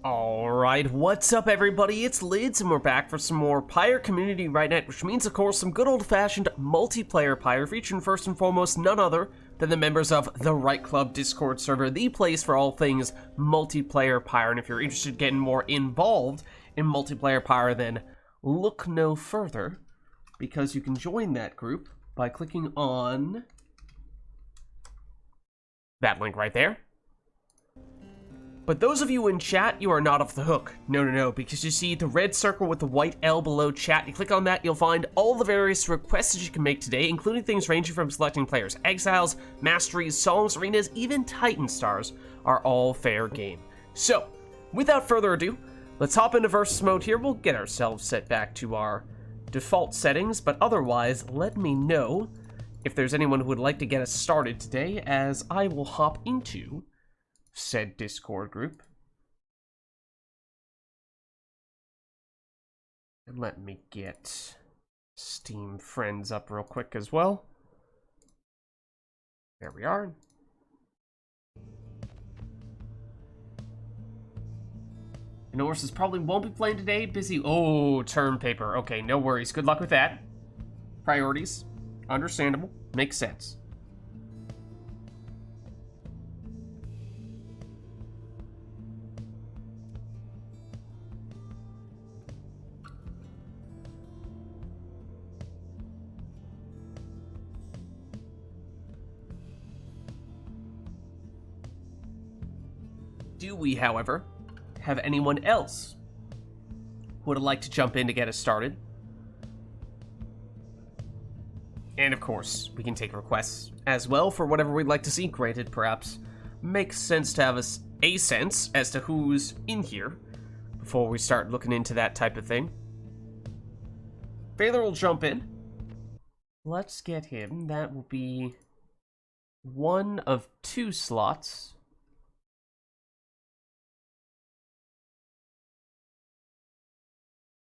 Alright, what's up everybody? It's Lids and we're back for some more Pyre Community RITE NITE, which means of course some good old-fashioned multiplayer Pyre, featuring first and foremost none other than the members of the RITE Club Discord server, the place for all things multiplayer Pyre. And if you're interested in getting more involved in multiplayer Pyre, then look no further, because you can join that group by clicking on that link right there. But those of you in chat, you are not off the hook. No, because you see the red circle with the white L below chat. You click on that, you'll find all the various requests that you can make today, including things ranging from selecting players' exiles, masteries, songs, arenas, even Titan stars are all fair game. So, without further ado, let's hop into versus mode here. We'll get ourselves set back to our default settings, but otherwise, let me know if there's anyone who would like to get us started today, as I will hop into said Discord group. And let me get Steam friends up real quick as well. There we are. Norris probably won't be playing today. Busy. Oh, term paper. Okay, no worries. Good luck with that. Priorities. Understandable. Makes sense. Do we, however, have anyone else who would like to jump in to get us started? And of course, we can take requests as well for whatever we'd like to see. Granted, perhaps makes sense to have a sense as to who's in here before we start looking into that type of thing. Baylor will jump in. Let's get him. That will be one of two slots.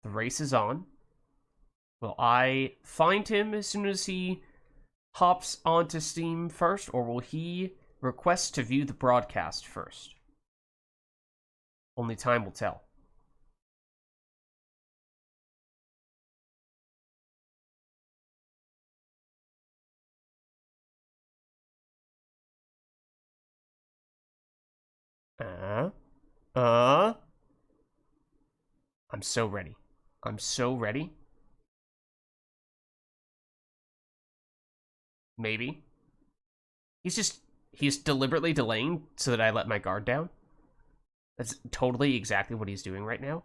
The race is on. Will I find him as soon as he hops onto Steam first, or will he request to view the broadcast first? Only time will tell. I'm so ready. I'm so ready. Maybe. He's deliberately delaying so that I let my guard down. That's totally exactly what he's doing right now.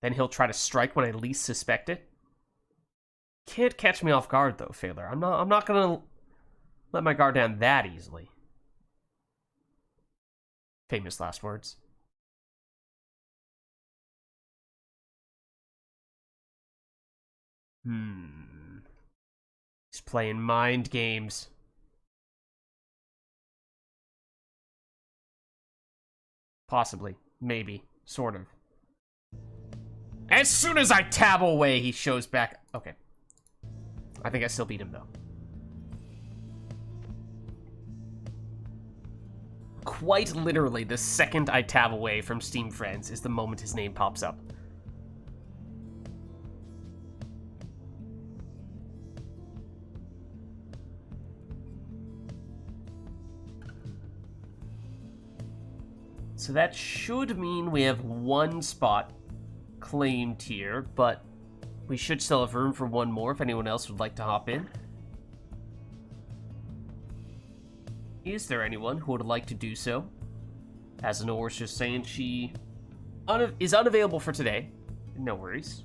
Then he'll try to strike when I least suspect it. Can't catch me off guard though, Failure. I'm not gonna let my guard down that easily. Famous last words. He's playing mind games. Possibly. Maybe. Sort of. As soon as I tab away, he shows back. Okay. I think I still beat him, though. Quite literally, the second I tab away from Steam Friends is the moment his name pops up. So that should mean we have one spot claimed here, but we should still have room for one more if anyone else would like to hop in. Is there anyone who would like to do so? As Nora's just saying, she is unavailable for today. No worries.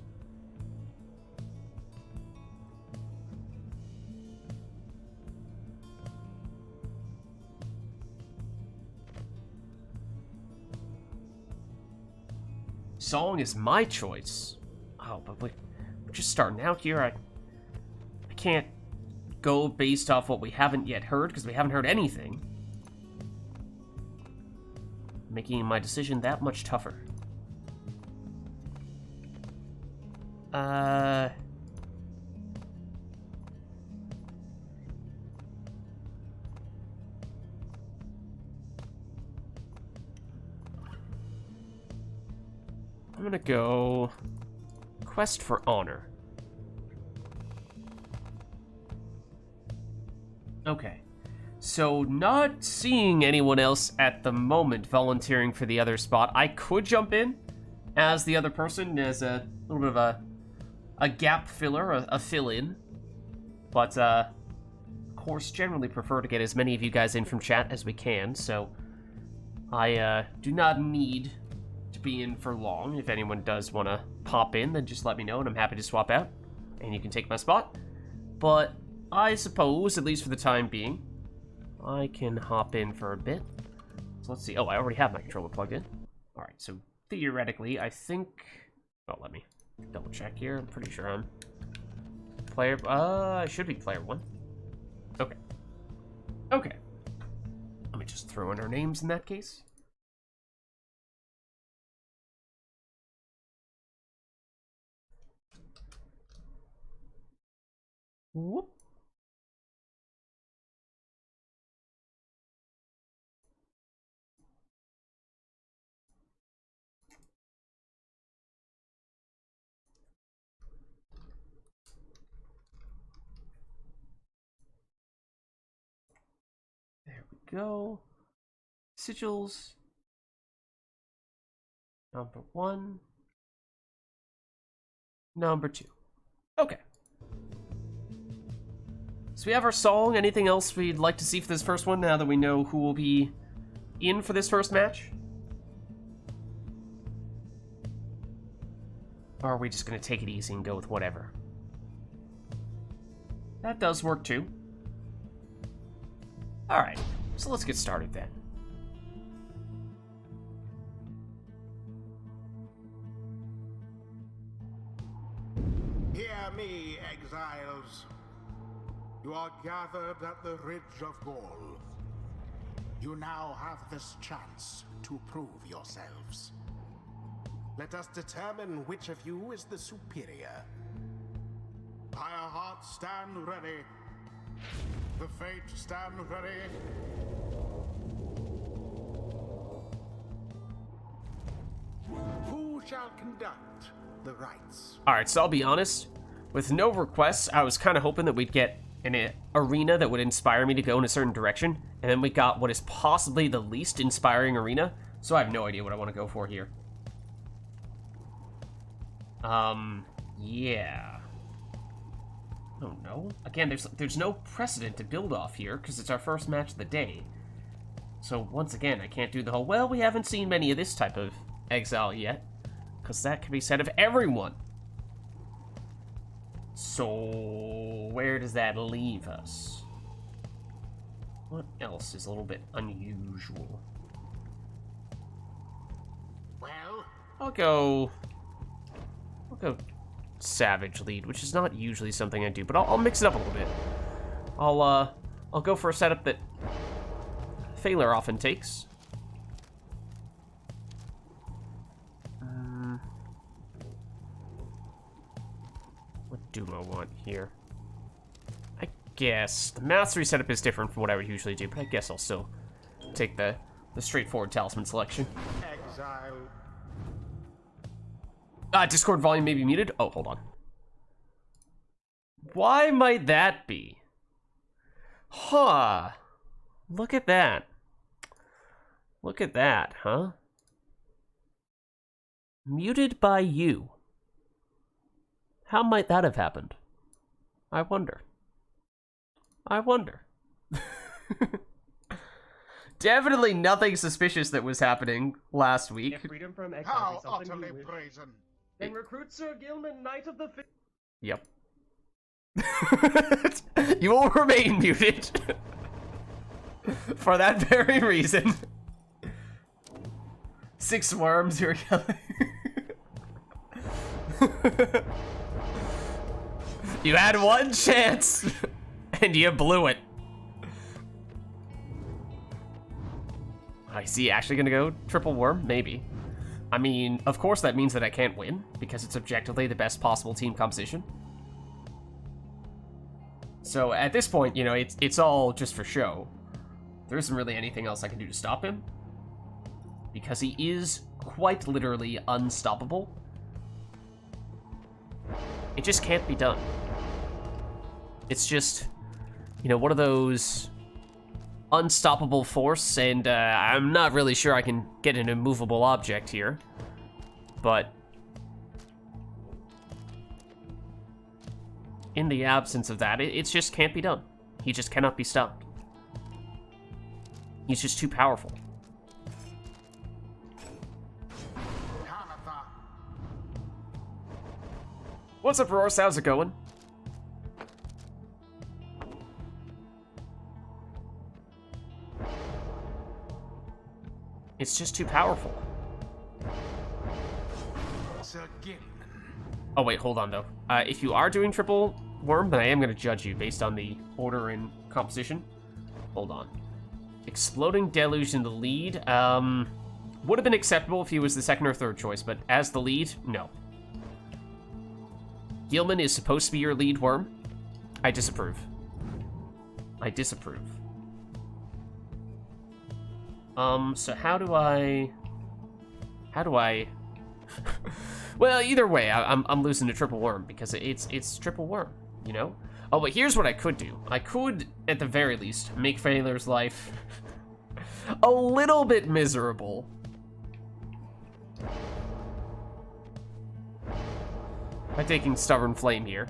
Song is my choice. Oh, but we're just starting out here. I can't go based off what we haven't yet heard, because we haven't heard anything. Making my decision that much tougher. I'm gonna go Quest for Honor. Okay. So, not seeing anyone else at the moment volunteering for the other spot, I could jump in as the other person, as a little bit of a gap filler, a fill-in. But, of course, generally prefer to get as many of you guys in from chat as we can, so I do not need to be in for long. If anyone does want to pop in, then just let me know, and I'm happy to swap out, and you can take my spot. But I suppose, at least for the time being, I can hop in for a bit. So let's see. Oh, I already have my controller plugged in. Alright, so theoretically, I think... Oh, let me double check here. I'm pretty sure I'm player... I should be player 1. Okay. Okay. Let me just throw in our names in that case. Whoop. There we go. Sigils. Number 1. Number 2. Okay. So we have our song. Anything else we'd like to see for this first one now that we know who will be in for this first match? Or are we just going to take it easy and go with whatever? That does work too. Alright, so let's get started then. Hear me, exiles. You are gathered at the Ridge of Gaul. You now have this chance to prove yourselves. Let us determine which of you is the superior. Pyre hearts stand ready. The Fate stand ready. Who shall conduct the rites? Alright, so I'll be honest. With no requests, I was kind of hoping that we'd get an arena that would inspire me to go in a certain direction, and then we got what is possibly the least inspiring arena, so I have no idea what I want to go for here. Yeah. Oh no. Again, there's no precedent to build off here, because it's our first match of the day. So once again, I can't do the whole, well, we haven't seen many of this type of exile yet, because that can be said of everyone. So, where does that leave us? What else is a little bit unusual? Well, I'll go Savage lead, which is not usually something I do, but I'll mix it up a little bit. I'll go for a setup that Failure often takes. What do I want here? I guess the mastery setup is different from what I would usually do, but I guess I'll still take the straightforward talisman selection. exile. Discord volume may be muted. Oh, hold on. Why might that be? Huh. Look at that. Look at that, huh? Muted by you. How might that have happened? I wonder. I wonder. Definitely nothing suspicious that was happening last week. If freedom from exile How is something utterly you wish, brazen. then recruit Sir Gilman, Knight of the Yep. You will remain muted. For that very reason. 6 worms you're killing. You had one chance, and you blew it. Is he actually gonna go triple worm? Maybe. I mean, of course that means that I can't win, because it's objectively the best possible team composition. So at this point, you know, it's all just for show. There isn't really anything else I can do to stop him. because he is quite literally unstoppable. It just can't be done. It's just, you know, one of those unstoppable force, and I'm not really sure I can get an immovable object here, but in the absence of that, it just can't be done. He just cannot be stopped. He's just too powerful. What's up, Roars? How's it going? It's just too powerful. Oh wait, hold on though. If you are doing triple worm, then I am going to judge you based on the order and composition. Hold on. Exploding Deluge in the lead. Would have been acceptable if he was the second or third choice, but as the lead, no. Gilman is supposed to be your lead worm. I disapprove. I disapprove. So how do I... Well, either way, I'm losing to triple worm because it's triple worm, you know? Oh, but here's what I could do. I could, at the very least, make Failer's life a little bit miserable. By taking Stubborn Flame here.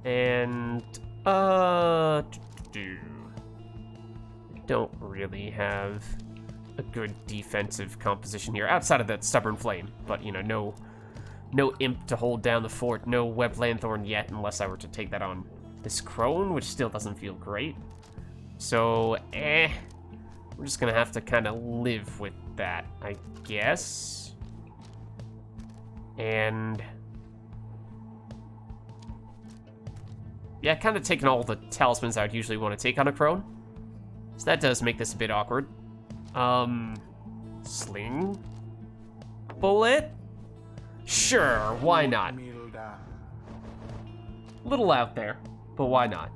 And, don't really have a good defensive composition here, outside of that Stubborn Flame, but, you know, no imp to hold down the fort, no Web Lanthorn yet, unless I were to take that on this Crone, which still doesn't feel great. So, we're just gonna have to kind of live with that, I guess. And yeah, kind of taking all the talismans I would usually want to take on a Crone. So that does make this a bit awkward. Sling? Bullet? Sure, why not? Little out there, but why not?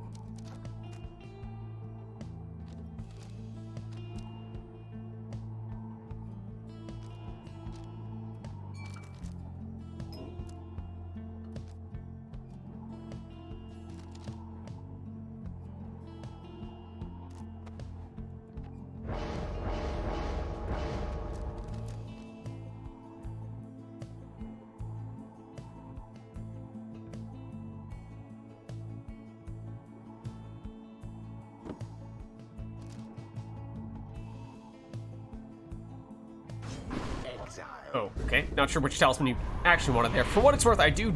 Oh, okay. Not sure which talisman you actually wanted there. For what it's worth, I do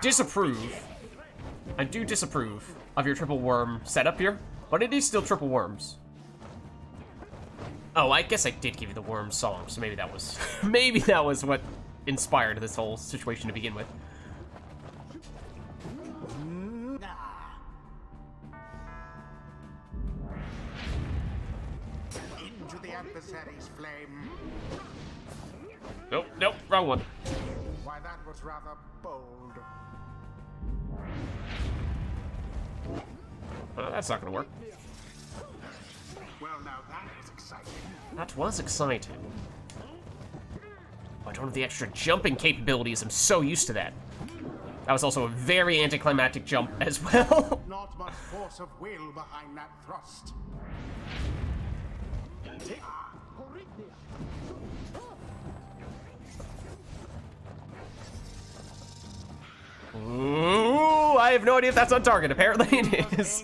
disapprove. I do disapprove of your triple worm setup here, but it is still triple worms. Oh, I guess I did give you the worm song, so maybe that was maybe that was what inspired this whole situation to begin with. Into the adversary's flame. Nope, wrong one. Why, that was rather bold. That's not gonna work. Well, now that was exciting. That was exciting. I don't have the extra jumping capabilities. I'm so used to that. That was also a very anticlimactic jump as well. Not much force of will behind that thrust. Ooh, I have no idea if that's on target. Apparently it is.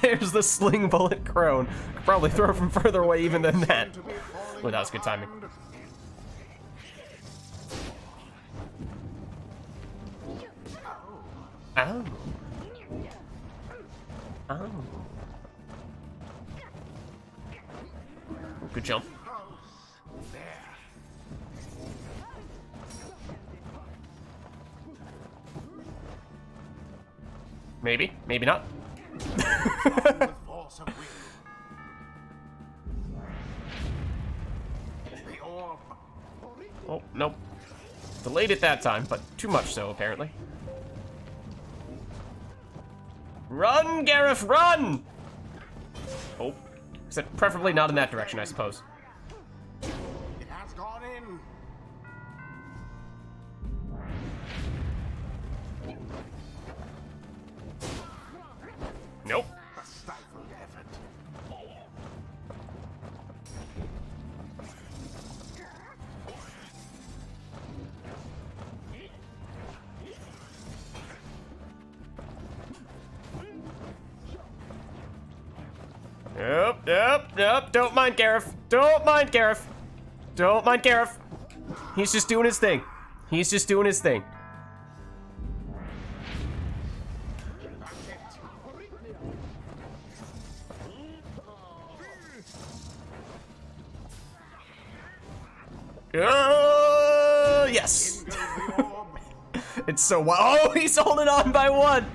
There's the sling bullet Crone. Could probably throw from further away even than that. Oh, that was good timing. Oh. Oh. Good jump. Maybe, maybe not. Oh, nope. Delayed it that time, but too much so, apparently. Run, Gareth, run! Oh, Except preferably not in that direction, I suppose. It has gone in. Nope. A stifled effort. Nope. Don't mind Gareth. Don't mind Gareth. Don't mind Gareth. He's just doing his thing. He's just doing his thing. Yes. It's so wild. Oh, he's holding on by one.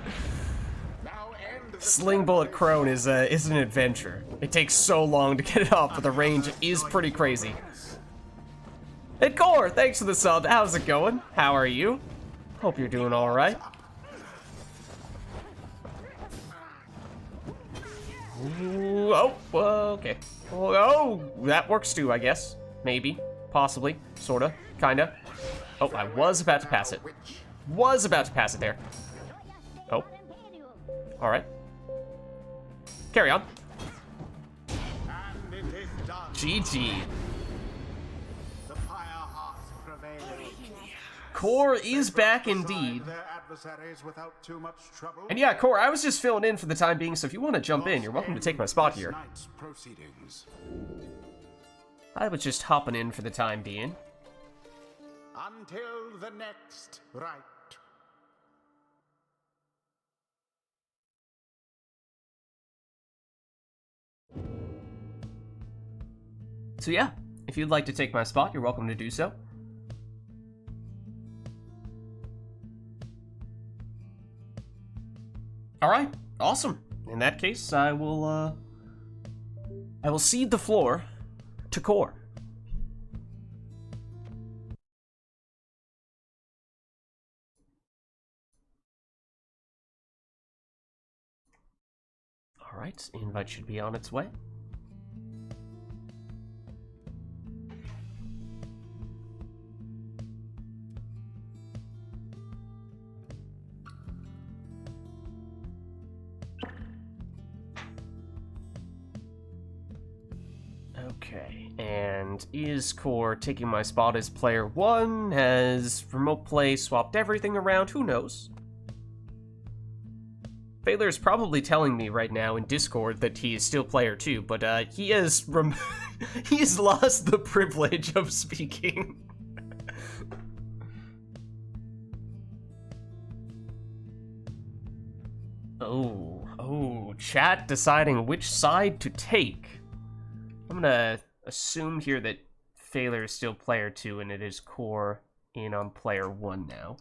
Sling Bullet Crone is an adventure. It takes so long to get it off, but the range is pretty crazy. And Core, thanks for the sub. How's it going? How are you? Hope you're doing all right. Ooh, oh, okay. Oh, that works too, I guess. Maybe, possibly, sorta, kinda. Oh, I was about to pass it. Was about to pass it there. Oh. All right. Carry on. And it is done. GG. The Pyre heart prevails. Core is back indeed. Their adversaries without too much trouble. And yeah, Core, I was just filling in for the time being, so if you want to jump in, you're welcome to take my spot here. Night's proceedings. I was just hopping in for the time being. Until the next rite. So yeah, if you'd like to take my spot, you're welcome to do so. All right, awesome. In that case, I will cede the floor to Core. All right, the invite should be on its way. Okay, and is Core taking my spot as player 1? Has Remote Play swapped everything around? Who knows? Baylor's probably telling me right now in Discord that he is still player 2, but he has he's lost the privilege of speaking. Oh, chat deciding which side to take. I'm gonna assume here that Phaler is still player 2 and it is Core in on player 1 now.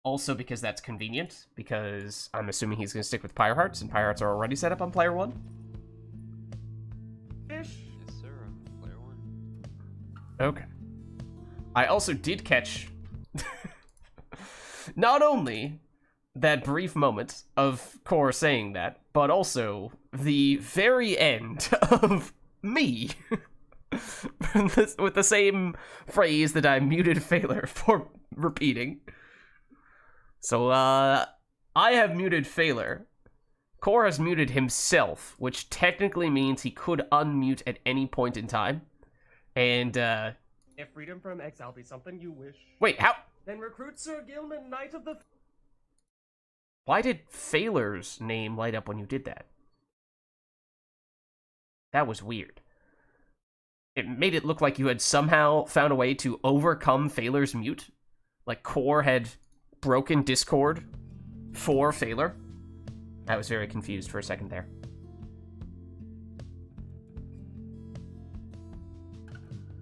Also because that's convenient, because I'm assuming he's gonna stick with Pyre Hearts, and Pyre Hearts are already set up on player 1. Ish. Yes, sir. I'm player 1. Okay. I also did catch not only that brief moment of Core saying that, but also the very end of me with the same phrase that I muted Phaler for repeating. So, I have muted Phaler. Core has muted himself, which technically means he could unmute at any point in time. And, If freedom from exile be something you wish, wait, how? then recruit Sir Gilman, Knight of the... Why did Phaler's name light up when you did that? That was weird. It made it look like you had somehow found a way to overcome Phaler's mute. Like Core had broken Discord for Phaler. I was very confused for a second there.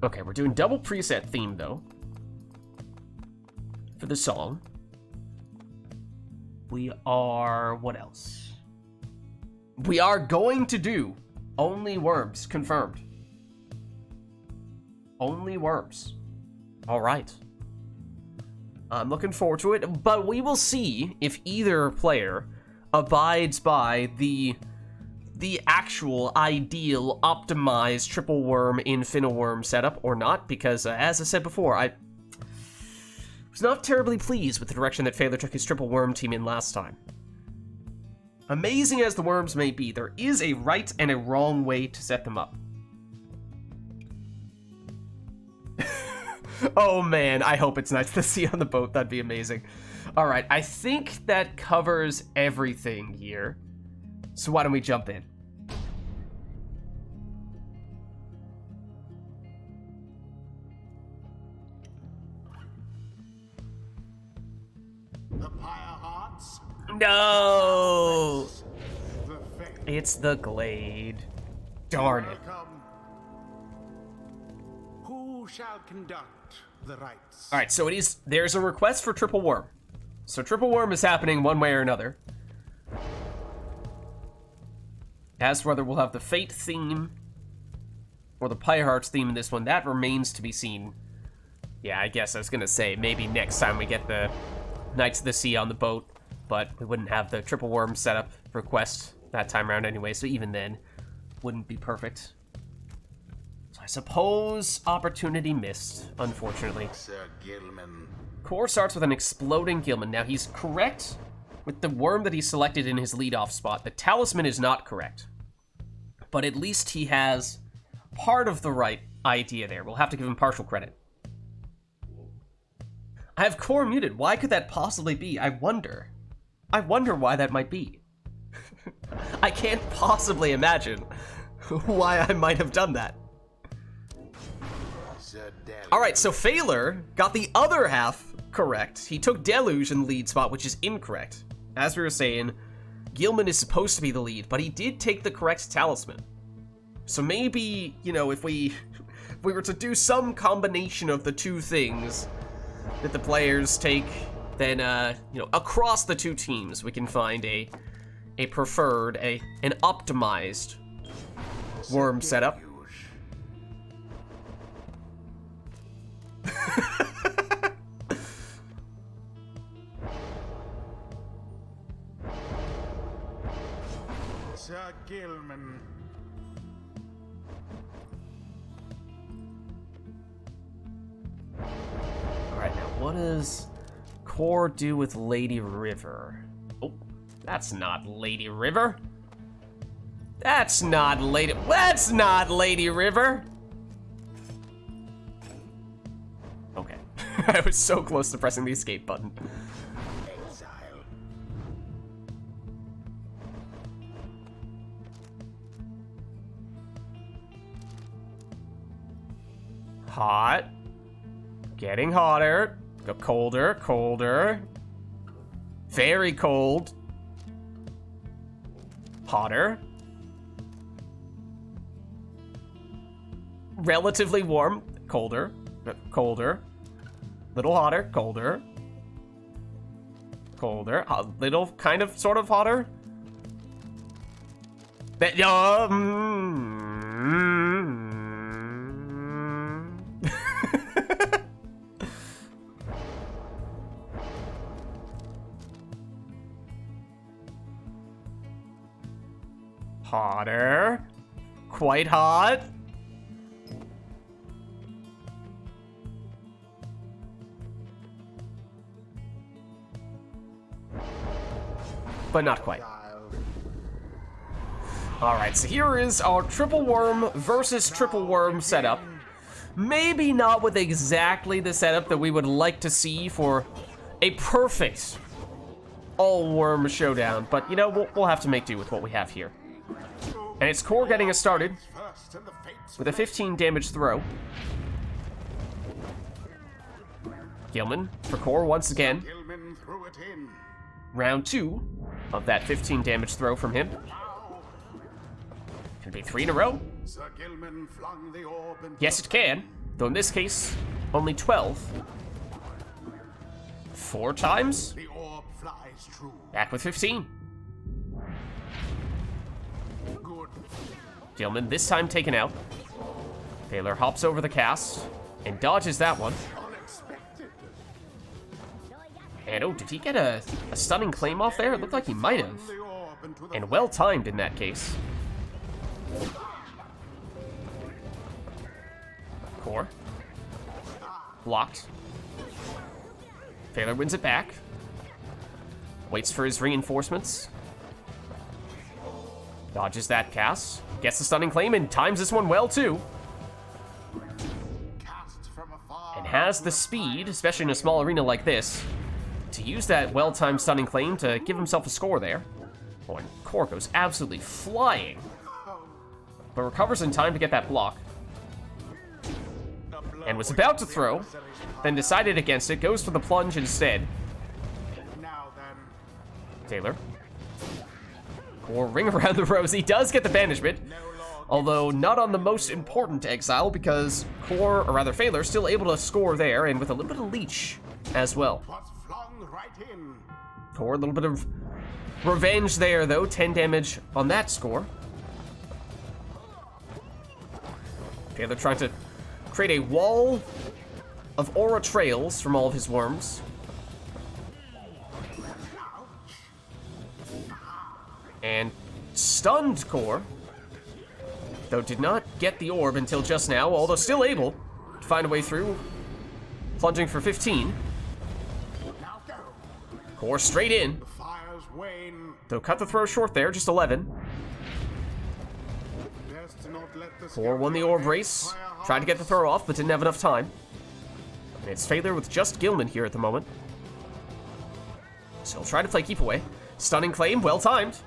Okay, we're doing double preset theme, though. For the song. We are... what else? We are going to do Only Worms, confirmed. Only Worms. Alright. I'm looking forward to it, but we will see if either player abides by the the actual ideal optimized triple worm infinite worm setup or not, because as I said before, I was not terribly pleased with the direction that Phaler took his triple worm team in last time. Amazing as the worms may be, there is a right and a wrong way to set them up. Oh man, I hope it's nice to see on the boat. That'd be amazing. All right, I think that covers everything here. So why don't we jump in? The Pyre hearts. No! The faith. It's the Glade. Darn it. Welcome. Who shall conduct the rites? All right, so there's a request for triple worm. So triple worm is happening one way or another. As to whether we'll have the Fate theme or the Pyre Hearts theme in this one, that remains to be seen. Yeah, I guess I was gonna say maybe next time we get the Knights of the Sea on the boat, but we wouldn't have the triple worm setup request that time around anyway, so even then, wouldn't be perfect. So I suppose opportunity missed, unfortunately. Sir Gilman. Core starts with an exploding Gilman. Now, he's correct with the worm that he selected in his leadoff spot. The talisman is not correct. But at least he has part of the right idea there. We'll have to give him partial credit. I have Core muted. Why could that possibly be? I wonder. I wonder why that might be. I can't possibly imagine why I might have done that. Alright, so Phaler got the other half correct. He took Deluge in the lead spot, which is incorrect. As we were saying, Gilman is supposed to be the lead, but he did take the correct talisman. So maybe, you know, if we were to do some combination of the two things that the players take, then, you know, across the two teams, we can find a preferred, an optimized worm setup. Sir Gilman. Alright, now what does Core do with Lady River? Oh, that's not Lady River. That's not Lady River. Okay. I was so close to pressing the escape button. Exile. Hot. Getting hotter. Go colder, colder. Very cold. Hotter. Relatively warm. Colder. Colder. Little hotter. Colder. Colder. A little kind of sort of hotter. Hotter. Quite hot. But not quite. Alright, so here is our triple worm versus triple worm setup. Maybe not with exactly the setup that we would like to see for a perfect all-worm showdown, but you know, we'll have to make do with what we have here. And it's Core getting us started with a 15 damage throw. Gilman for Core once again. Gilman threw it in. Round 2 of that 15 damage throw from him. Can it be 3 in a row? Sir Gilman flung the orb into Yes, it can. Though in this case, only 12. 4 times. the orb flies true. Back with 15. Good. Gilman this time taken out. Phaler hops over the cast and dodges that one. Unexpected. And oh, did he get a stunning claim off there? It looked like he might have. The orb into the And well timed in that case. Core. Blocked. Phaler wins it back. Waits for his reinforcements. Dodges that cast. Gets the stunning claim and times this one well too. And has the speed, especially in a small arena like this, to use that well-timed stunning claim to give himself a score there. Oh, and Core goes absolutely flying. But recovers in time to get that block. And was about to throw, then decided against it, goes for the plunge instead. Now then, Taylor. Core ring around the rosy, does get the banishment, although not on the most important exile because Core, or rather Phaler, still able to score there and with a little bit of leech as well. was flung right in. Core, a little bit of revenge there though, 10 damage on that score. Phaler trying to create a wall of aura trails from all of his worms. And stunned Core, though did not get the orb until just now, although still able to find a way through, plunging for 15. Now go. Core straight in, The fires wane. though cut the throw short there, just 11. Best to not let the Core won the orb race, tried to get the throw off, but didn't have enough time. And it's Phaler with just Gilman here at the moment. So he'll try to play keep away. Stunning claim, well timed.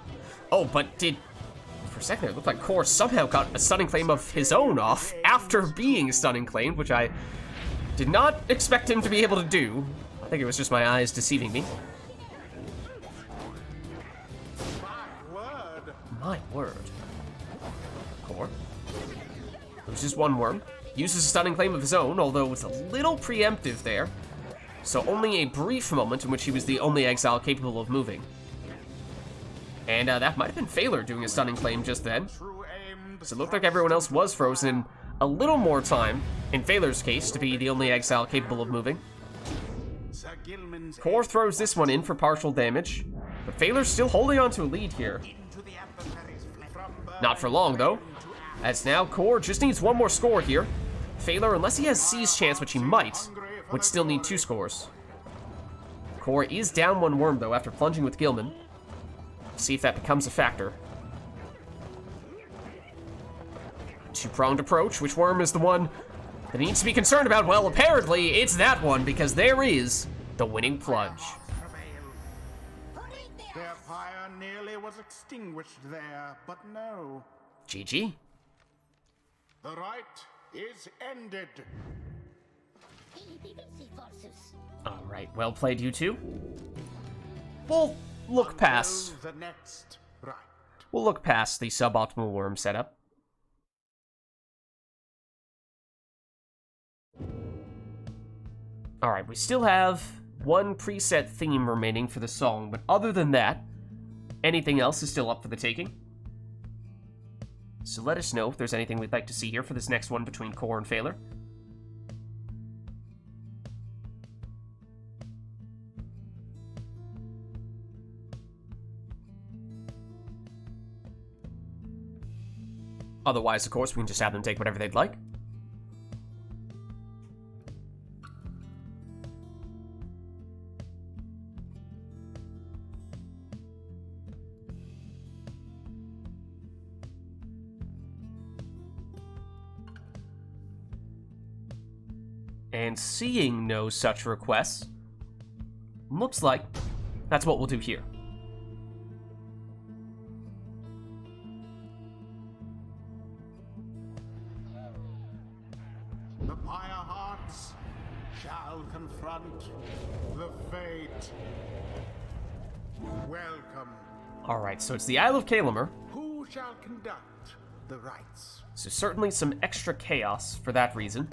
Oh, but for a second there, it looked like Core somehow got a stunning claim of his own off after being stunning claimed, which I did not expect him to be able to do. I think it was just my eyes deceiving me. My word. My word. Core loses one worm. Uses a stunning claim of his own, although it's a little preemptive there. So only a brief moment in which he was the only exile capable of moving. And that might have been Phaler doing a stunning claim just then. True aim. So it looked like everyone else was frozen in a little more time, in Phaler's case, to be the only exile capable of moving. Sir Gilman's Core throws this one in for partial damage, but Phaler's still holding on to a lead here. into the adversary's flesh. From Not for long, though, as now Core just needs one more score here. Phaler, unless he has Seize chance, which he might, would still need 2 scores. Core is down 1 worm, though, after plunging with Gilman. See if that becomes a factor. 2-pronged approach. Which worm is the one that he needs to be concerned about? Well, apparently it's that one, because there is the winning plunge. Their fire nearly was extinguished there, but no. GG. The rite is ended. Alright, well played, you two. We'll look past. Until the next rite. We'll look past the suboptimal worm setup. Alright, we still have one preset theme remaining for the song, but other than that, anything else is still up for the taking. So let us know if there's anything we'd like to see here for this next one between Core and Phaler. Otherwise, of course, we can just have them take whatever they'd like. And seeing no such requests, looks like that's what we'll do here. The Pyre hearts shall confront the fate. Welcome. Alright, so it's the Isle of Kalamer, Who shall conduct the rites? so certainly some extra chaos for that reason.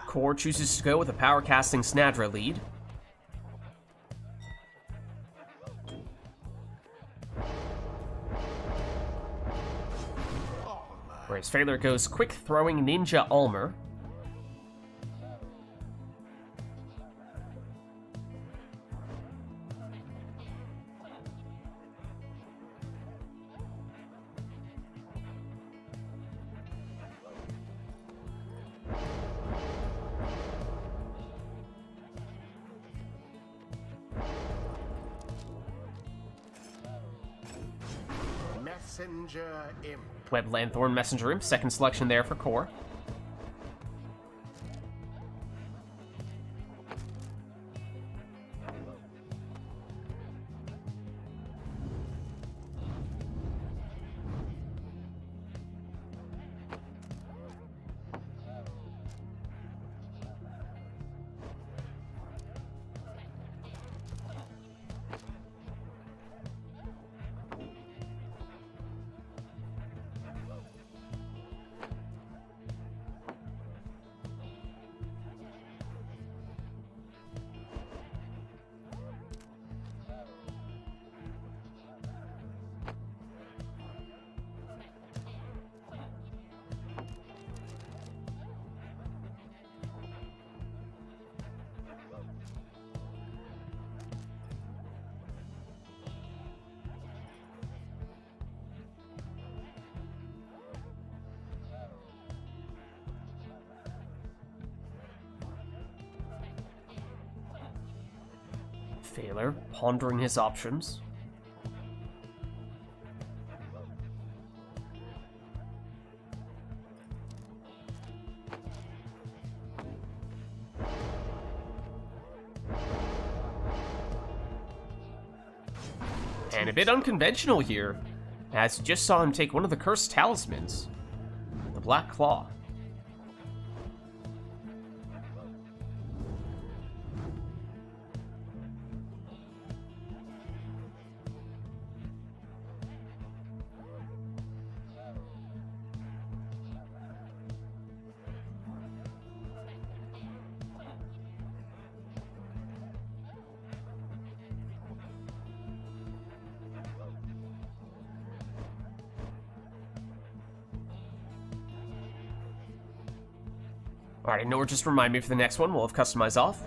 Core chooses to go with a power casting Snadra lead. Whereas Phaler goes quick throwing Ninja Almer. Messenger Imp. Web Lanthorn Messenger Imp, second selection there for Core. Phaler, pondering his options. And a bit unconventional here, as you just saw him take one of the cursed talismans, the Black Claw. Alright, Nor, just remind me for the next one. We'll have Customize off.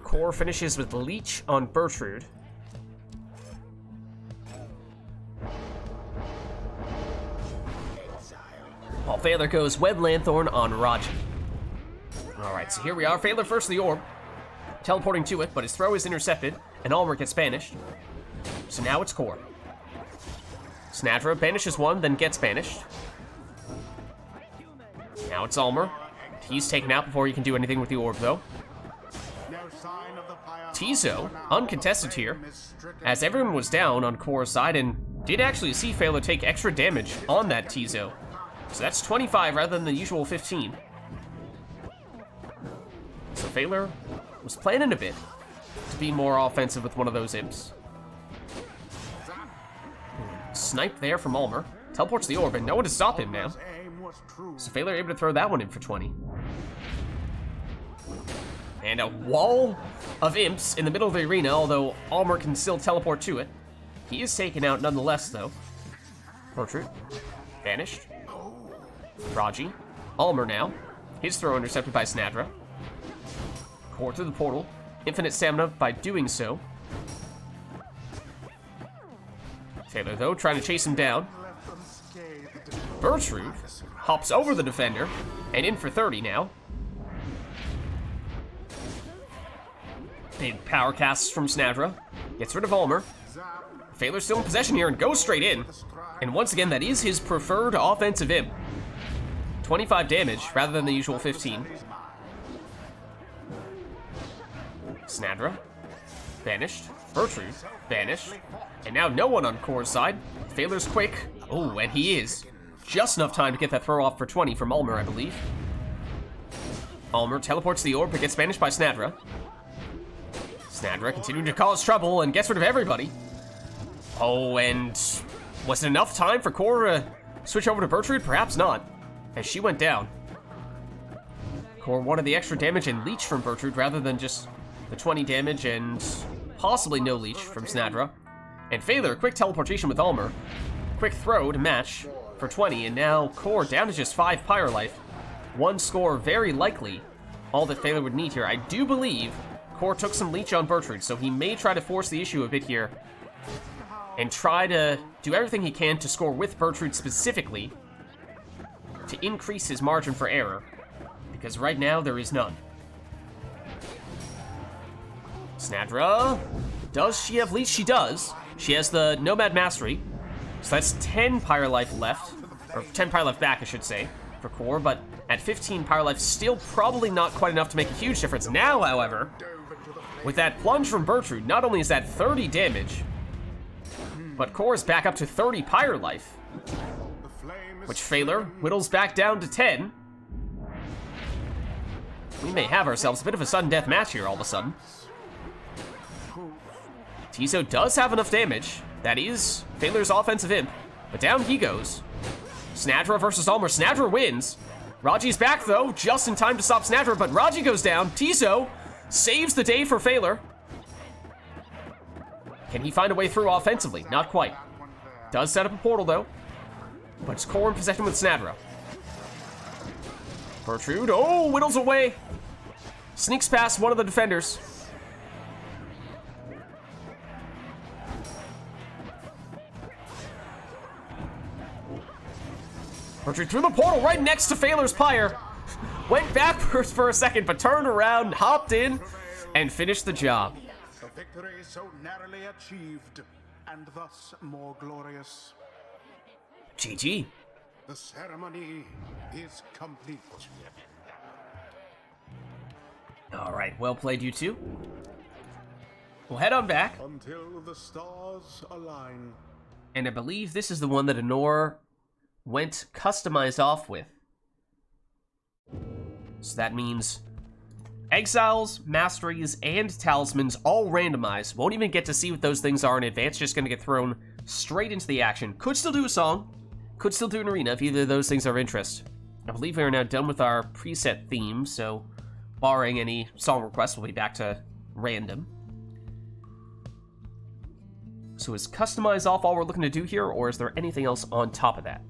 Core finishes with Leech on Bertrude. While Phaler goes Web Lanthorn on Raji. Alright, so here we are. Phaler first to the orb, teleporting to it, but his throw is intercepted, and Almer gets banished. So now it's Core. Snadra banishes one, then gets banished. Now it's Almer. He's taken out before he can do anything with the orb, though. Tizo, uncontested here, as everyone was down on Core's side, and did actually see Phaler take extra damage on that Tizo. So that's 25 rather than the usual 15. So Phaler was planning a bit to be more offensive with one of those imps. Snipe there from Almer. Teleports the orb, and no one to stop him now. So Phaler able to throw that one in for 20. And a wall of imps in the middle of the arena, although Almer can still teleport to it. He is taken out nonetheless, though. Bertrude. Vanished. Raji. Almer now. His throw intercepted by Snadra. Core through the portal. Infinite stamina by doing so. Phaler, though, trying to chase him down. Bertrude hops over the defender, and in for 30 now. Big power casts from Snadra. Gets rid of Almer. Phaler's still in possession here and goes straight in. And once again, that is his preferred offensive imp. 25 damage rather than the usual 15. Snadra. Banished. Bertrude. Banished. And now no one on Core's side. Phaler's quick. Oh, and he is. Just enough time to get that throw off for 20 from Almer, I believe. Almer teleports the orb but gets banished by Snadra. Snadra continuing to cause trouble and gets rid of everybody. Oh, and was it enough time for Core to switch over to Bertrude? Perhaps not, as she went down. Core wanted the extra damage and leech from Bertrude rather than just the 20 damage and possibly no leech from Snadra. And Phaler, quick teleportation with Almer. Quick throw to match for 20, and now Core down to just 5 Pyre life. One score very likely all that Phaler would need here. I do believe Core took some leech on Bertrude, so he may try to force the issue a bit here and try to do everything he can to score with Bertrude specifically to increase his margin for error, because right now there is none. Snadra, does she have leash? She does. She has the Nomad Mastery, so that's 10 Pyre Life left, or 10 Pyre Life back, I should say, for Core, but at 15 Pyre Life, still probably not quite enough to make a huge difference. Now, however, with that plunge from Bertrude, not only is that 30 damage, but Core is back up to 30 Pyre Life, which Phaler whittles back down to 10. We may have ourselves a bit of a sudden death match here all of a sudden. Tiso does have enough damage. That is Phaler's offensive imp, but down he goes. Snadra versus Almer. Snadra wins. Raji's back, though, just in time to stop Snadra, but Raji goes down. Tiso saves the day for Phaler. Can he find a way through offensively? Not quite. Does set up a portal, though, but it's Core in possession with Snadra. Bertrude, oh, whittles away. Sneaks past one of the defenders. Bertrude through the portal right next to Phaler's Pyre. Went backwards for a second, but turned around, hopped in, and finished the job. The victory so narrowly achieved, and thus more glorious. GG. The ceremony is complete. All right, well played, you two. We'll head on back, Until the stars align. and I believe this is the one that Honor went customized off with. So that means exiles, masteries, and talismans all randomized. Won't even get to see what those things are in advance, just gonna get thrown straight into the action. Could still do a song, could still do an arena if either of those things are of interest. I believe we are now done with our preset theme, so barring any song requests, we'll be back to random. So is customize off all we're looking to do here, or is there anything else on top of that?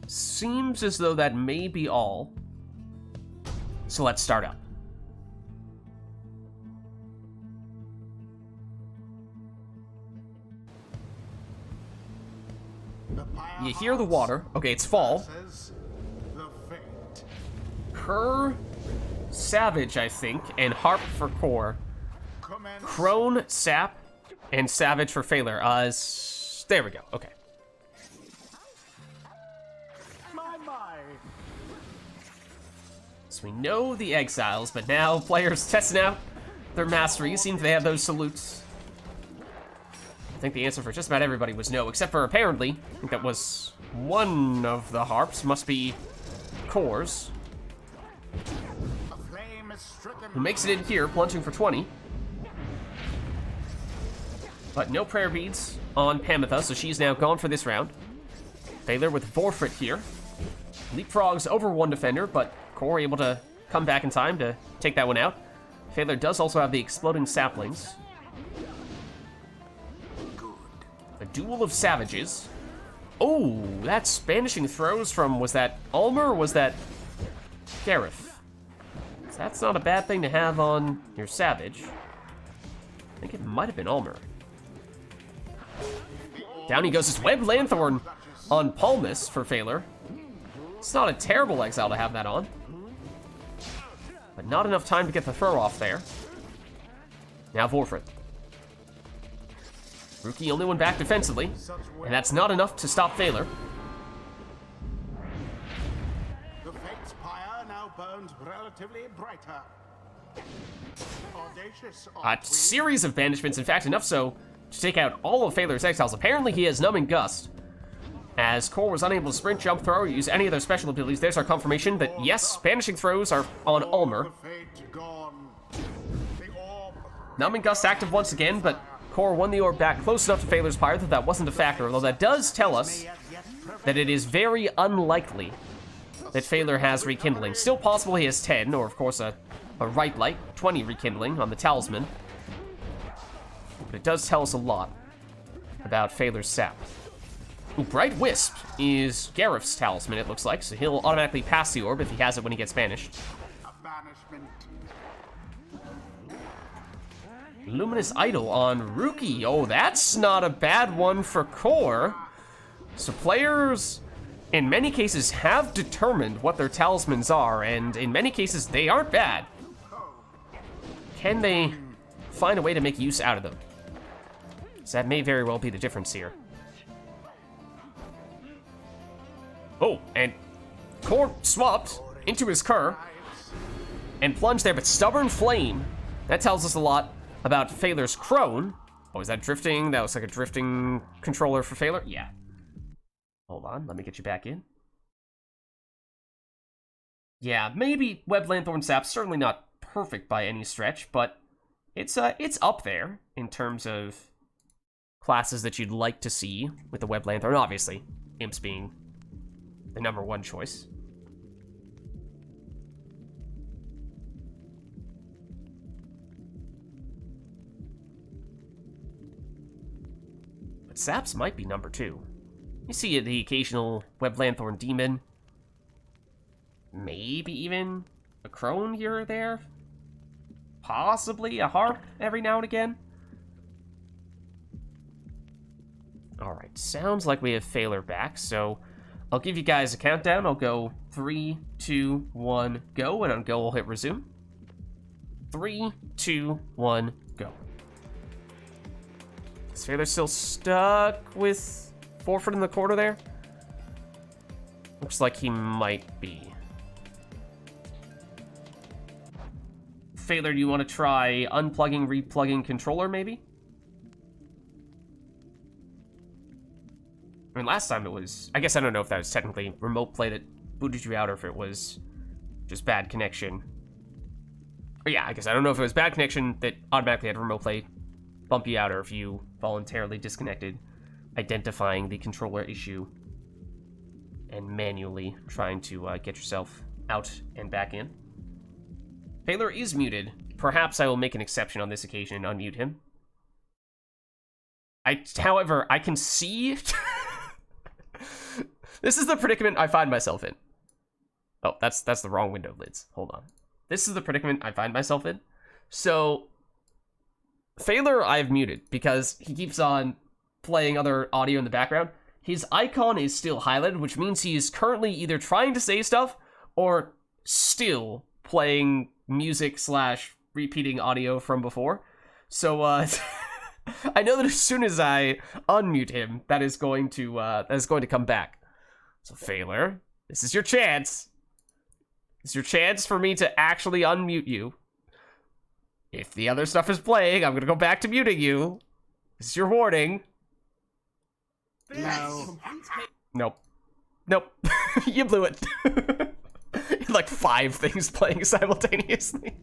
Seems as though that may be all. So let's start up. You hear the water. Okay, it's fall. The fate. Her, Savage, I think, and Harp for Core. Commence. Crone, Sap, and Savage for Phaler. There we go. Okay. My. So we know the exiles, but now players testing out their mastery. Seems they have those salutes. I think the answer for just about everybody was no, except for apparently, I think that was one of the harps, must be Core's, A flame is stricken. who makes it in here, plunging for 20. But no prayer beads on Pamitha, so she's now gone for this round. Phaler with Vorfrit here. Leapfrogs over one defender, but Core able to come back in time to take that one out. Phaler does also have the exploding saplings. A duel of savages. Oh, that's banishing throws from, was that Ulmer or was that Gareth? So that's not a bad thing to have on your savage. I think it might have been Ulmer. Down he goes, his Web Lanthorn on Palmus for Phaler. It's not a terrible exile to have that on, but not enough time to get the throw off there. Now Vorfrit. Rookie only one back defensively, and that's not enough to stop Phaler. The fate's pyre now burns relatively brighter. Audacious A series of banishments, in fact, enough so to take out all of Phaler's exiles. Apparently he has Numbing Gust, as Core was unable to sprint, jump, throw, or use any of their special abilities. There's our confirmation that yes, banishing throws are on Ulmer. The fate gone. The orb. Numbing Gust active once again, but Core won the orb back close enough to Phaler's Pyre that that wasn't a factor, although that does tell us that it is very unlikely that Phaler has Rekindling. Still possible he has 10, or of course a RITE Light, 20 Rekindling on the Talisman. But it does tell us a lot about Phaler's Sap. Ooh, Bright Wisp is Gareth's talisman, it looks like, so he'll automatically pass the orb if he has it when he gets banished. A banishment. Luminous Idol on Rookie. Oh, that's not a bad one for core. So players, in many cases, have determined what their talismans are, and in many cases, they aren't bad. Can they find a way to make use out of them? So that may very well be the difference here. Oh, and core swapped into his cur and plunged there, but Stubborn Flame, that tells us a lot about Phaler's Crone. Oh, is that drifting? That looks like a drifting controller for Phaler? Yeah. Hold on, let me get you back in. Yeah, maybe Web Lanthorn Sap, certainly not perfect by any stretch, but it's up there in terms of classes that you'd like to see with the Web Lanthorn. Obviously, Imps being the #1 choice. But Saps might be #2. You see the occasional Web Lanthorn Demon. Maybe even a Crone here or there. Possibly a Harp every now and again. Alright, sounds like we have Phaler back, so I'll give you guys a countdown. I'll go 3, 2, 1, go, and on go, I'll hit resume. 3, 2, 1, go. Is Phaler still stuck with Forfeit in the corner there? Looks like he might be. Phaler, do you want to try unplugging, replugging controller, maybe? I mean, last time it was... I guess I don't know if that was technically remote play that booted you out or if it was just bad connection. Or yeah, I guess I don't know if it was bad connection that automatically had remote play bump you out or if you voluntarily disconnected, identifying the controller issue and manually trying to get yourself out and back in. Phaler is muted. Perhaps I will make an exception on this occasion and unmute him. However, I can see... This is the predicament I find myself in. Oh, that's the wrong window, Lids. Hold on. This is the predicament I find myself in. So, Phaler I've muted because he keeps on playing other audio in the background. His icon is still highlighted, which means he is currently either trying to say stuff or still playing music / repeating audio from before. So, I know that as soon as I unmute him, that is going to come back. So, Phaler, this is your chance. This is your chance for me to actually unmute you. If the other stuff is playing, I'm going to go back to muting you. This is your warning. No. Nope. Nope. You blew it. Like 5 things playing simultaneously.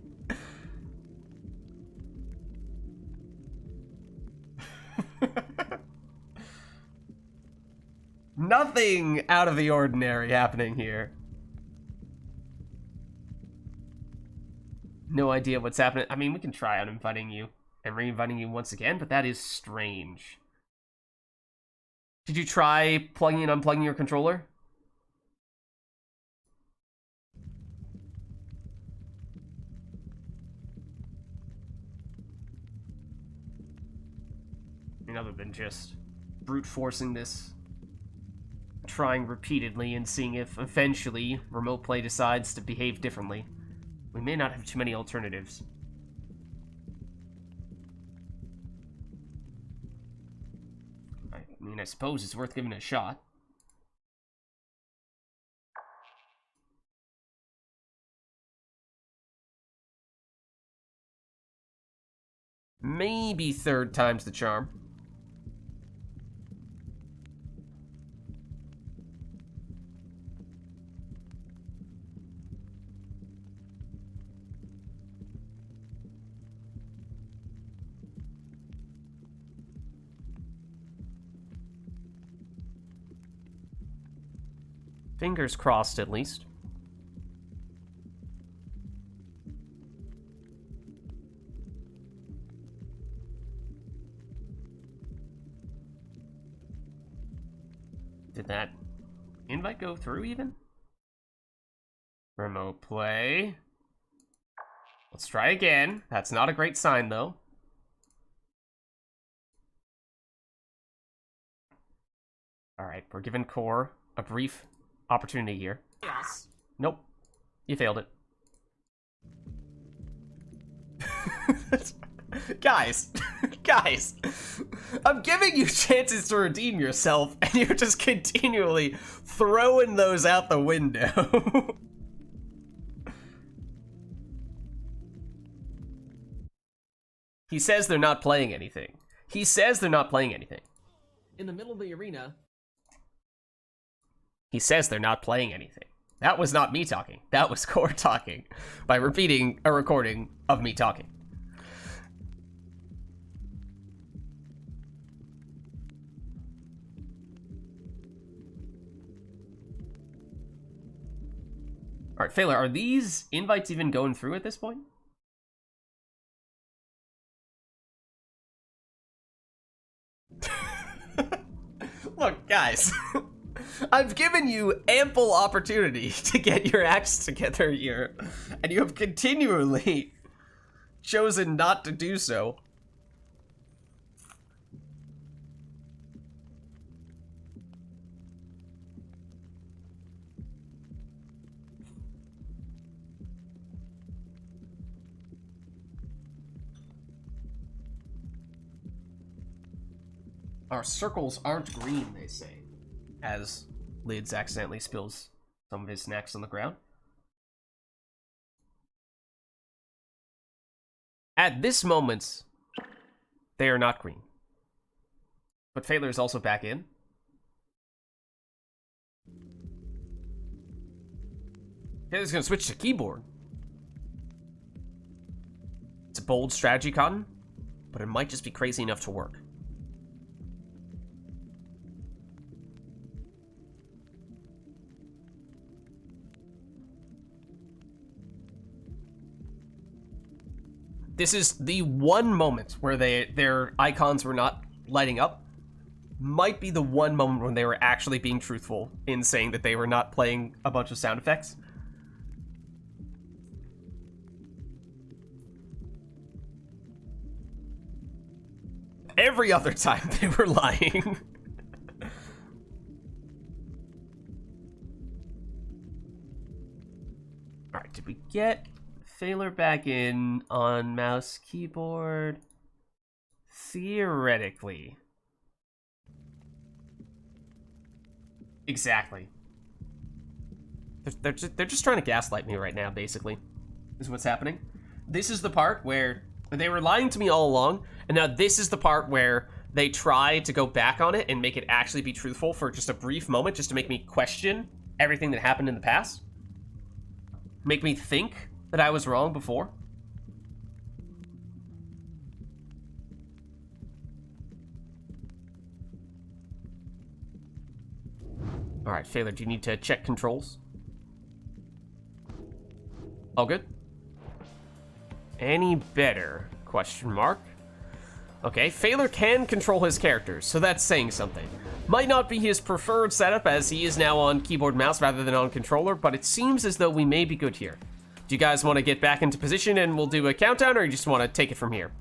Nothing out of the ordinary happening here. No idea what's happening. I mean, we can try uninviting you and re-inviting you once again, but that is strange. Did you try plugging and unplugging your controller? I mean, other than just brute forcing this, trying repeatedly and seeing if eventually remote play decides to behave differently. We may not have too many alternatives. I mean, I suppose it's worth giving it a shot. Maybe 3rd time's the charm. Fingers crossed, at least. Did that invite go through even? Remote play. Let's try again. That's not a great sign, though. Alright, we're giving Core a brief opportunity here. Yes. Nope. You failed it. Guys, guys, I'm giving you chances to redeem yourself, and you're just continually throwing those out the window. He says they're not playing anything. He says they're not playing anything. In the middle of the arena. He says they're not playing anything. That was not me talking. That was Core talking by repeating a recording of me talking. All right, Phaler, are these invites even going through at this point? Look, guys, I've given you ample opportunity to get your acts together here, and you have continually chosen not to do so. Our circles aren't green, they say, as Lids accidentally spills some of his snacks on the ground. At this moment, they are not green. But Phaler is also back in. Phaler's gonna switch to keyboard. It's a bold strategy, Cotton, but it might just be crazy enough to work. This is the one moment where their icons were not lighting up. Might be the one moment when they were actually being truthful in saying that they were not playing a bunch of sound effects. Every other time they were lying. Alright, did we get Phaler back in on mouse keyboard? Theoretically. Exactly. They're just trying to gaslight me right now, basically, is what's happening. This is the part where they were lying to me all along, and now this is the part where they try to go back on it and make it actually be truthful for just a brief moment, just to make me question everything that happened in the past. Make me think that I was wrong before. Alright, Phaler, do you need to check controls? All good? Any better? Question mark. Okay, Phaler can control his characters, so that's saying something. Might not be his preferred setup, as he is now on keyboard and mouse rather than on controller, but it seems as though we may be good here. Do you guys want to get back into position and we'll do a countdown, or you just want to take it from here?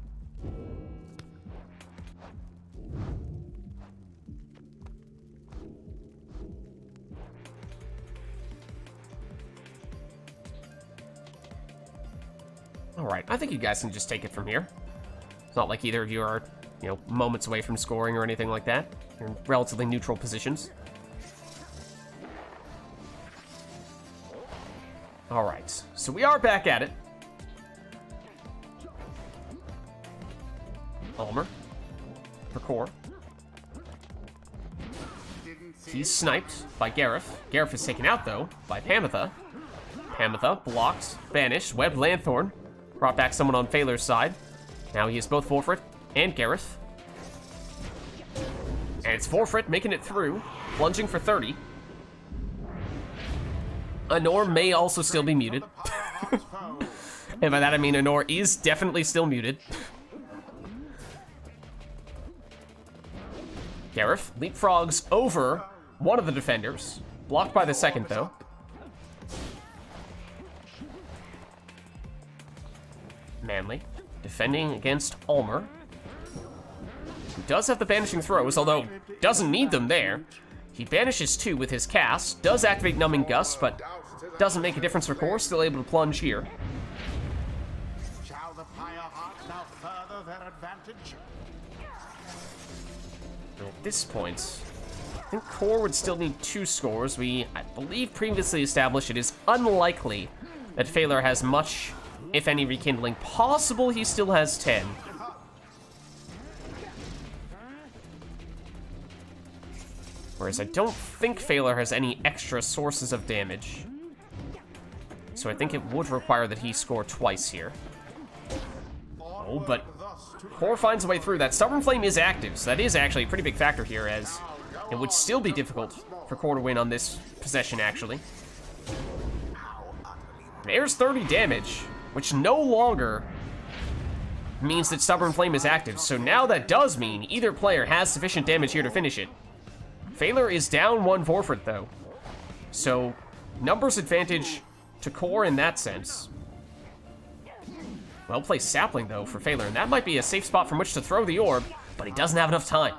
Alright, I think you guys can just take it from here. It's not like either of you are, you know, moments away from scoring or anything like that. You're in relatively neutral positions. Alright, so we are back at it. Almer. For Core. He's sniped by Gareth. Gareth is taken out, though, by Pamitha. Pamitha blocked, banished, webbed Lanthorn. Brought back someone on Phaler's side. Now he is both Forfeit and Gareth. And it's Forfeit making it through, plunging for 30. Anor may also still be muted. And by that I mean Anor is definitely still muted. Gareth leapfrogs over one of the defenders. Blocked by the second, though. Manly defending against Ulmer, who does have the banishing throws, although doesn't need them there. He banishes 2 with his cast, does activate Numbing Gust, but doesn't make a difference for Core, still able to plunge here. Shall the Pyre Hearts now further their advantage? At this point, I think Core would still need 2 scores. I believe, previously established it is unlikely that Phalar has much, if any, rekindling. Possible he still has 10. Whereas I don't think Phalar has any extra sources of damage. So I think it would require that he score twice here. Oh, but Core finds a way through. That Stubborn Flame is active, so that is actually a pretty big factor here, as it would still be difficult for Core to win on this possession, actually. There's 30 damage, which no longer means that Stubborn Flame is active. So now that does mean either player has sufficient damage here to finish it. Phalar is down 1 forfeit, though. So, numbers advantage to Core in that sense. Well placed Sapling, though, for Phalar, and that might be a safe spot from which to throw the orb, but he doesn't have enough time.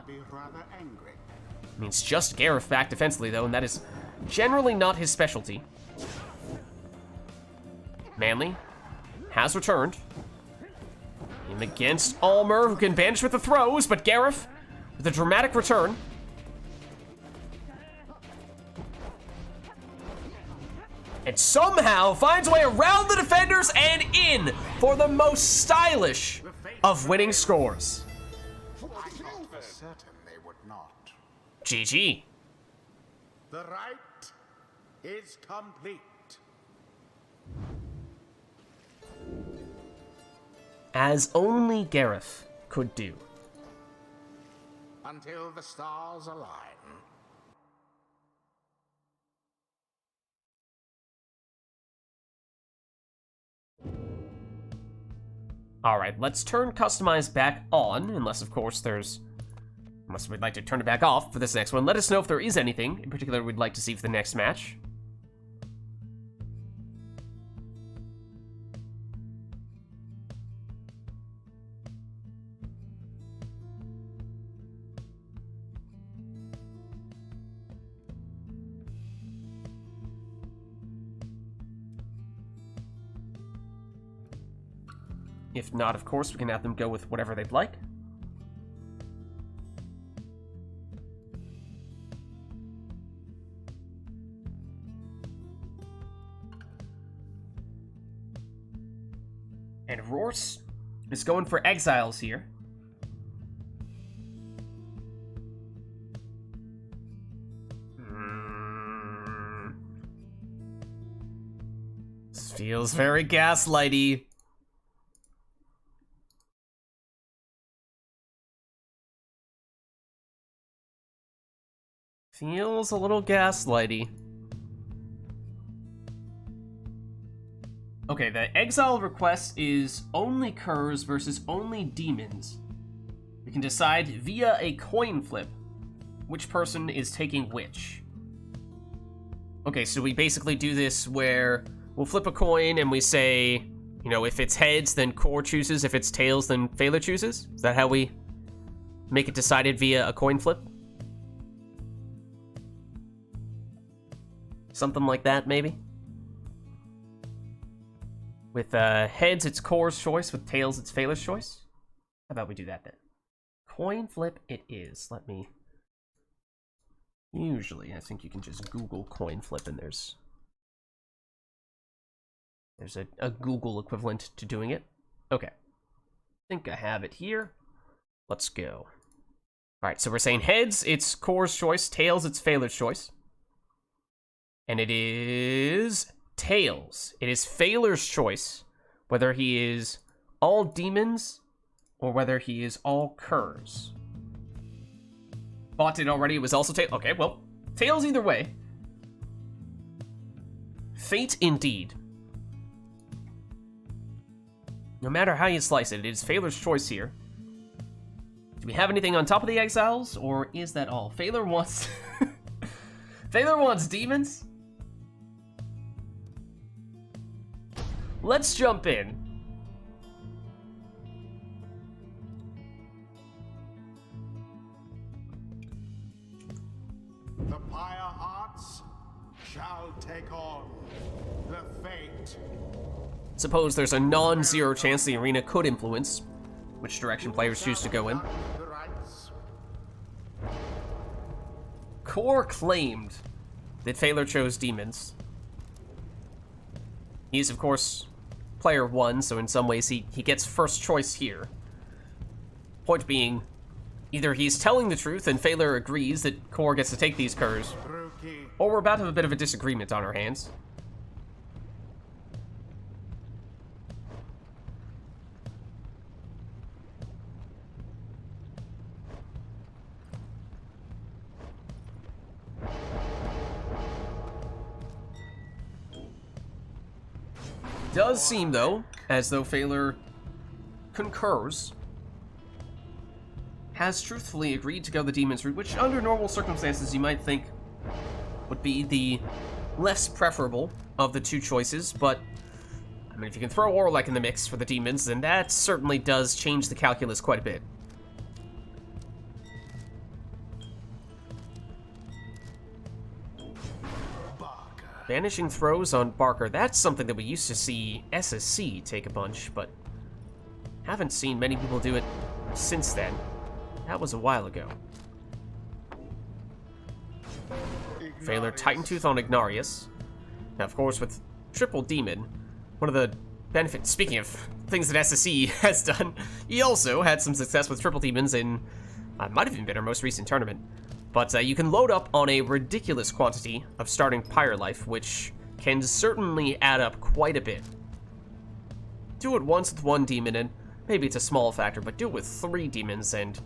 Means just Gareth back defensively, though, and that is generally not his specialty. Manly has returned. Him against Ulmer, who can banish with the throws, but Gareth with a dramatic return. And somehow finds a way around the defenders and in for the most stylish of winning scores. I thought for certain they would not. GG. The rite is complete. As only Gareth could do. Until the stars align. Alright, let's turn Customize back on, unless we'd like to turn it back off for this next one. Let us know if there is anything in particular we'd like to see for the next match. If not, of course, we can have them go with whatever they'd like. And Rorse is going for Exiles here. This feels very gaslighty. Feels a little gaslighty. Okay, the exile request is only curs versus only demons. We can decide via a coin flip which person is taking which. Okay, so we basically do this where we'll flip a coin and we say, you know, if it's heads, then Core chooses. If it's tails, then Phalar chooses. Is that how we make it decided via a coin flip? Something like that, maybe? With heads, it's Core's choice. With tails, it's Phalar's choice. How about we do that then? Coin flip it is. Let me... Usually, I think you can just Google coin flip and there's a Google equivalent to doing it. Okay. I think I have it here. Let's go. Alright, so we're saying heads, it's Core's choice. Tails, it's Phalar's choice. And it is tails. It is Phalar's choice whether he is all demons or whether he is all curs. Bought it already. It was also tails. Okay, well, tails either way. Fate indeed. No matter how you slice it, it is Phalar's choice here. Do we have anything on top of the exiles, or is that all? Phalar wants... Thaler wants demons? Let's jump in. The Pyre arts shall take on the fate. Suppose there's a non-zero chance the arena could influence which direction players choose to go in. The rites. Core claimed that Thaler chose demons. He's, of course, player 1, so in some ways he gets first choice here. Point being, either he's telling the truth and Thaler agrees that Core gets to take these curs, Rookie. or we're about to have a bit of a disagreement on our hands. Does seem, though, as though Thaler concurs, has truthfully agreed to go the demon's route, which under normal circumstances you might think would be the less preferable of the two choices, but I mean, if you can throw Orlek in the mix for the demons, then that certainly does change the calculus quite a bit. Vanishing throws on Barker, that's something that we used to see SSC take a bunch, but haven't seen many people do it since then. That was a while ago. Thaler Titan Tooth on Ignarius. Now, of course, with Triple Demon, one of the benefits, speaking of things that SSC has done, he also had some success with Triple Demons in, might have even been our most recent tournament. But you can load up on a ridiculous quantity of starting Pyre life, which can certainly add up quite a bit. Do it once with one demon, and maybe it's a small factor, but do it with 3 demons, and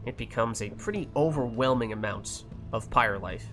it becomes a pretty overwhelming amount of Pyre life.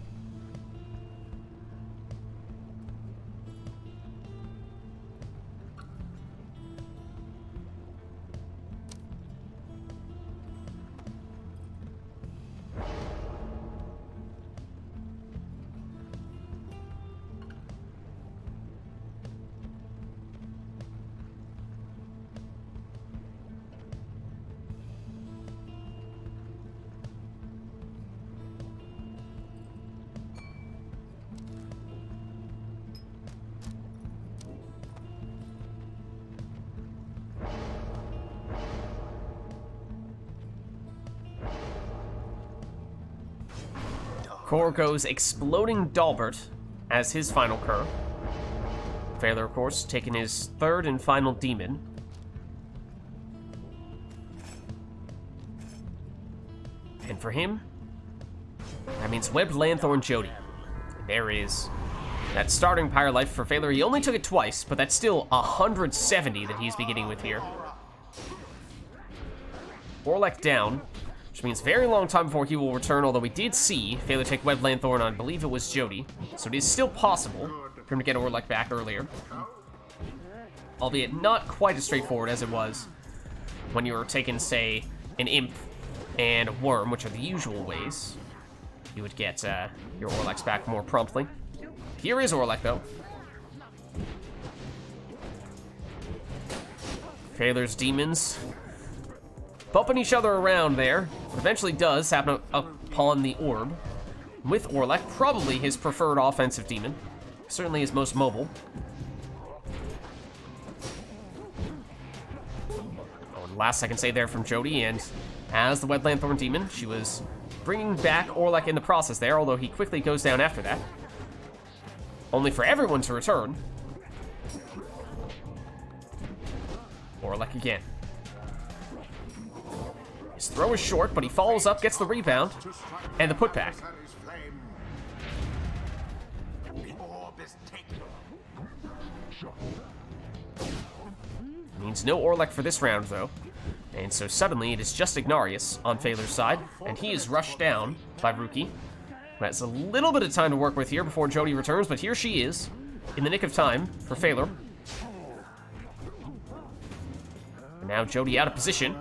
Core goes Exploding Dalbert as his final cur. Thaler, of course, taking his 3rd and final demon. And for him, that means Webbed Lanthorn Jody. There is that starting Pyre life for Thaler. He only took it twice, but that's still 170 that he's beginning with here. Orlek down, which means very long time before he will return, although we did see Thaler take Webbed Lanthorn on, I believe it was Jody. So it is still possible for him to get Orlek back earlier. Albeit not quite as straightforward as it was when you were taking, say, an Imp and a Worm, which are the usual ways you would get your Orleks back more promptly. Here is Orlek, though. Thaler's demons bumping each other around there. Eventually does happen upon the orb. With Orlek, probably his preferred offensive demon. Certainly his most mobile. Oh, and last I can say there from Jody, and as the Webbed Lanthorn demon, she was bringing back Orlek in the process there, although he quickly goes down after that. Only for everyone to return. Orlek again. His throw is short, but he follows up, gets the rebound, and the putback. Means no Orlek for this round, though. And so suddenly it is just Ignarius on Thaler's side, and he is rushed down by Rookie. That's a little bit of time to work with here before Jody returns, but here she is, in the nick of time for Thaler. And now Jody out of position.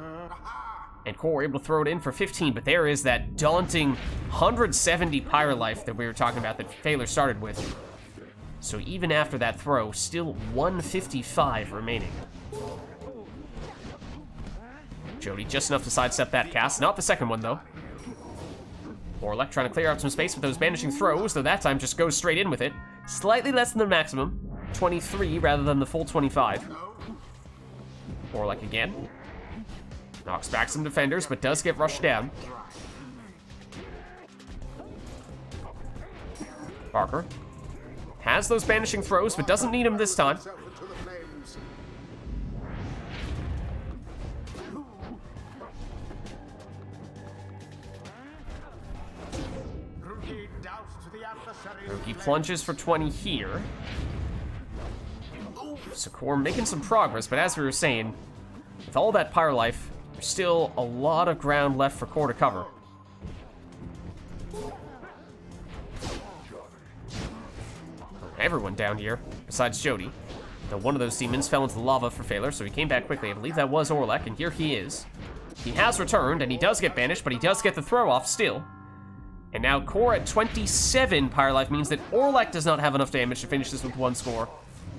And Core able to throw it in for 15, but there is that daunting 170 Pyre life that we were talking about that Phaler started with. So even after that throw, still 155 remaining. Jody just enough to sidestep that cast. Not the second one, though. Orlek trying to clear out some space with those banishing throws, though that time just goes straight in with it. Slightly less than the maximum. 23 rather than the full 25. Orlek again. Knocks back some defenders, but does get rushed down. Parker has those banishing throws, but doesn't need them this time. He plunges for 20 here. So Core making some progress, but as we were saying, with all that Pyre life, there's still a lot of ground left for Core to cover. Everyone down here, besides Jody. Though one of those demons fell into the lava for Phaler, so he came back quickly. I believe that was Orlek, and here he is. He has returned, and he does get banished, but he does get the throw off still. And now Core at 27 Pyre life means that Orlek does not have enough damage to finish this with one score,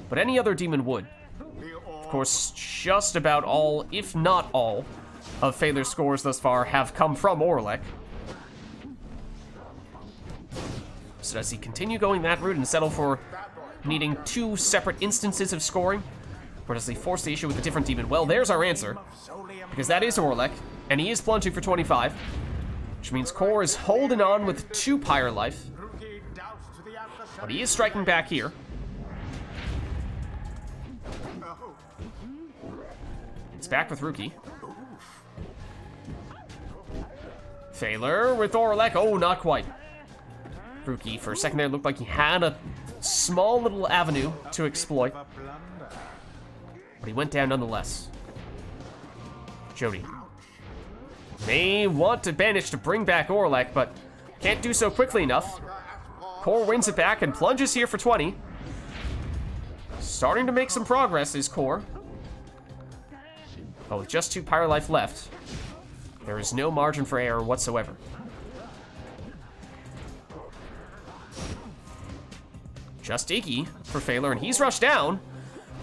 but any other demon would. Of course, just about all, if not all, of Phaler's scores thus far have come from Orlek. So does he continue going that route and settle for needing two separate instances of scoring? Or does he force the issue with a different demon? Well, there's our answer. Because that is Orlek, and he is plunging for 25. Which means Core is holding on with 2 Pyre life. But he is striking back here. It's back with Rookie. Phaler with Orlek. Oh, not quite. Rookie, for a second there, looked like he had a small little avenue to exploit. But he went down nonetheless. Jody may want to banish to bring back Orlek, but can't do so quickly enough. Core wins it back and plunges here for 20. Starting to make some progress is Core. But with just 2 Pyre life left, there is no margin for error whatsoever. Just Iggy for Phaler, and he's rushed down.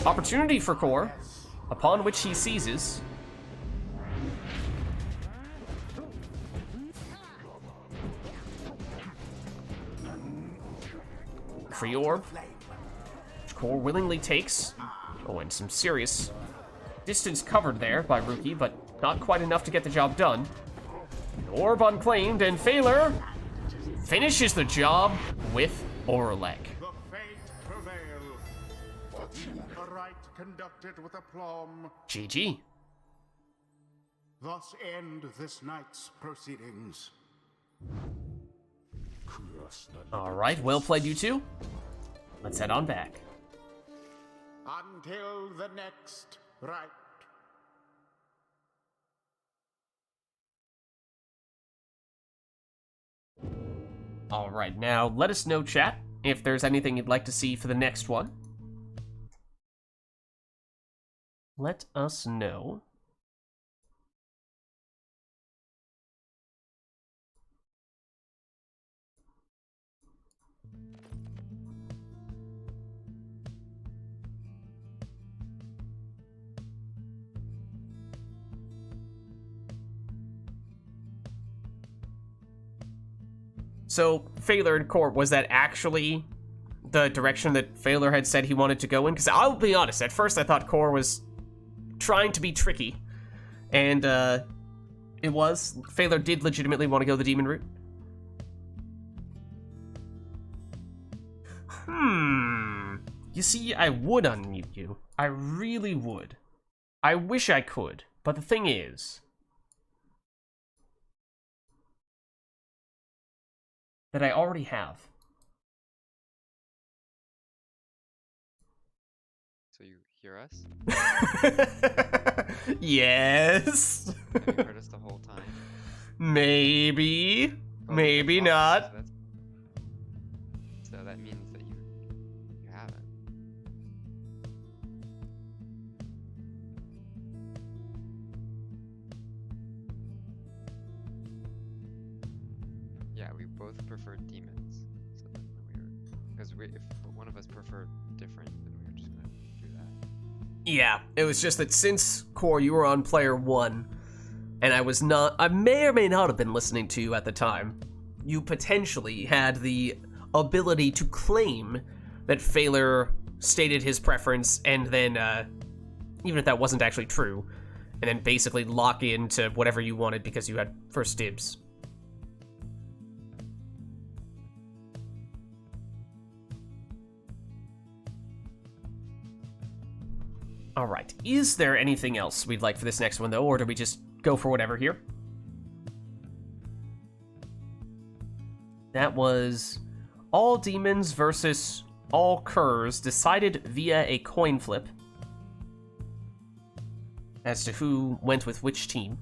Opportunity for Core, upon which he seizes. Free orb, which Core willingly takes. Oh, and some serious distance covered there by Rookie, but not quite enough to get the job done. Orb unclaimed, and Phaler finishes the job with Orlek. The fate prevail. A rite conducted with aplomb. GG. Thus end this night's proceedings. Alright, well played, you two. Let's head on back. Until the next rite. Alright, now let us know, chat, if there's anything you'd like to see for the next one. Let us know. So, Phaler and Core, was that actually the direction that Phaler had said he wanted to go in? Because I'll be honest, at first I thought Core was trying to be tricky. And, it was. Phaler did legitimately want to go the demon route. You see, I would unmute you. I really would. I wish I could. But the thing is that I already have. So you hear us? Yes. Have you heard us the whole time? Maybe. Oh, Maybe that's not. awesome. So that means that you haven't. Yeah, we both preferred demons. So then we were, because if one of us preferred different, then we were just gonna do that. Yeah, it was just that since, Core, you were on player 1, and I may or may not have been listening to you at the time, you potentially had the ability to claim that Phaler stated his preference, and then, even if that wasn't actually true, and then basically lock into whatever you wanted because you had first dibs. Alright, is there anything else we'd like for this next one, though, or do we just go for whatever here? That was all demons versus all curs decided via a coin flip as to who went with which team.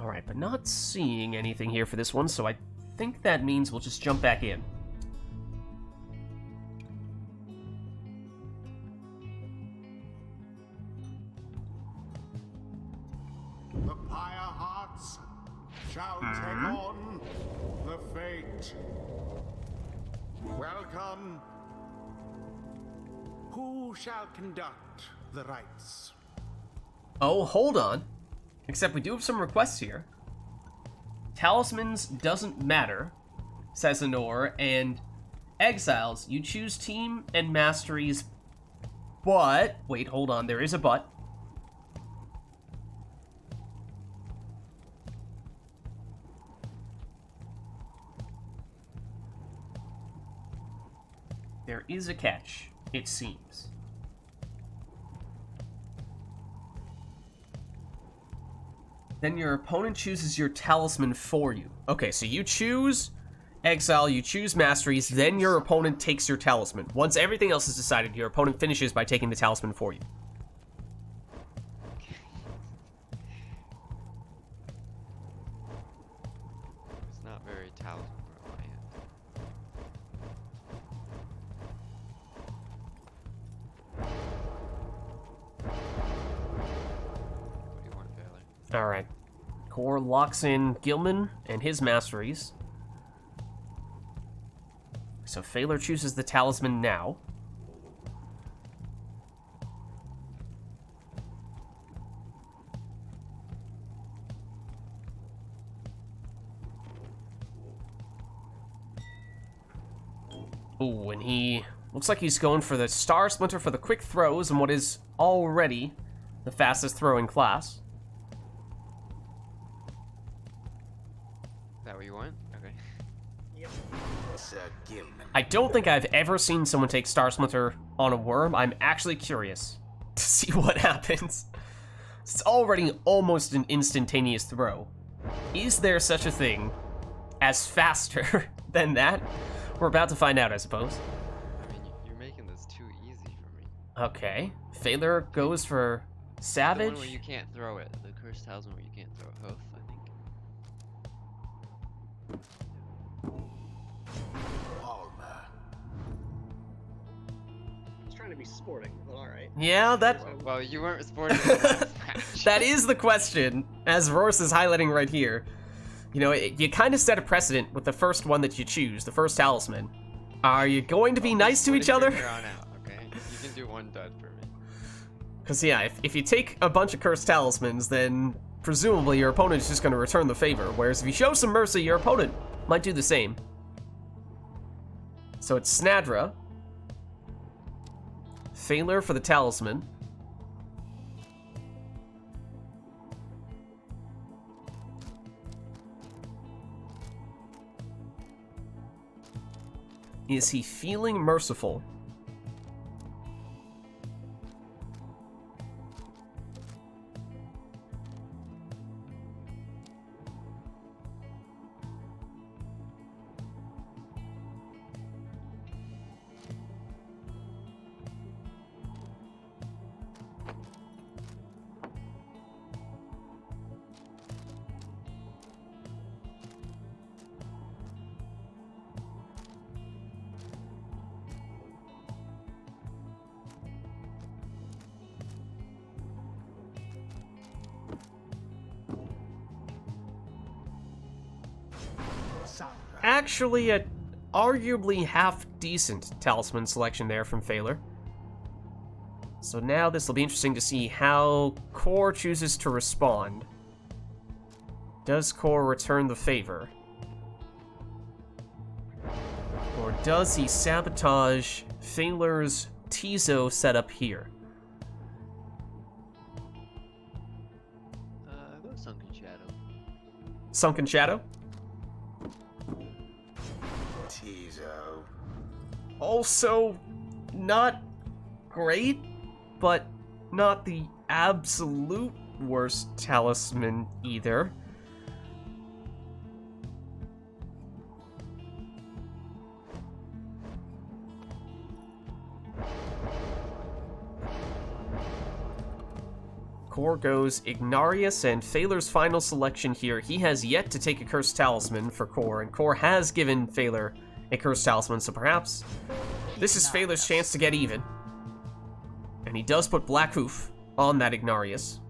Alright, but not seeing anything here for this one, so I think that means we'll just jump back in. The Pyre hearts shall take on the fate. Welcome. Who shall conduct the rites? Oh, hold on. Except we do have some requests here. Talismans doesn't matter, says Honor, and Exiles, you choose team and masteries, but... Wait, hold on, there is a but. There is a catch, it seems. Then your opponent chooses your talisman for you. Okay, so you choose Exile, you choose Masteries, then your opponent takes your talisman. Once everything else is decided, your opponent finishes by taking the talisman for you. It's not very talisman on my end. What do you want, Baylor? Alright. Core locks in Gilman and his Masteries. So Phaler chooses the talisman now. Ooh, and he looks like he's going for the Star Splinter for the quick throws in what is already the fastest throwing class. Is that what you want? Okay. Sir Gilman. I don't think I've ever seen someone take Star Splinter on a worm. I'm actually curious to see what happens. It's already almost an instantaneous throw. Is there such a thing as faster than that? We're about to find out, I suppose. I mean, you're making this too easy for me. Okay. Phaler goes for Savage. The one where you can't throw it. The cursed talisman where you can't throw it. Hoth, I think. Palmer. I was trying to be sporting, but alright. Yeah, that Well, you weren't sporting in the last match. that is the question, as Rourse is highlighting right here. You know, you kind of set a precedent with the first one that you choose, the first talisman. Are you going to be nice to each other? From here on out, okay? You can do one dud for me. Because, yeah, if you take a bunch of cursed talismans, then presumably your opponent is just going to return the favor. Whereas if you show some mercy, your opponent might do the same. So it's Snadra. Phaler for the talisman. Is he feeling merciful? actually a arguably half-decent talisman selection there from Phaler. So now this will be interesting to see how Core chooses to respond. Does Core return the favor? Or does he sabotage Phaler's Tizo setup here? Go Sunken Shadow. Sunken Shadow? Tizo. Also, not great, but not the absolute worst talisman either. Core goes Ignarius, and Phaler's final selection here. He has yet to take a Cursed Talisman for Core, and Core has given Phaler a Cursed Talisman, so perhaps this is Phaler's chance to get even. And he does put Black Hoof on that Ignarius.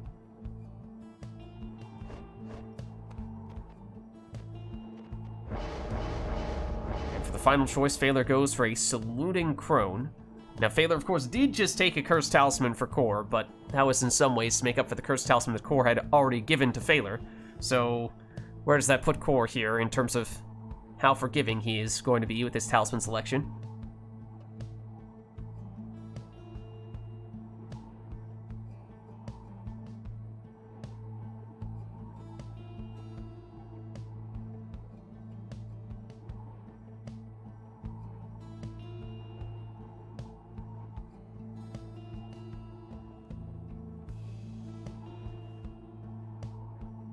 And for the final choice, Phaler goes for a Saluting Crone. Now, Phaler, of course, did just take a Cursed Talisman for Core, but that was in some ways to make up for the Cursed Talisman that Core had already given to Phaler. So, where does that put Core here in terms of how forgiving he is going to be with his talisman selection?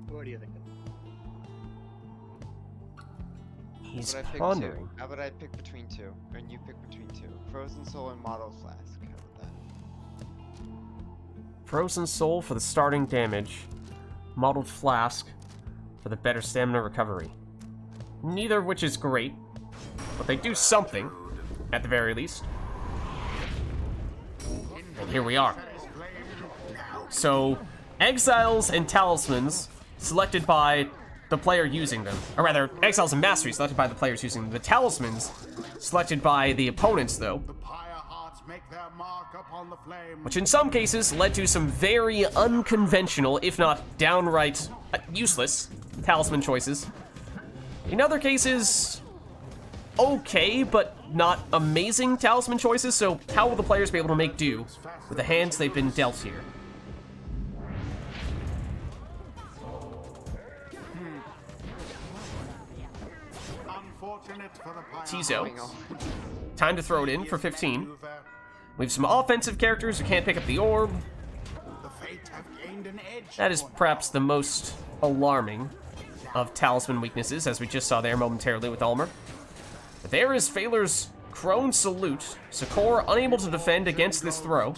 What do you think? He's How about I pick pondering. two? How about I pick between two? And you pick between two. Frozen Soul and Model Flask. How about that? Frozen Soul for the starting damage. Mottled Flask for the better stamina recovery. Neither of which is great, but they do something, at the very least. And here we are. So, Exiles and Talismans selected by the player using them. Or rather, Exiles and Masteries selected by the players using them. The Talismans selected by the opponents, though. The Pyre hearts make their mark upon the flame. Which in some cases led to some very unconventional, if not downright useless, talisman choices. In other cases, okay, but not amazing talisman choices, so how will the players be able to make do with the hands they've been dealt here? Unfortunate for the Pyre Tizo. hearts. Time to throw it in for 15. We have some offensive characters who can't pick up the orb. The fate have gained an edge. That is perhaps the most alarming of talisman weaknesses, as we just saw there momentarily with Ulmer. But there is Phaler's Crone Salute. Core unable to defend against this throw.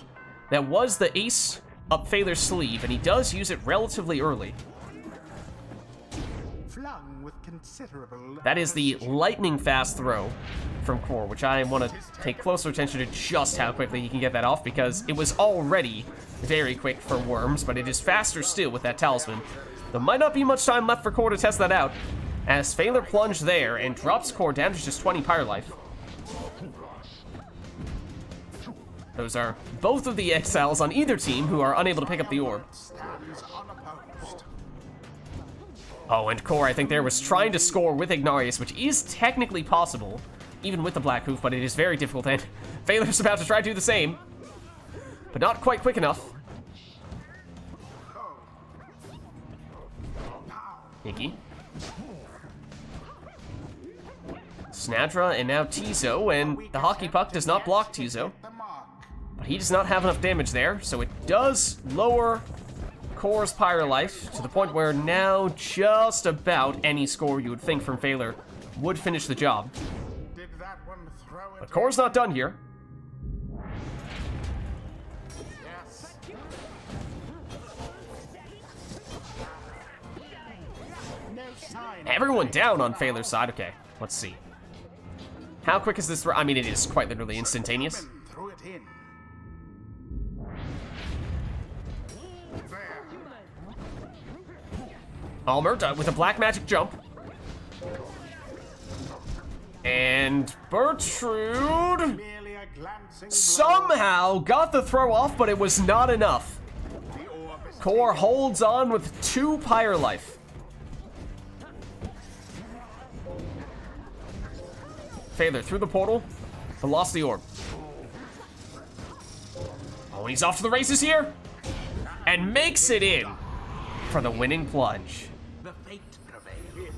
That was the ace up Phaler's sleeve, and he does use it relatively early. Flung with considerable That is the lightning fast throw from Core, which I want to pay closer attention to just how quickly he can get that off, because it was already very quick for Worms, but it is faster still with that talisman. There might not be much time left for Core to test that out, as Phaler plunged there and drops Core down to just 20 Pyre life. Those are both of the Exiles on either team who are unable to pick up the orb. stands unopposed. Oh, and Core, I think there, was trying to score with Ignarius, which is technically possible, even with the Black Hoof, but it is very difficult, and Phaler's about to try to do the same, but not quite quick enough. Iggy. Snadra, and now Tizo, and the Hockey Puck does not block Tizo, The mark. but he does not have enough damage there, so it does lower Core's Pyre life to the point where now just about any score you would think from Phaler would finish the job. Did that one throw it? But Core's not done here. Yes. No sign. Everyone down on Phaler's side. Okay, let's see. How quick is this? I mean, it is quite literally instantaneous. Threw it in. There. Ulmer with a black magic jump. And Bertrude Merely a glancing blow. somehow got the throw off, but it was not enough. The orb is Core holds on with 2 Pyre life. Phaler through the portal, but lost the orb. Oh, and he's off to the races here, and makes it in for the winning plunge. the fate prevailed.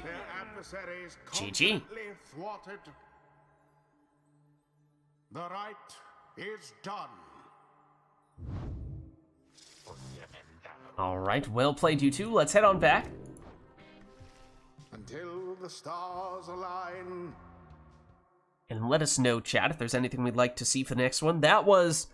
Their adversaries GG. completely thwarted. The rite is done. All right, well played, you two. Let's head on back. Until the stars align. And let us know, chat, if there's anything we'd like to see for the next one. That was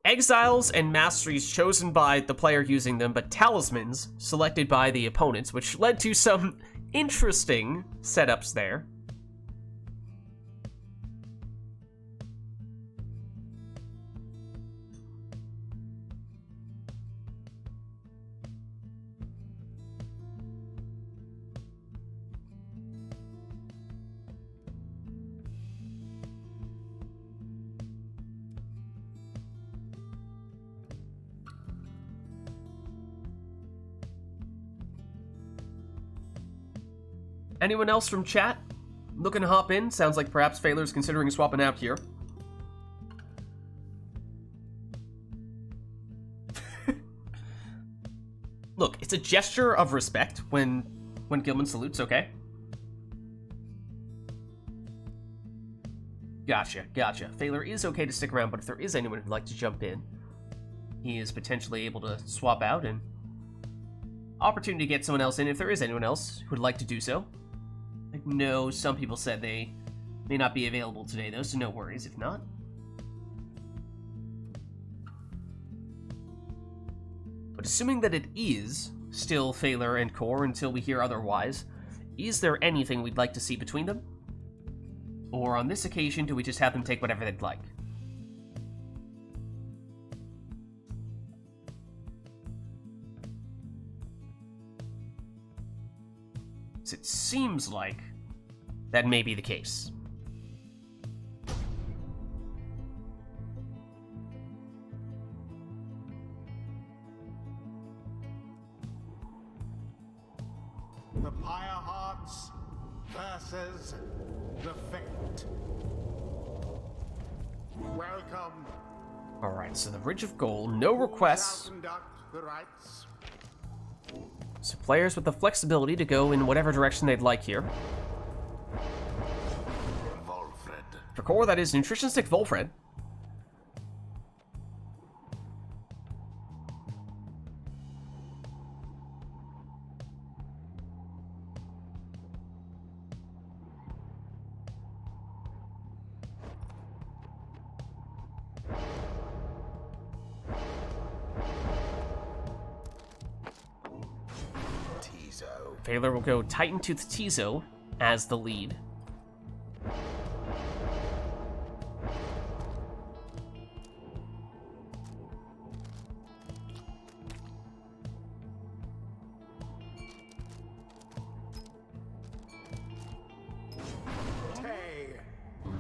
exiles and masteries chosen by the player using them, but talismans selected by the opponents, which led to some interesting setups there. Anyone else from chat looking to hop in? Sounds like perhaps Phaler's considering swapping out here. Look, it's a gesture of respect when Gilman salutes, okay? Gotcha. Phaler is okay to stick around, but if there is anyone who'd like to jump in, he is potentially able to swap out, and opportunity to get someone else in if there is anyone else who'd like to do so. I know some people said they may not be available today, though, so no worries if not. But assuming that it is still Phaler and Core until we hear otherwise, is there anything we'd like to see between them? Or on this occasion, do we just have them take whatever they'd like? It seems like that may be the case. The Pyre Hearts versus the Fate. Welcome. Alright, so the Ridge of Gold, no requests. Shall conduct the rites. So players with the flexibility to go in whatever direction they'd like here. Volfred. For Core, that is Nutrition Stick Volfred. Phaler will go Titan Tooth Tizo as the lead.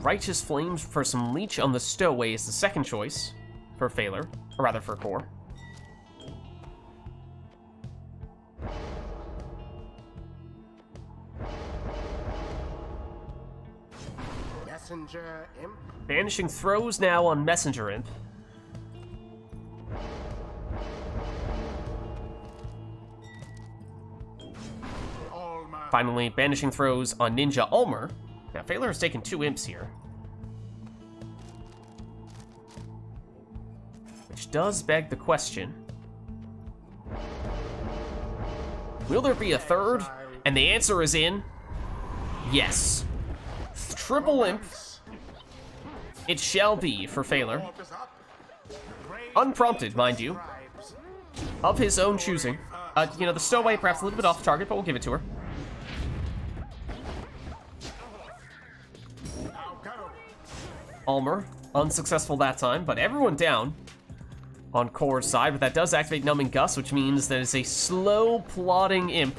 Righteous Flames for some Leech on the Stowaway is the second choice for Phaler, or rather for Core. Messenger Imp. Banishing Throws now on Messenger Imp. Alma. Finally, Banishing Throws on Ninja Ulmer. Now, Phaler has taken 2 imps here. Which does beg the question. Will there be a third? And the answer is in. Yes. Triple imp. It shall be for Phaler. Unprompted, mind you. Of his own choosing. You know, the Stowaway perhaps a little bit off target, but we'll give it to her. Ulmer, unsuccessful that time, but everyone down on Core's side, but that does activate Numbing Gust, which means that it's a slow, plodding imp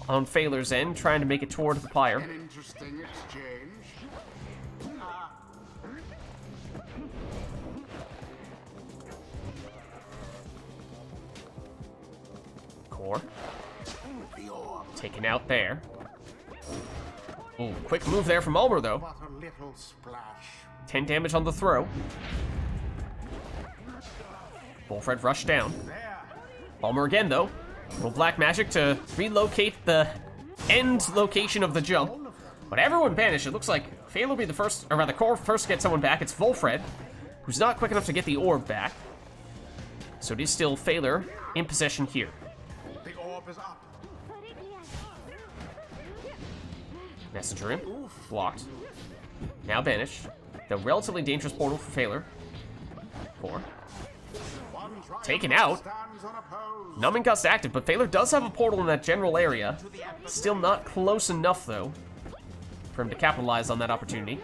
on Failur's end, trying to make it toward the Pyre. An interesting exchange. Core. The orb. Taken out there. Ooh, quick move there from Ulmer, though. What a little splash. 10 damage on the throw. Wolfred rushed down. There. Ulmer again, though. Little black magic to relocate the end location of the jump. But everyone vanished. It looks like Fail will be the first, or rather, Core first to get someone back. It's Wolfred, who's not quick enough to get the orb back. So it is still Failure in possession here. The orb is up. Messenger Imp, blocked. Now banished. The relatively dangerous portal for Failure. Core. One triumph Taken out. stands unopposed. Numbing Gust active, but Failure does have a portal in that general area. Still not close enough, though, for him to capitalize on that opportunity.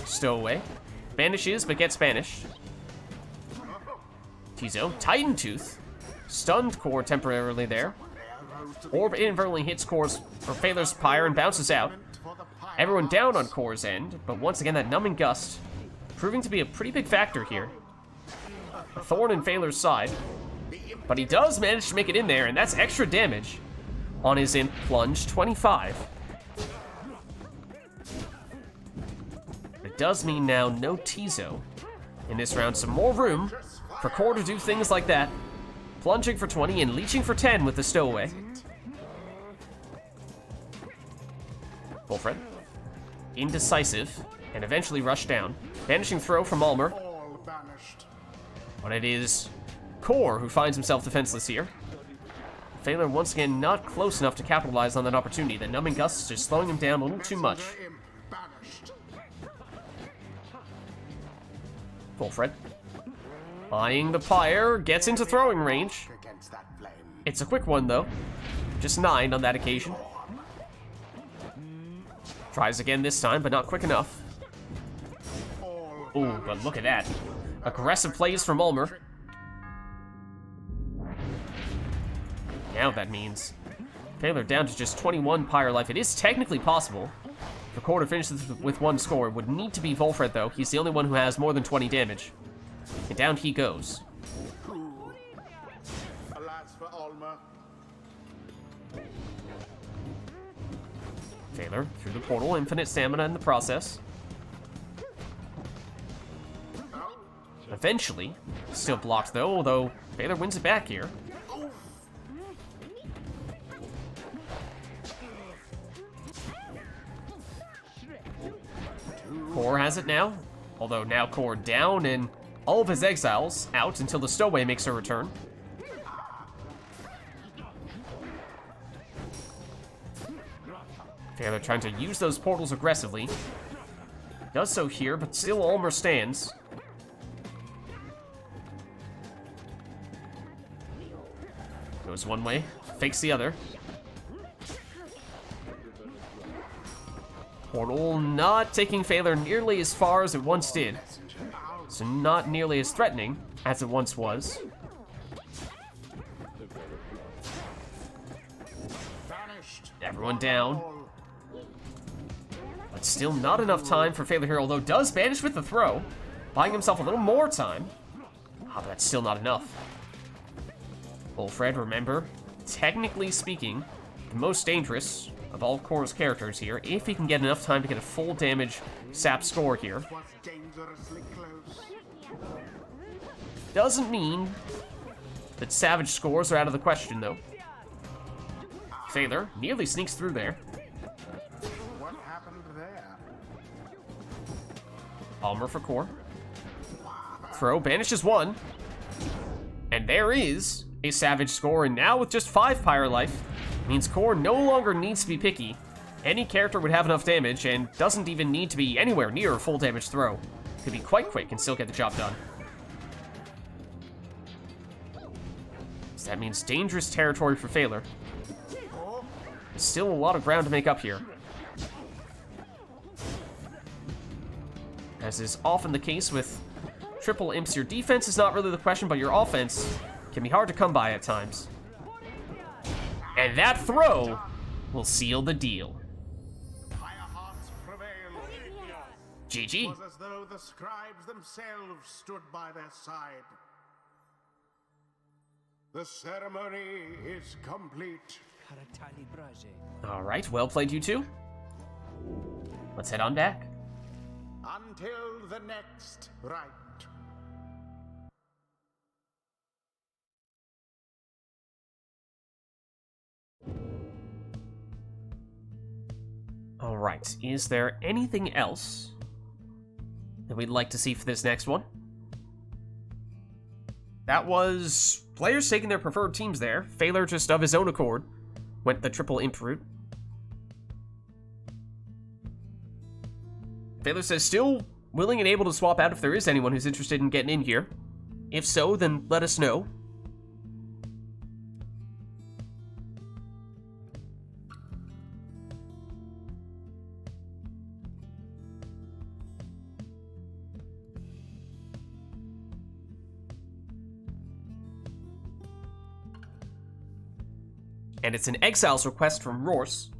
Stowaway. Banishes, but gets banished. Tizo. Titan Tooth. Stunned Core temporarily there. Orb inadvertently hits Core's, or Failure's Pyre and bounces out. For the Pyre. Everyone down on Core's end, but once again that Numbing Gust proving to be a pretty big factor here. A thorn in Failure's side. But he does manage to make it in there, and that's extra damage on his Imp Plunge, 25. It does mean now no Tizo in this round. Some more room for Core to do things like that. Plunging for 20 and leeching for 10 with the Stowaway. Wolfred. Indecisive, and eventually rushed down. Vanishing throw from Ulmer. All banished. But it is Core who finds himself defenseless here. Failure once again not close enough to capitalize on that opportunity. The Numbing Gust is just slowing him down a little too much. Messenger Imp banished. Wolfred. Eyeing the Pyre, gets into throwing range. Against that flame. It's a quick one though. Just 9 on that occasion. Tries again this time, but not quick enough. All Ooh, but look at that. Aggressive plays from Ulmer. Now that means Failure down to just 21 Pyre life. It is technically possible for Core to finish this with one score. It would need to be Wolfred, though. He's the only one who has more than 20 damage. And down he goes. Alas for Ulmer. Failure through the portal, infinite stamina in the process. Eventually, still blocked though, although Failure wins it back here. Core has it now, although now Core down and all of his exiles out until the Stowaway makes her return. Failure trying to use those portals aggressively. Does so here, but still Ulmer stands. Goes one way, fakes the other. Portal not taking Failure nearly as far as it once did. So not nearly as threatening as it once was. Banished. Everyone down. But still not enough time for Failure here, although does banish with the throw. Buying himself a little more time. Ah, but that's still not enough. Wolfred, remember, technically speaking, the most dangerous of all Core's characters here, if he can get enough time to get a full damage sap score here. Was dangerously close. Doesn't mean that savage scores are out of the question, though. Failure nearly sneaks through there. What happened there? Ulmer for Core. Throw banishes 1. And there is a savage score, and now with just 5 Pyre life, means Core no longer needs to be picky. Any character would have enough damage, and doesn't even need to be anywhere near a full damage throw. Could be quite quick and still get the job done. So that means dangerous territory for Failure. Still a lot of ground to make up here. As is often the case with triple imps, your defense is not really the question, but your offense can be hard to come by at times. And that throw will seal the deal. Firehearts prevailed. GG. It was as though the scribes themselves stood by their side. The ceremony is complete. Alright, well played, you two. Let's head on back. Until the next rite. Alright, is there anything else that we'd like to see for this next one? That was players taking their preferred teams there. Phaler just of his own accord went the triple imp route. Phaler says still willing and able to swap out if there is anyone who's interested in getting in here. If so, then let us know. And it's an Exiles request from Rorse.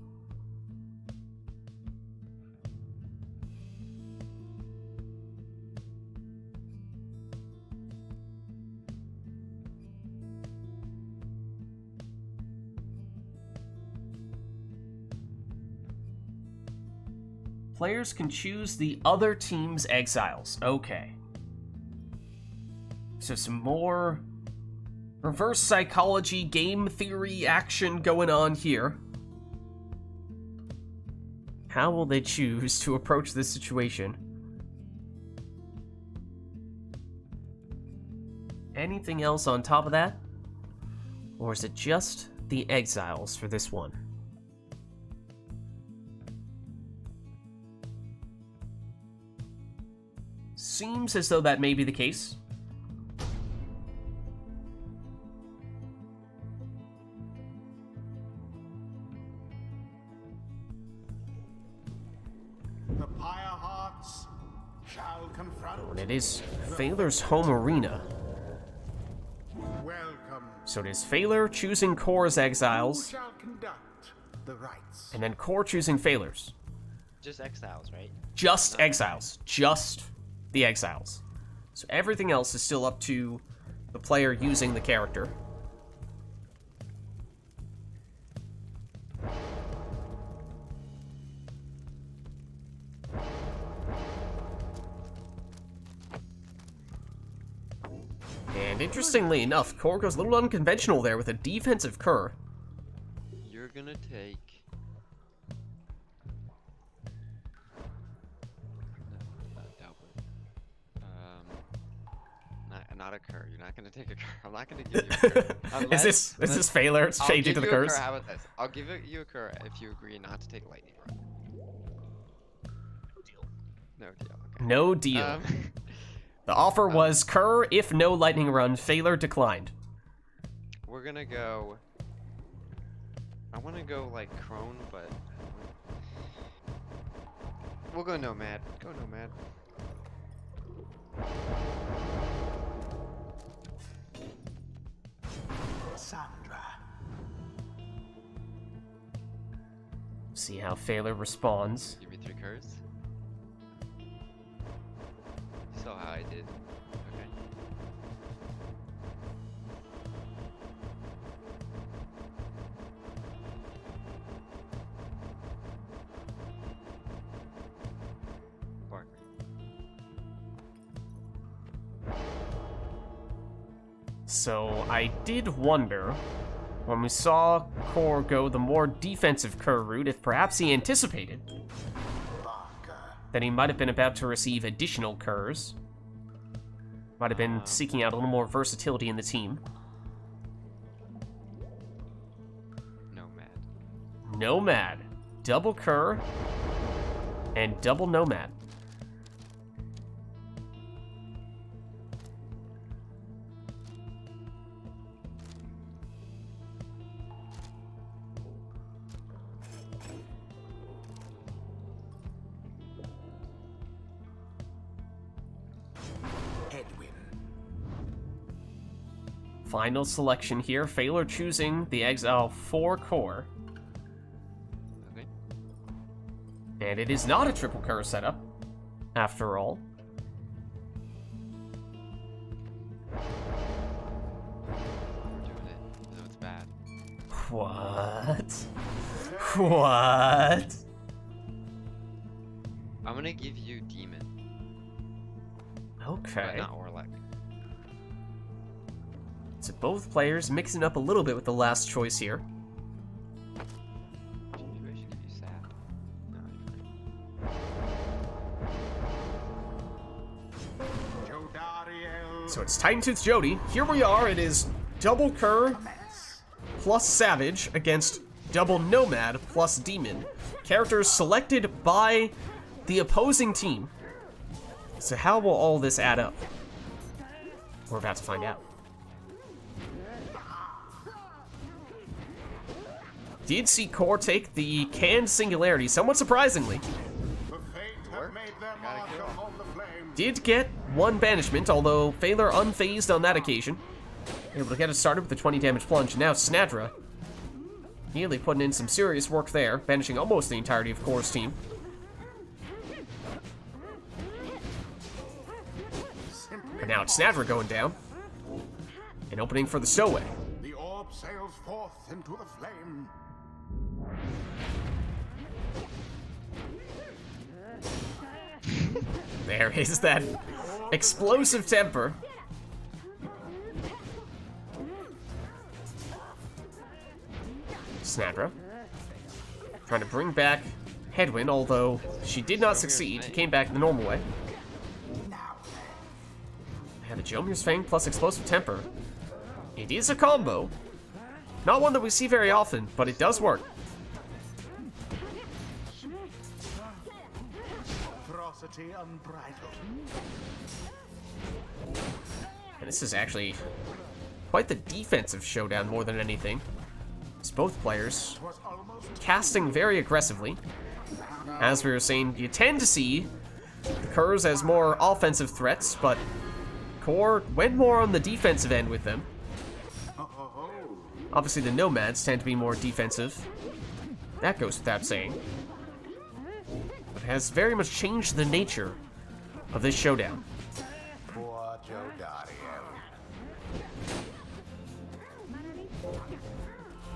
Players can choose the other team's Exiles. Okay. So some more reverse psychology, game theory action going on here. How will they choose to approach this situation? Anything else on top of that? Or is it just the Exiles for this one? Seems as though that may be the case. The Pyre Hearts shall confront. And it is Phaler's home arena. Welcome. So it is Phaler choosing Kor's Who Exiles, shall conduct the rites? and then Kor choosing Phaler's. Just Exiles, right? Just Exiles. Just the Exiles. So everything else is still up to the player using the character. And interestingly enough, Kor goes a little unconventional there with a defensive cur. You're gonna take. No, not Delbert. Not a cur. You're not gonna take a cur. I'm not gonna give you a cur. Is this Phaler? It's I'll changing to give the you a curse. cur. How about this? I'll give you a cur if you agree not to take a lightning run. No deal. Okay. No deal. The offer was cur if no lightning run. Phaler declined. We're gonna go. I want to go like crone, but we'll go nomad. Go nomad. Sandra. See how Phaler responds. Give me 3 curs. You saw how I did. Okay. Barker. So I did wonder, when we saw Kor go the more defensive cur route, if perhaps he anticipated that he might have been about to receive additional curs. Might have been seeking out a little more versatility in the team. Nomad. Nomad. Double cur and double nomad. Final selection here. Failure choosing the Exile 4 core. Okay. And it is not a triple core setup, after all. We're doing it. Even though it's bad. What? What? I'm gonna give you Demon, but Okay. not Orlek. So both players mixing up a little bit with the last choice here. Maybe I should give you Sap. No, you're fine. Jodariel. So it's Titan Tooth Jody. Here we are. It is double Cur plus Savage against double Nomad plus Demon. Characters selected by the opposing team. So how will all this add up? We're about to find out. Did see Core take the canned Singularity, somewhat surprisingly. The fate have made their Gotta mark kill. upon the flame. Did get one banishment, although Phalar unfazed on that occasion. Able to get it started with a 20 damage plunge. And now Snadra. Nearly putting in some serious work there, banishing almost the entirety of Core's team. But now it's Snadra going down. And opening for the stowaway. The orb sails forth into the flame. There is that explosive temper. Snadra. Trying to bring back Headwind, although she did not succeed. Came back the normal way. Had a Jomir's Fang plus Explosive Temper. It is a combo. Not one that we see very often, but it does work. Ferocity unbridled. And this is actually quite the defensive showdown more than anything. It's both players Was almost casting very aggressively. As we were saying, you tend to see the Curs as more offensive threats, but Core went more on the defensive end with them. Obviously, the Nomads tend to be more defensive. That goes without saying. But it has very much changed the nature of this showdown. poor Jodariel.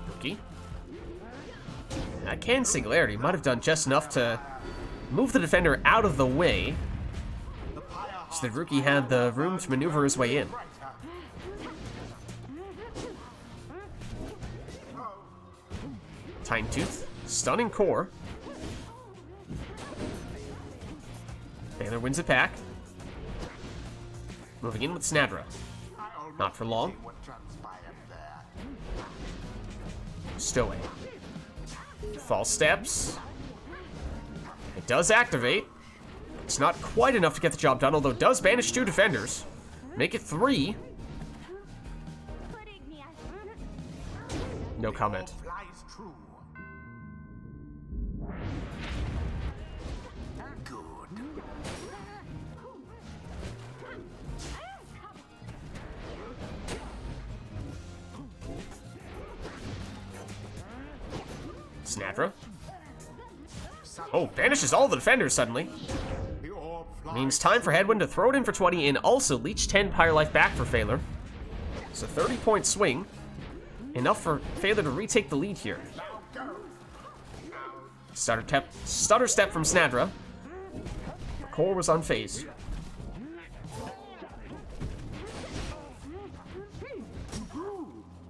Rookie. That can Singularity might have done just enough to move the defender out of the way, so that Rookie had the room to maneuver his way in. Titan Tooth, stunning Core. Baylor wins it back. Moving in with Snadra. Not for long. What transpired there. Stowaway. False steps. It does activate. It's not quite enough to get the job done, although it does banish 2 defenders. Make it 3. No comment. Flies true. Good. Snadra. Oh, banishes all the defenders suddenly. The orb flies. Means time for Headwind to throw it in for 20 and also leech 10 Pyre life back for Phalar. It's a 30-point swing. Enough for Phalar to retake the lead here. Stutter step from Snadra. Core was unfazed.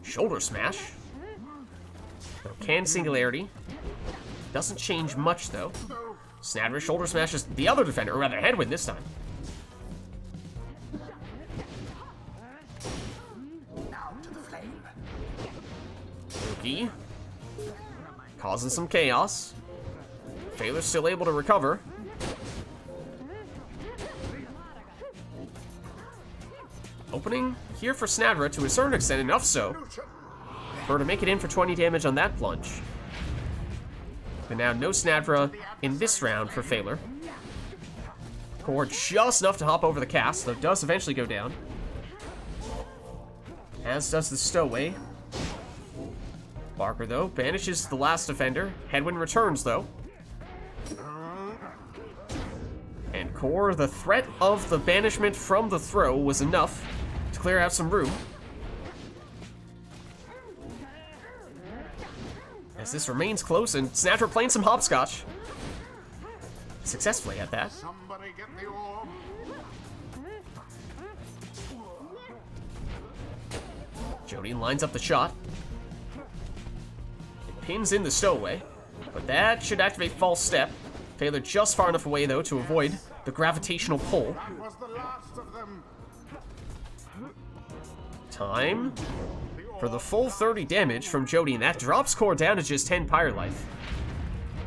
Shoulder smash. No can Singularity. Doesn't change much though. Snadra shoulder smashes the other defender, or rather Headwind this time. Now to the flame. Rookie. Causing some chaos. Phalar's still able to recover. Opening here for Snadra to a certain extent, enough so for her to make it in for 20 damage on that plunge. But now no Snadra in this round for Phalar. Core just enough to hop over the cast, though does eventually go down. as does the stowaway. Barker, though, banishes the last defender. Headwind returns, though. And Core, the threat of the banishment from the throw was enough to clear out some room. As this remains close, and Snatcher playing some hopscotch. Successfully at that. Somebody get the orb. Jody lines up the shot. It pins in the stowaway, but that should activate False Step. Taylor just far enough away, though, to avoid the gravitational pull. That was the last of them. Time for the full 30 damage from Jody, and that drops Core down to just 10 Pyre life.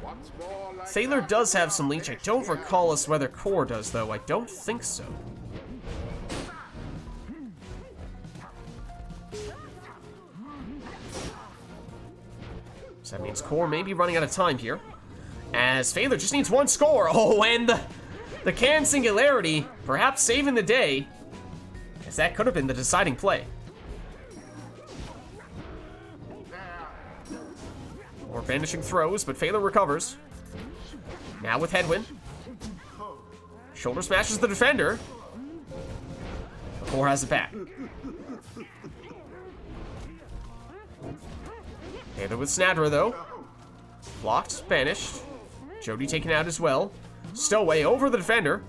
What's more like Thaler that? does have some leech. I don't recall as whether Core does, though. I don't think so. So that means Core may be running out of time here. As Thaler just needs one score. Oh, and the can singularity, perhaps saving the day, as that could have been the deciding play. Or banishing throws, but Thaler recovers. Now with Headwind. Shoulder smashes the defender. Core has it back. Thaler with Snadra, though. Blocked, banished. Jody taken out as well. Stowaway over the defender.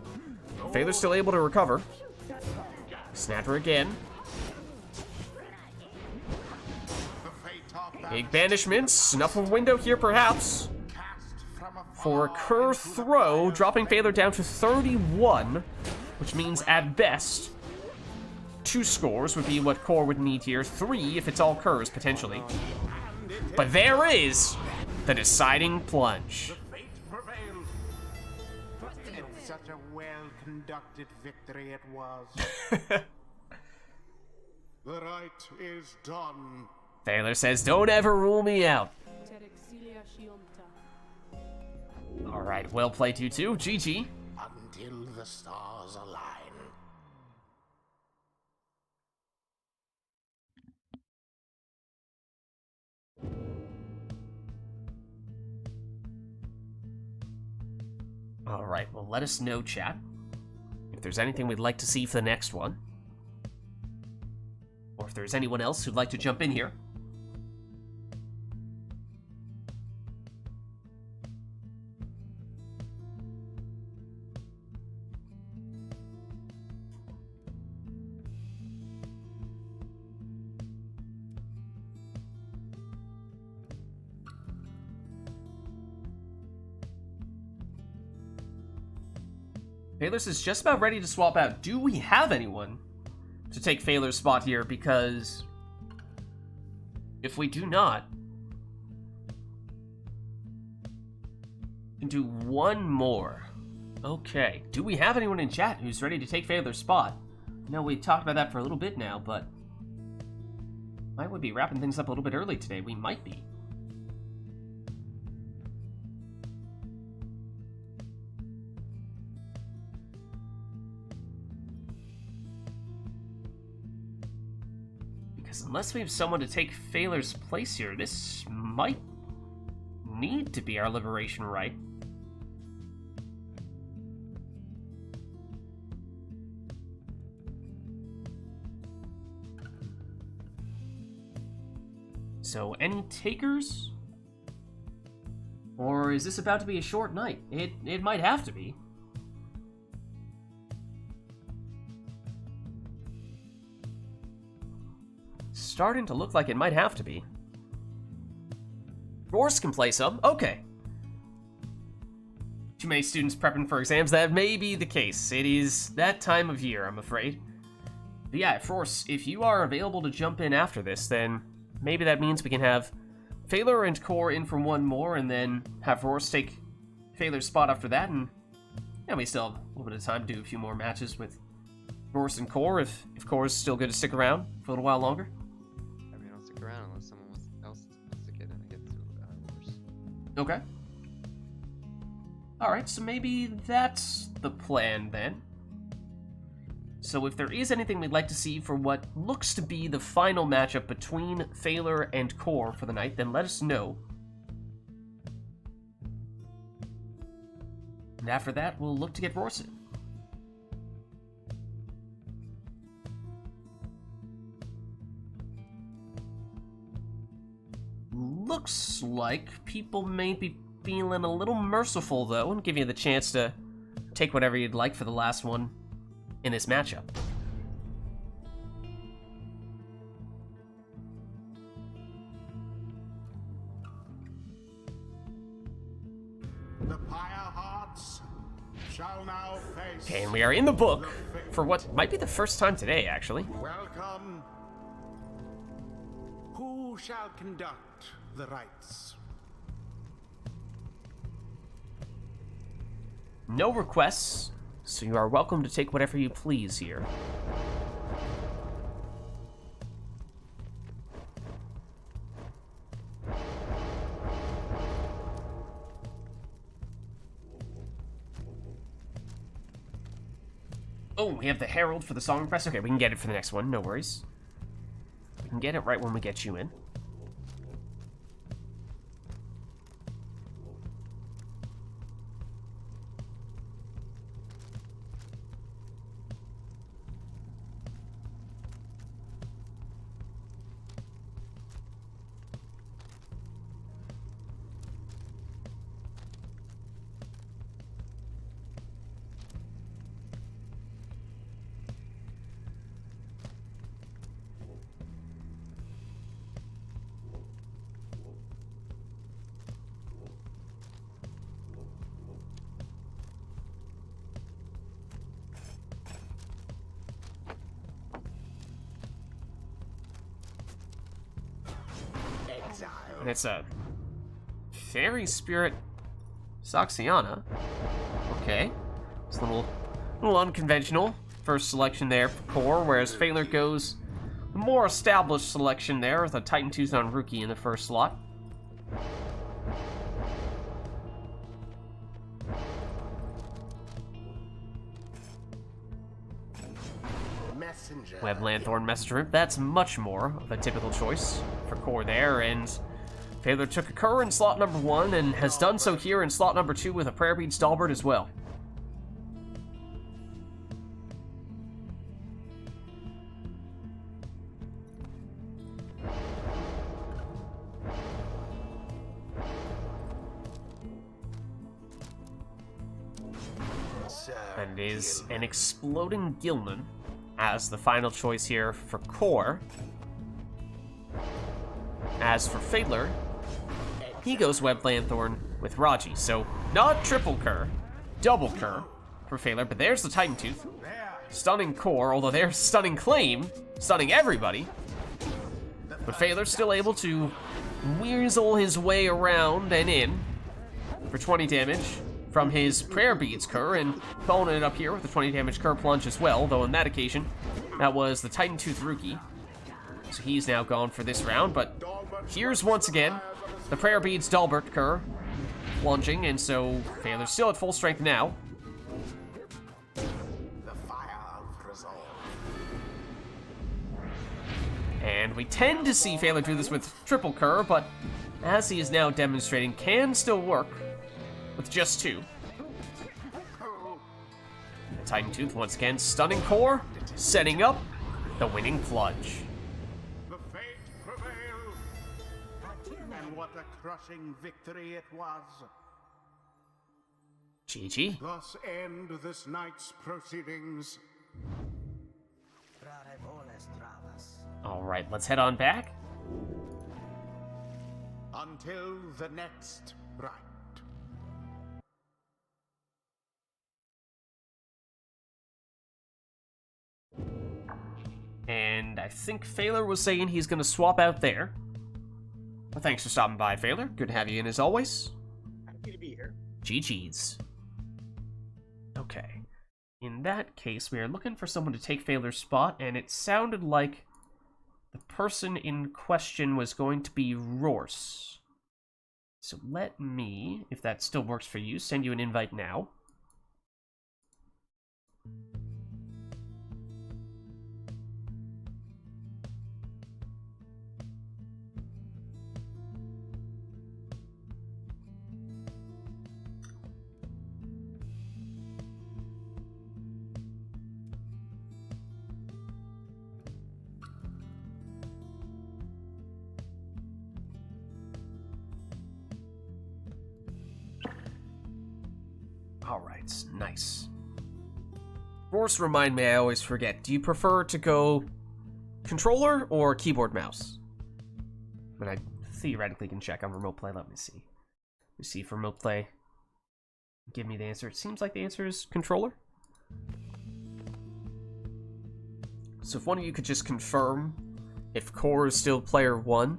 Thaler's still able to recover. Snadra again. Big banishments. Snuff of window here, perhaps. For a Kerr throw, dropping Thaler down to 31, which means at best 2 scores would be what Core would need here. 3 if it's all Kerrs, potentially. But there is the deciding plunge. Fate prevailed. It's such a well-conducted victory it was. The rite is done. Thaler says, don't ever rule me out. Alright, well played, you two. GG. Until the stars align. Alright, well, let us know, chat, if there's anything we'd like to see for the next one. Or if there's anyone else who'd like to jump in here. Phalos is just about ready to swap out. Do we have anyone to take Phaler's spot here? Because if we do not, we can do one more. Okay. Do we have anyone in chat who's ready to take Phaler's spot? No, we talked about that for a little bit now, but I would be wrapping things up a little bit early today. We might be. Unless we have someone to take Phaler's place here, this might need to be our liberation rite. So, any takers? Or is this about to be a short night? It might have to be. Starting to look like it might have to be. Roars can play some. Okay. Too many students prepping for exams. That may be the case. It is that time of year, I'm afraid. But yeah, Force, if you are available to jump in after this, then maybe that means we can have Phaler and Core in for one more, and then have Roars take Phaler's spot after that, and yeah, we still have a little bit of time to do a few more matches with Roars and Core, if Core is still good to stick around for a little while longer. Around unless someone else wants to get in and get 2 hours. Okay. Alright, so maybe that's the plan then. So if there is anything we'd like to see for what looks to be the final matchup between Phaler and Core for the night, then let us know. And after that, we'll look to get Rorson. Looks like people may be feeling a little merciful, though, and give you the chance to take whatever you'd like for the last one in this matchup. The Pyre hearts shall now face. Okay, and we are in the book for what might be the first time today, actually. Welcome. Who shall conduct the rites? No requests, so you are welcome to take whatever you please here. Oh, we have the Herald for the Song Press. Okay, we can get it for the next one, no worries. We can get it right when we get you in. And it's a Fairy Spirit Saxiana. Okay. It's a little unconventional. First selection there for Core, whereas Phaler goes the more established selection there with a Titan Tooth on Rookie in the first slot. Messenger. Web Lanthorn Messenger Imp, that's much more of a typical choice for Core there, and Phaler took a Cur in slot number 1 and has done so here in slot number 2 with a Prayer Bead Stalbert as well. And is an Exploding Gilman as the final choice here for Core. As for Phaler, he goes Web Lanthorn with Raji, so not triple Cur, double Cur for Phaler, but there's the Titan Tooth. Stunning Core, although there's stunning Claim, stunning everybody. But Phaler's still able to weasel his way around and in for 20 damage from his Prayer Beads Cur, and following it up here with a 20 damage Cur Plunge as well, though on that occasion, that was the Titan Tooth Rookie. So he's now gone for this round, but here's once again the Prayer Beads Dalbert Cur plunging, and so Phaler's still at full strength now. The fire of resolve. And we tend to see Phaler do this with triple Cur, but as he is now demonstrating, can still work with just 2. Titan Tooth once again stunning Core, setting up the winning plunge. The fate prevailed. And what a crushing victory it was. GG. Thus end this night's proceedings. Alright, let's head on back. Until the next rite. And I think Phaler was saying he's going to swap out there. Well, thanks for stopping by, Phaler. Good to have you in as always. Happy to be here. GG's. Okay. In that case, we are looking for someone to take Phaler's spot, and it sounded like the person in question was going to be Rorse. So let me, if that still works for you, send you an invite now. Alright, nice. Force, remind me, I always forget. Do you prefer to go controller or keyboard mouse? I mean, I theoretically can check on remote play. Let me see. Let me see if remote play give me the answer. It seems like the answer is controller. So if one of you could just confirm if Core is still player 1,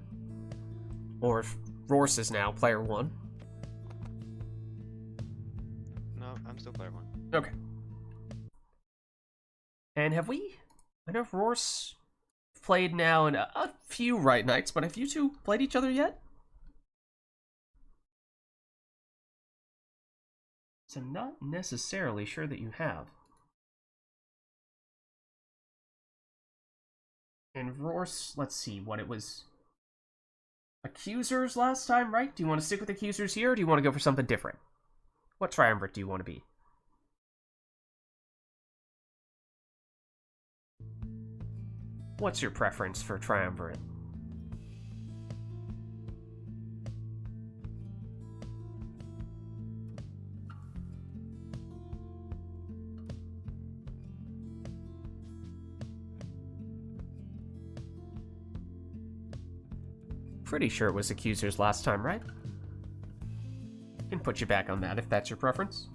or if Rorse is now player 1. No, I'm still player 1. Okay. And have we... I know Rorse played now in a few Rite Nights, but have you two played each other yet? So I'm not necessarily sure that you have. And Rorse, let's see, what it was... Accusers last time, right? Do you want to stick with Accusers here, or do you want to go for something different? What Triumvirate do you want to be? What's your preference for Triumvirate? Pretty sure it was Accusers last time, right? Can put you back on that if that's your preference.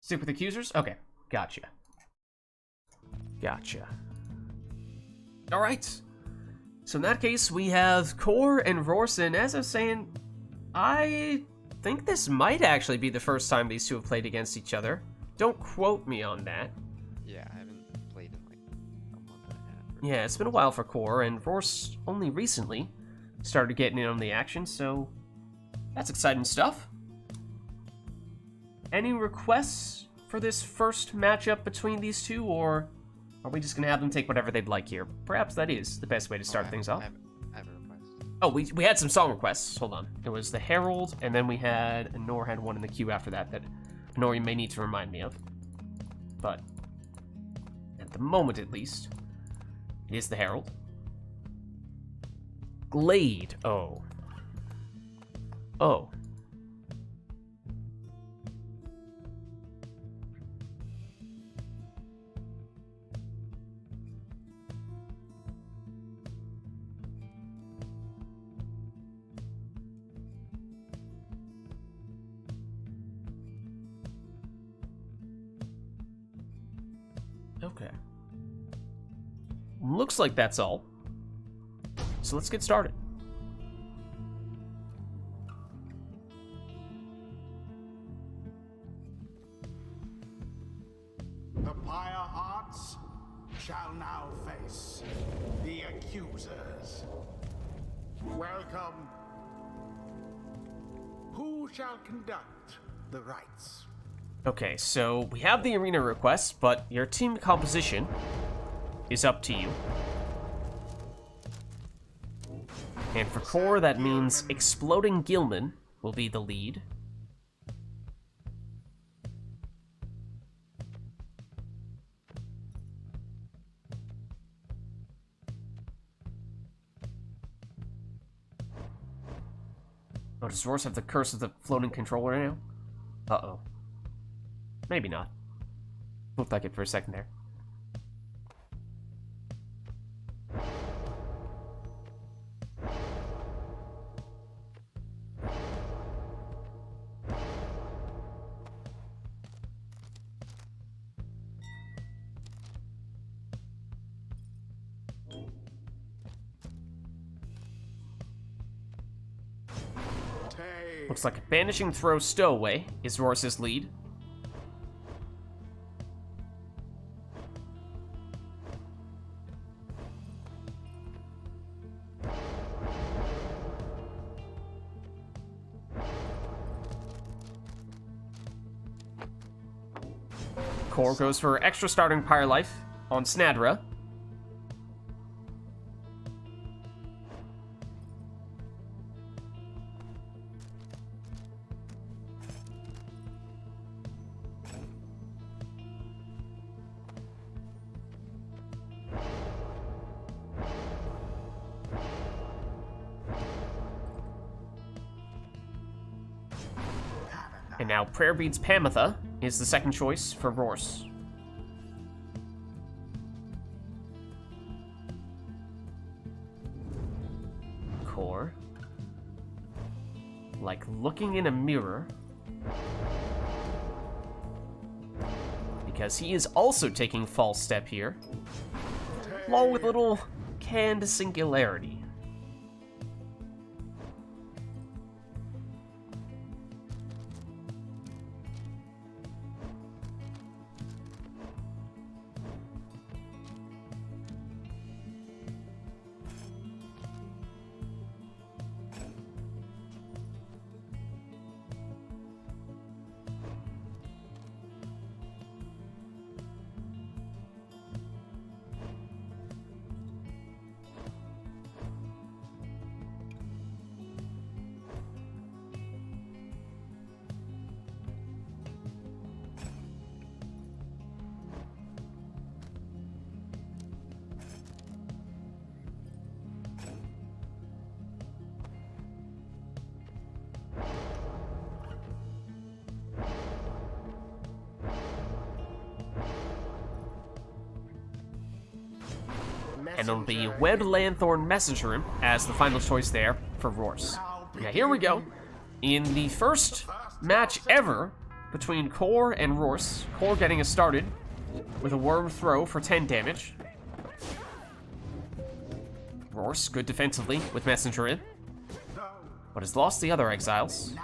Stick with Accusers? Okay, gotcha. Gotcha. Alright. So in that case, we have Core and Rorse, and as I was saying, I think this might actually be the first time these two have played against each other. Don't quote me on that. Yeah, I haven't played in like a month and a half. Yeah, it's been a while for Core, and Rorse only recently started getting in on the action, so that's exciting stuff. Any requests for this first matchup between these two, or are we just going to have them take whatever they'd like here? Perhaps that is the best way to start things off. I have a request. Oh, we had some song requests. Hold on. It was the Herald, and then we had... Nor had one in the queue after that Nor you may need to remind me of. But at the moment, at least, it is the Herald. Glade. Oh. Oh. Okay. Looks like that's all. So let's get started. The Pyre Hearts shall now face the Accusers. Welcome. Who shall conduct the rites? Okay, so we have the arena requests, but your team composition is up to you. And for Core, that means Exploding Gilman will be the lead. Oh, does Rorse have the curse of the floating controller now? Uh-oh. Maybe not. Looked like it for a second there. Looks like a Banishing Throw Stowaway is Rorse's lead. Core goes for extra starting Pyre Life on Snadra. And now Prayer Beads Pamitha is the second choice for Rors. Core. Like looking in a mirror. Because he is also taking false step here. Along with little canned singularity. And it'll be Webbed Lanthorn Messenger as the final choice there for Rors. Now here we go. In the first match ever between Core and Rors, Core getting us started with a Worm Throw for 10 damage. Rors, good defensively with Messenger in, but has lost the other exiles.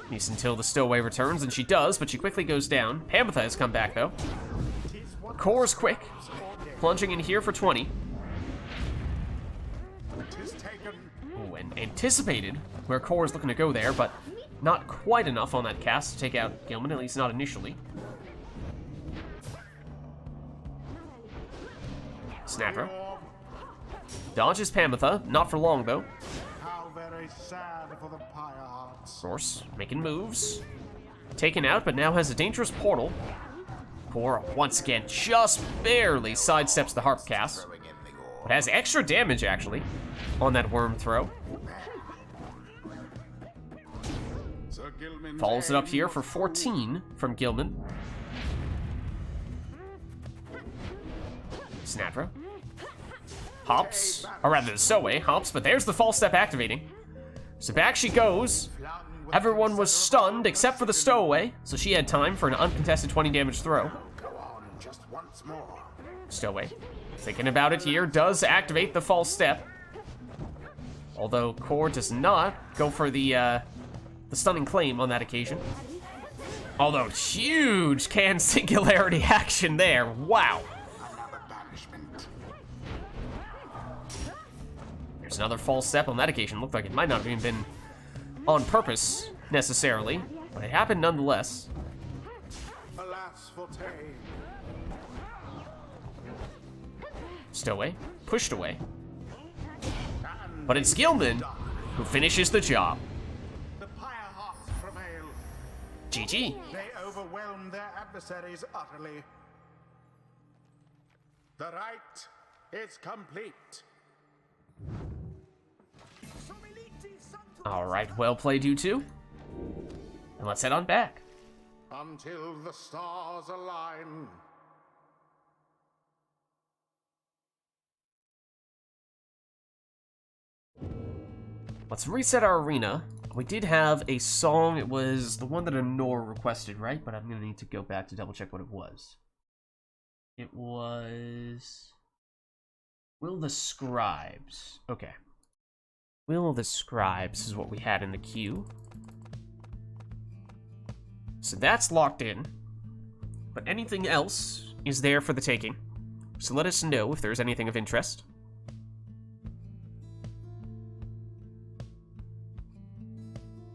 At least until the Stowaway returns, and she does, but she quickly goes down. Pamitha has come back though. Core's quick. Plunging in here for 20. Ooh, and anticipated where Core is looking to go there, but not quite enough on that cast to take out Gilman, at least not initially. Snapper. Dodges Pamitha, not for long though. How very sad for the Pyre hearts. Source making moves. Taken out, but now has a dangerous portal. Core, once again, just barely sidesteps the Harp cast. But has extra damage, actually, on that Worm Throw. Follows it up here for 14 from Gilman. Snapper. Hops, or rather the Stowaway hops, but there's the false step activating. So back she goes. Everyone was stunned except for the Stowaway, so she had time for an uncontested 20 damage throw. Go on, just once more. Stowaway, thinking about it here, does activate the false step. Although Core does not go for the stunning claim on that occasion. Although huge can singularity action there. Wow. Another banishment. There's another false step on that occasion. Looked like it might not have even been on purpose, necessarily, but it happened nonetheless. Alas for Tay. Stowaway, pushed away. But it's Gilman who finishes the job. The Pyre hearts prevail. GG. They overwhelm their adversaries utterly. The rite is complete. Alright, well played, you two. And let's head on back. Until the stars align. Let's reset our arena. We did have a song. It was the one that Honor requested, right? But I'm going to need to go back to double check what it was. It was Will the Scribes. Okay. Will of the Scribes is what we had in the queue. So that's locked in. But anything else is there for the taking. So let us know if there's anything of interest.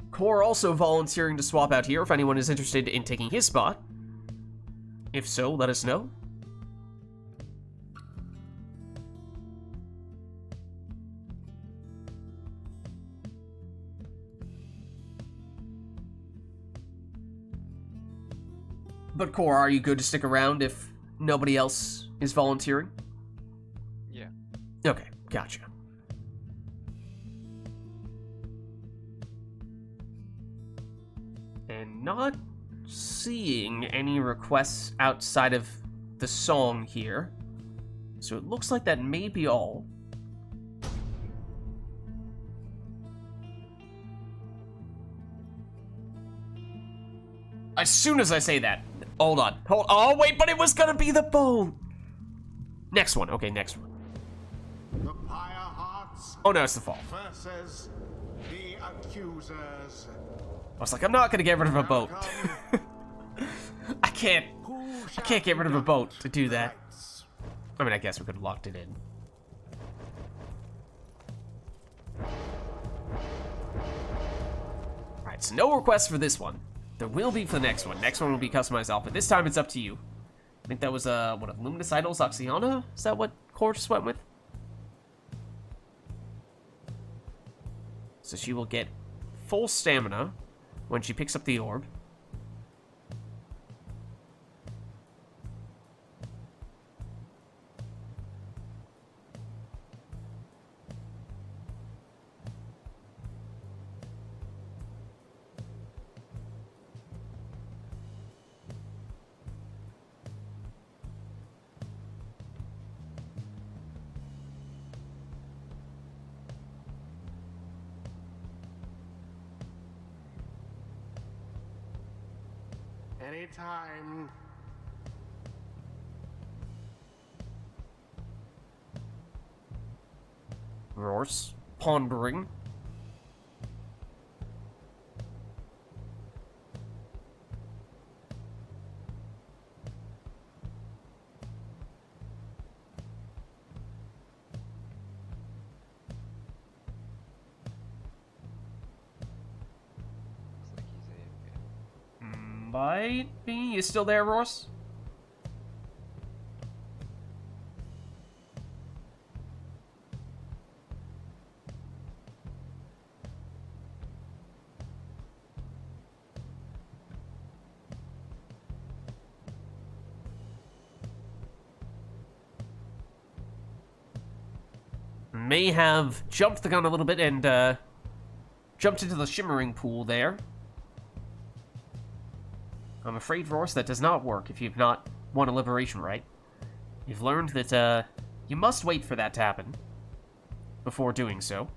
Core also volunteering to swap out here if anyone is interested in taking his spot. If so, let us know. But Core, are you good to stick around if nobody else is volunteering? Yeah. Okay, gotcha. And not seeing any requests outside of the song here. So it looks like that may be all. As soon as I say that, hold on, oh wait, but it was gonna be the bone. Next one, okay, next one. The Pyre Hearts Oh no, it's the fall. versus the accusers. I was like, I'm not gonna get rid of a boat. I can't get rid of a boat to do that. I mean, I guess we could have locked it in. Alright, so no requests for this one. There will be for the next one. Next one will be customized outfit. This time it's up to you. I think that was, what, a Luminous Idols Oxiana? Is that what Core just went with? So she will get full stamina when she picks up the orb. Anytime. Rorse, pondering. Looks like he's AFK. Might be. You still there, Rorse? May have jumped the gun a little bit and jumped into the shimmering pool there. I'm afraid, Rorse, that does not work if you've not won a liberation right. You've learned that you must wait for that to happen before doing so.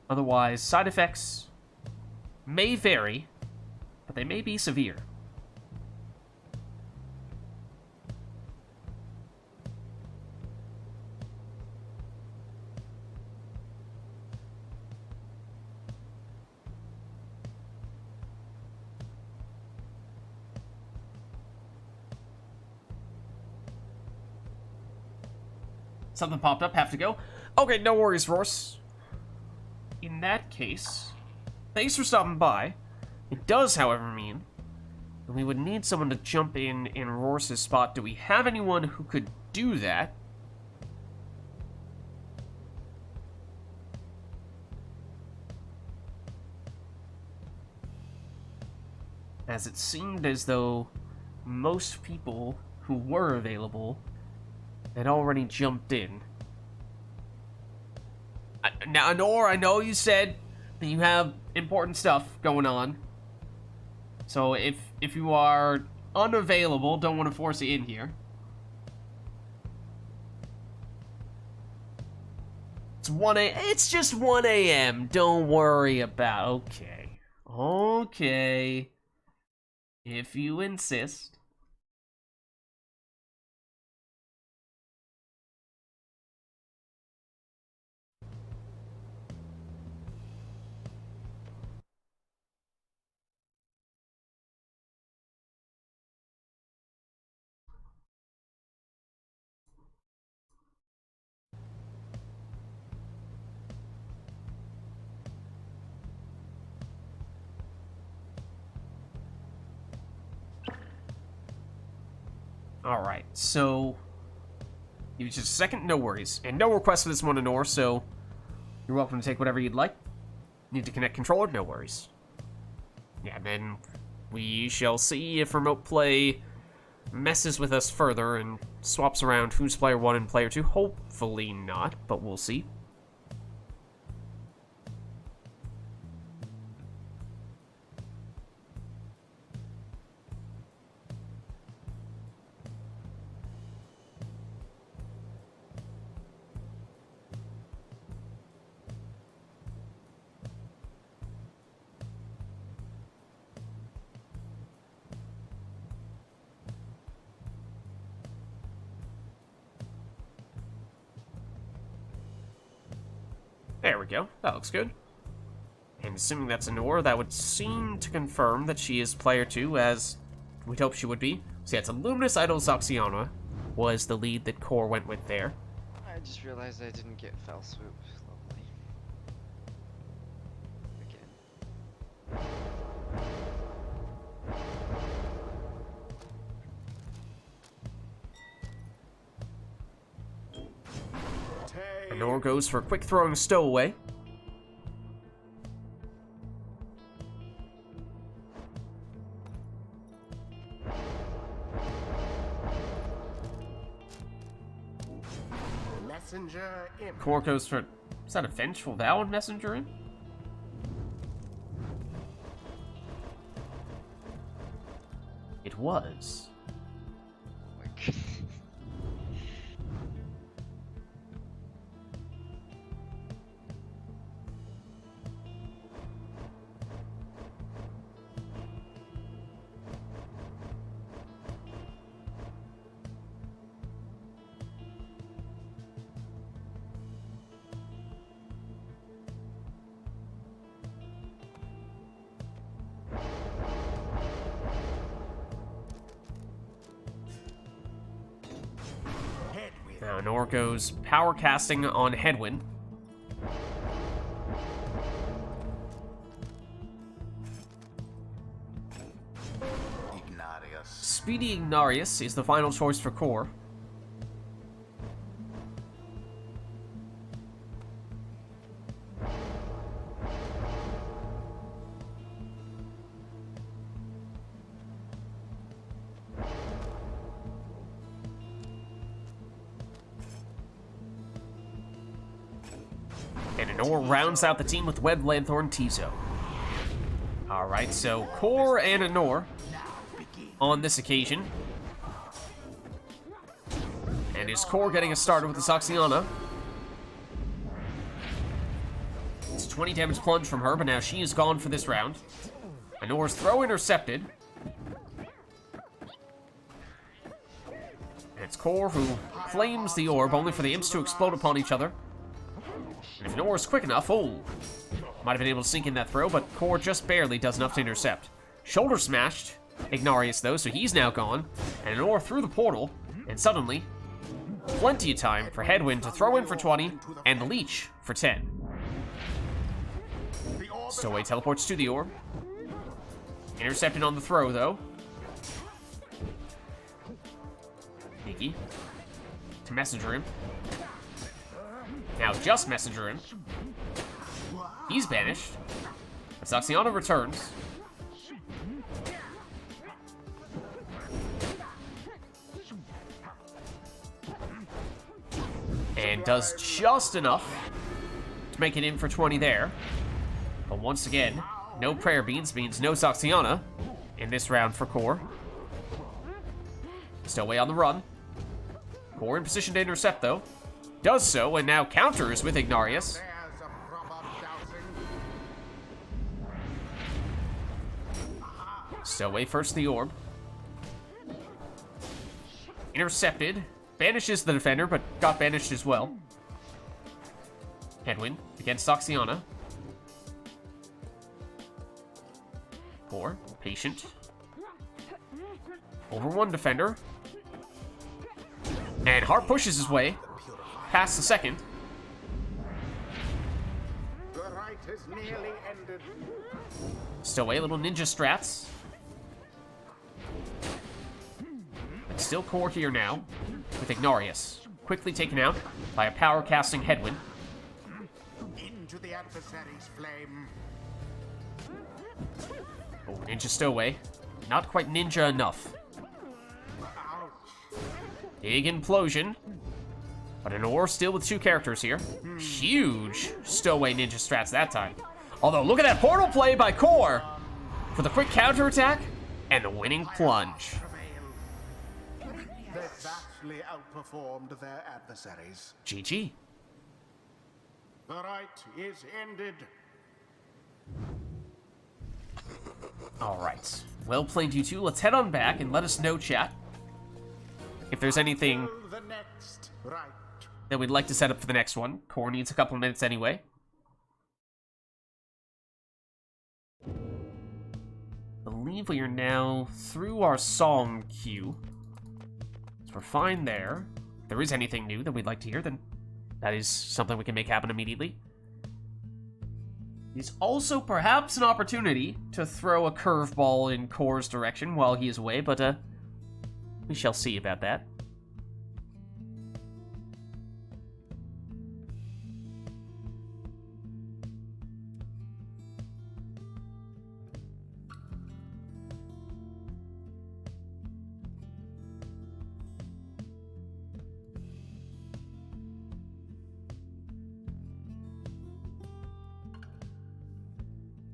Otherwise, side effects may vary, but they may be severe. Something popped up, have to go. Okay, no worries, Rorse. In that case, thanks for stopping by. It does, however, mean that we would need someone to jump in Rorse's spot. Do we have anyone who could do that? As it seemed as though most people who were available had already jumped in. Now, Nor, I know you said that you have important stuff going on. So if you are unavailable, don't want to force you in here. It's just 1 a.m. Don't worry about. Okay. Okay. If you insist. Alright, so give you just a second, no worries. And no request for this one, Nor, so you're welcome to take whatever you'd like. Need to connect controller, no worries. Yeah, then we shall see if remote play messes with us further and swaps around who's player 1 and player 2. Hopefully not, but we'll see. There we go. That looks good. And assuming that's Anor, that would seem to confirm that she is player 2, as we'd hope she would be. So yeah, it's a Luminous Idol Zoxiana was the lead that Core went with there. I just realized I didn't get Fell Swoop. Lovely. Again. Anor goes for a quick throwing stowaway. Messenger in. Core goes for... Is that a Vengeful Vow and Messenger in? It was. Like. Now Anor goes power casting on Headwind. Ignarius. Speedy Ignarius is the final choice for Core. And Anor rounds out the team with Web Lanthorn Tizo. Alright, so Core and Anor on this occasion. And is Core getting us started with the Zoxiana? It's a 20 damage plunge from her, but now she is gone for this round. Anor's throw intercepted. And it's Core who flames the orb, only for the imps to explode upon each other. And if Anor is quick enough, oh, might have been able to sink in that throw, but Core just barely does enough to intercept. Shoulder smashed Ignarius, though, so he's now gone. And Anor through the portal, and suddenly, plenty of time for Headwind to throw in for 20, and the Leech for 10. Stowaway teleports to the orb. Intercepted on the throw, though. Sneaky. To messenger him. Now just messenger him. He's banished. But Zoxiana returns. And does just enough to make it in for 20 there. But once again, no prayer beans means no Zoxiana in this round for Core. Stowaway on the run. Core in position to intercept, though. Does so, and now counters with Ignarius. There's a proper dousing. Stowaway first the orb. Intercepted. Banishes the defender, but got banished as well. Headwind against Zoxiana. Core, patient. Over one defender. And Hart pushes his way past the second. The rite is nearly ended. Stowaway, little ninja strats. But still Core here now, with Ignarius. Quickly taken out by a power casting Headwind. Into the adversary's flame. Oh, ninja Stowaway. Not quite ninja enough. Ouch. Big implosion. But Anor still with two characters here. Huge Stowaway ninja strats that time. Although, look at that portal play by Core for the quick counterattack and the winning plunge. They vastly outperformed their adversaries. GG. The rite is ended. Alright. Well played, you two. Let's head on back and let us know, chat, if there's anything The next rite. that we'd like to set up for the next one. Core needs a couple of minutes anyway. believe we are now through our song queue. So we're fine there. If there is anything new that we'd like to hear, then that is something we can make happen immediately. It's also perhaps an opportunity to throw a curveball in Core's direction while he is away, but we shall see about that.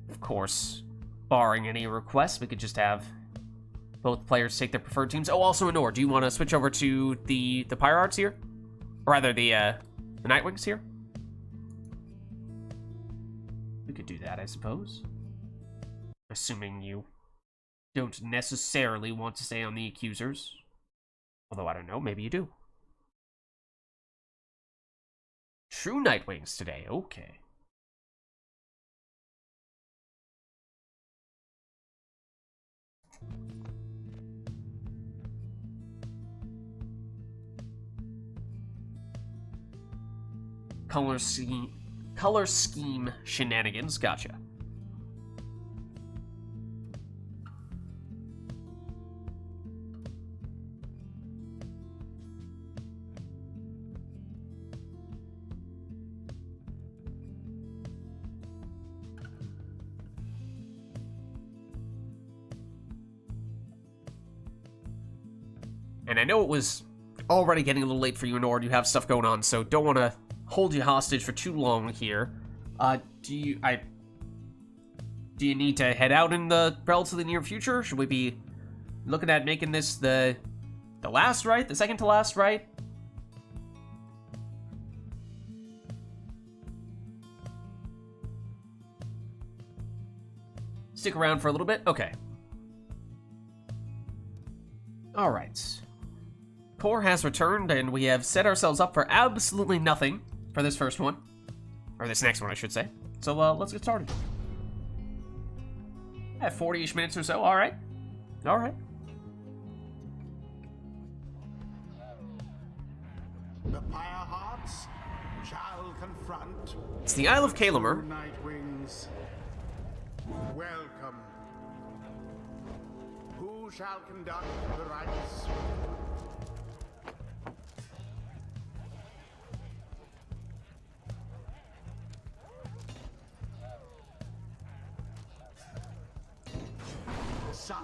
Of course, barring any requests, we could just have both players take their preferred teams. Oh, also, Anor, do you want to switch over to the Pyre Arts here? Or rather, the Nightwings here? We could do that, I suppose. Assuming you don't necessarily want to stay on the Accusers. Although, I don't know, maybe you do. True Nightwings today, okay. Color scheme shenanigans, gotcha. And I know it was already getting a little late for you, Nord. You have stuff going on, so don't want to hold you hostage for too long here. Do you need to head out in the relatively near future? Should we be looking at making this the last rite, the second to last rite? Stick around for a little bit? Okay. Alright. Core has returned, and we have set ourselves up for absolutely nothing for this first one. Or this next one, I should say. So, let's get started. 40-ish minutes or so, alright. Alright. The Pyre Hearts shall confront It's the Isle of Kalamer. Nightwings. Welcome. Who shall conduct the rites?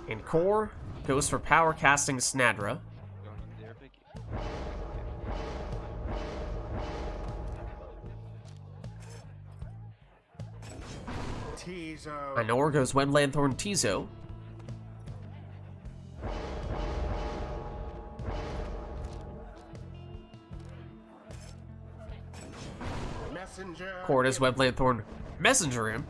And Core goes for power casting Snadra. Going there, picky. Tizo. Anor goes Wendlanthorn Tizo. Messenger. Core does Wendlanthorn Messenger him.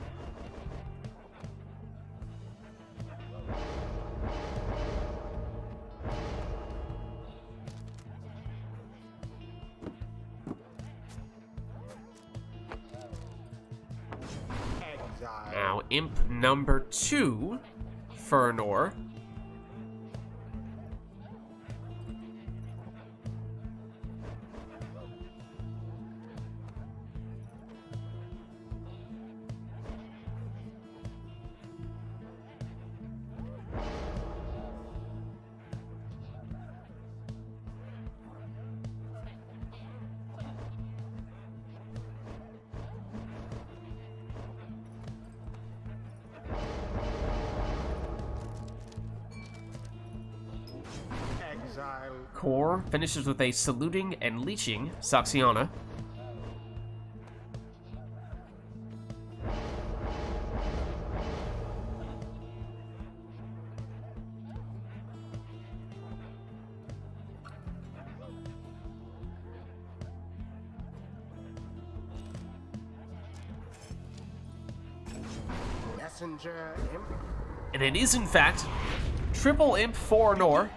Exile. Now, Imp number 2 for Anor. Exile. Core finishes with a saluting and leeching Saxiana. Messenger Imp. And it is, in fact, triple Imp for Anor.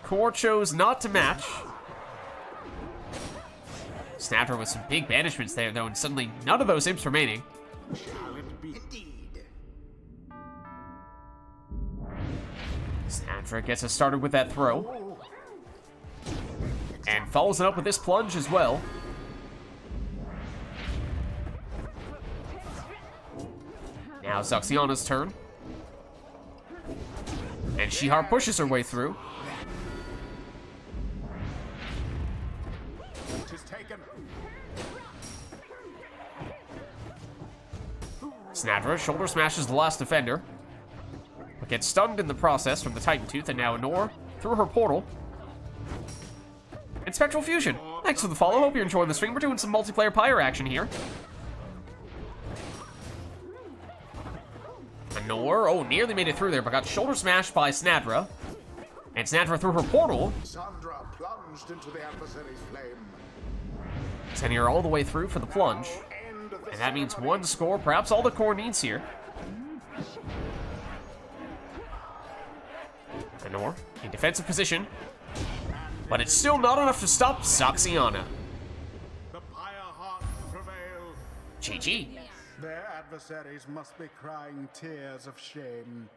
Core chose not to match. Snapper with some big banishments there, though, and suddenly none of those Imps remaining. Shall it be? Indeed. Snadra gets us started with that throw. And follows it up with this plunge as well. Now Zaxiana's turn. And Shihar pushes her way through. Snadra shoulder smashes the last defender, but gets stunned in the process from the Titan Tooth, and now Nor through her portal. And Spectral Fusion. Thanks for the follow. Hope you're enjoying the stream. We're doing some multiplayer Pyre action here. And Nor, oh, nearly made it through there, but got shoulder smashed by Snadra. And Snadra through her portal. Sandra plunged into the adversary's flame. Sending her all the way through for the plunge. And that means one score, perhaps all the core needs here. And Nor in defensive position. But it's still not enough to stop Zaxiana. The Pyre heart prevail. GG. Their adversaries must be crying tears of shame.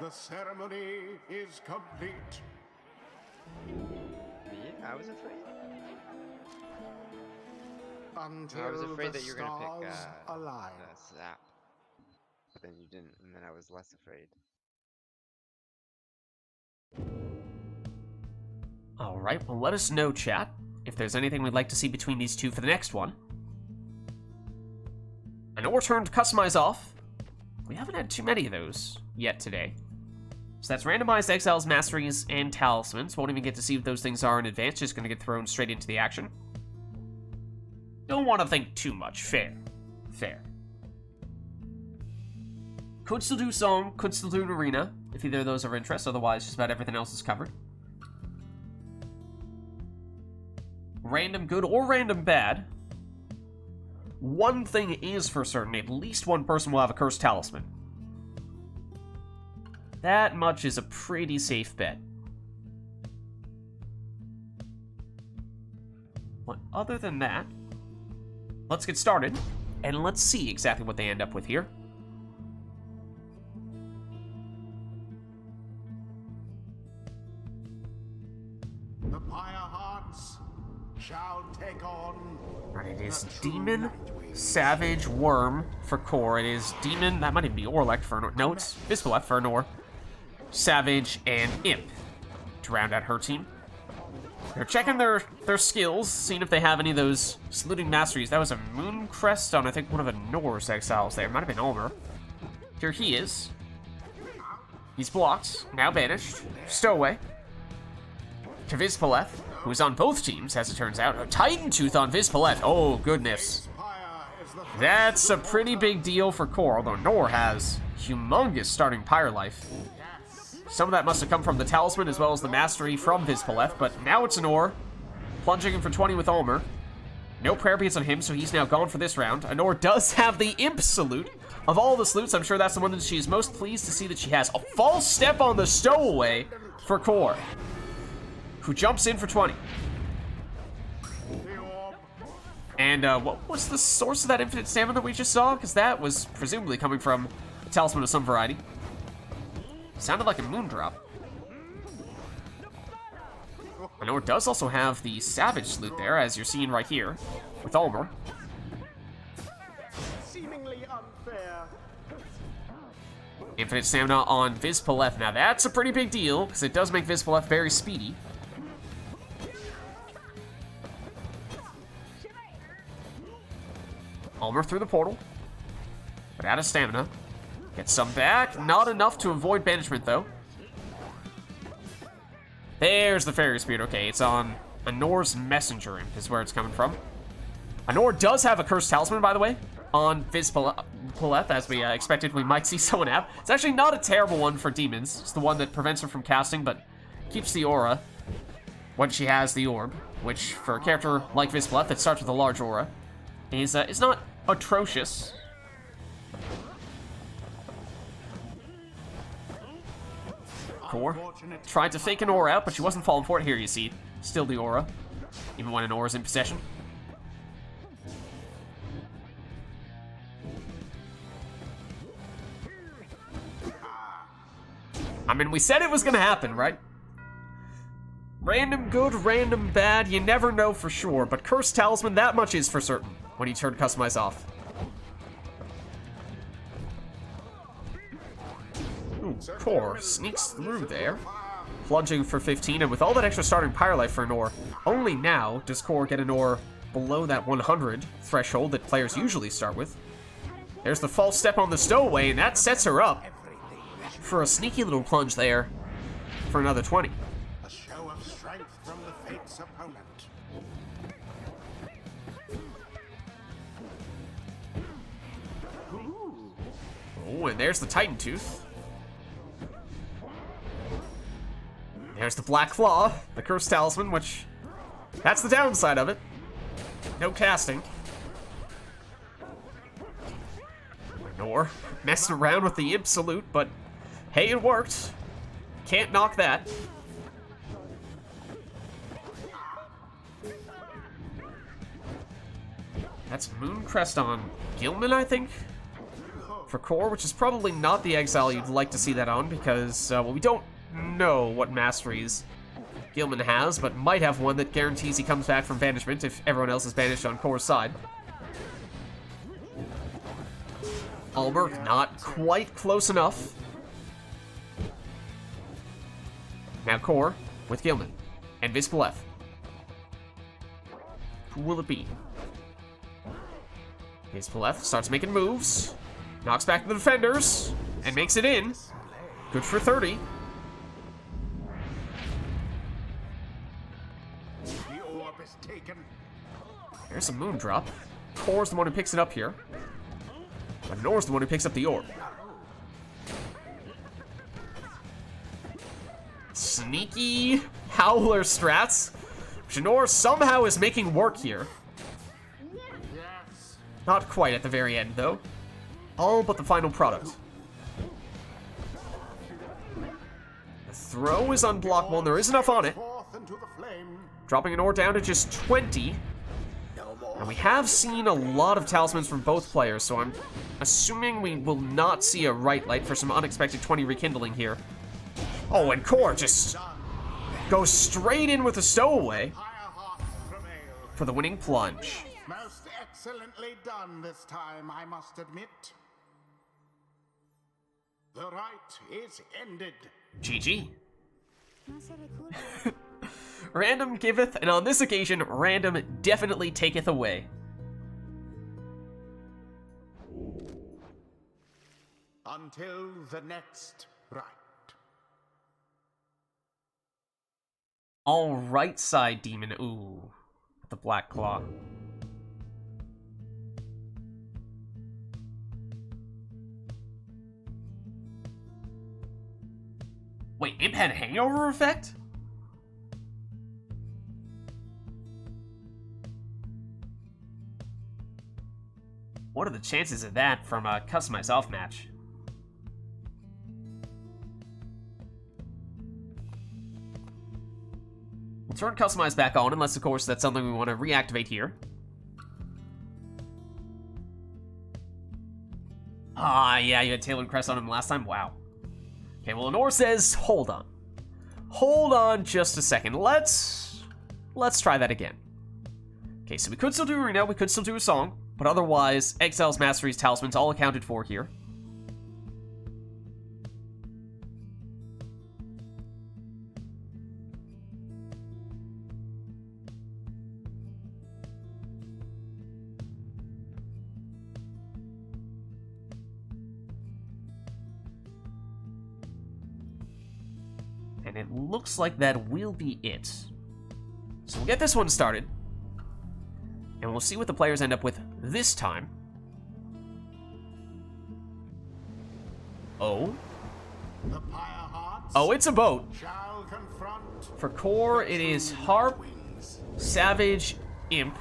The ceremony is complete. Me? I was afraid. Until I was afraid the that you were gonna pick stars align. Zap. But then you didn't, and then I was less afraid. Alright, well let us know, chat, if there's anything we'd like to see between these two for the next one. An Or turn to customize off. We haven't had too many of those yet today. So that's randomized exiles, masteries, and talismans. Won't even get to see what those things are in advance, just gonna get thrown straight into the action. Don't want to think too much. Fair. Fair. Could still do Song, could still do an Arena, if either of those are of interest. Otherwise, just about everything else is covered. Random good or random bad. One thing is for certain, at least one person will have a Cursed Talisman. That much is a pretty safe bet. But other than that, let's get started, and let's see exactly what they end up with here. The Pyre hearts shall take on. Right, it is the true Demon, Nightwing. Savage, Worm for core. It is Demon, that might even be Orlek for Nor. No, it's Visboleth for Nor. Savage, and Imp to round out her team. They're checking their skills, seeing if they have any of those saluting masteries. That was a Moon Crest on, I think, one of the Norse exiles there. Might have been Ulmer. Here he is. He's blocked, now banished. Stowaway. To Visboleth, who's on both teams, as it turns out. A Titan Tooth on Visboleth. Oh, goodness. Pyre is the That's a pretty big deal for core, although Nor has humongous starting Pyre life. Some of that must have come from the Talisman as well as the Mastery from Visboleth, but now it's an Or. Plunging in for 20 with Ulmer. No prayer beads on him, so he's now gone for this round. Anor does have the Imp salute. Of all the salutes, I'm sure that's the one that she's most pleased to see that she has. A false step on the Stowaway for Core, who jumps in for 20. And what was the source of that infinite stamina that we just saw? Because that was presumably coming from a talisman of some variety. Sounded like a moon drop. Anor does also have the Savage salute there, as you're seeing right here, with Ulmer. seemingly unfair. Infinite stamina on Visboleth. Now that's a pretty big deal, because it does make Visboleth very speedy. Ulmer through the portal, but out of stamina. Gets some back. Not enough to avoid banishment, though. There's the Fairy Spirit. Okay, it's on Anor's Messenger Imp is where it's coming from. Anor does have a Cursed Talisman, by the way, on Visboleth, as we expected we might see someone have. It's actually not a terrible one for demons. It's the one that prevents her from casting, but keeps the aura when she has the orb, which, for a character like Visboleth that starts with a large aura, is not atrocious. Core tried to fake an aura out, but she wasn't falling for it. Here you see, still the aura, even when an aura's in possession. I mean, we said it was gonna happen, right? Random good, random bad, you never know for sure, but Cursed Talisman, that much is for certain when you turn Customize off. Ooh, Core sneaks through there, plunging for 15, and with all that extra starting Pyre life for an ore, only now does Core get an ore below that 100 threshold that players usually start with. There's the false step on the stowaway, and that sets her up for a sneaky little plunge there for another 20. A show of strength from the Fate's opponent. Oh, and there's the Titan Tooth. There's the Black Claw, the Cursed Talisman, which... that's the downside of it. No casting. Nor messing around with the Absolute, but hey, it worked. Can't knock that. That's Mooncrest on Gilman, I think, for Core, which is probably not the exile you'd like to see that on because, well, we don't know what masteries Gilman has, but might have one that guarantees he comes back from banishment if everyone else is banished on Core's side. Ulmer, not quite close enough. Now Core with Gilman and Vispaleth. Who will it be? Vispaleth starts making moves, knocks back the defenders, and makes it in. Good for 30. The orb is taken. There's a Moondrop. Core's the one who picks it up here. But Nor's the one who picks up the orb. Sneaky Howler strats. Janor somehow is making work here. Yes. Not quite at the very end, though. All but the final product. The throw is unblockable, and there is enough on it. Forth into the flame. Dropping an ore down to just 20. And we have seen a lot of talismans from both players, so I'm assuming we will not see a Rite Light for some unexpected 20 rekindling here. Oh, and Core just goes straight in with a stowaway Higher heart prevail. for the winning plunge. Most excellently done this time, I must admit. The rite is ended. GG. Random giveth, and on this occasion, random definitely taketh away. Until the next rite. All right side demon, ooh, with the Black Claw. Wait, Imp had hangover effect? What are the chances of that from a customized off match? We'll turn customize back on, unless of course that's something we want to reactivate here. Ah, yeah, you had Tailored Crest on him last time? Wow. Okay, well, Lenore says, hold on. Hold on just a second. Let's try that again. Okay, so we could still do Arena, we could still do a song, but otherwise, Exiles, Masteries, Talismans, all accounted for here. And it looks like that will be it. So we'll get this one started. And we'll see what the players end up with this time. Oh. The Pyre hearts Oh, it's a boat. shall confront For Core, it is Harp, wings. Savage, Imp.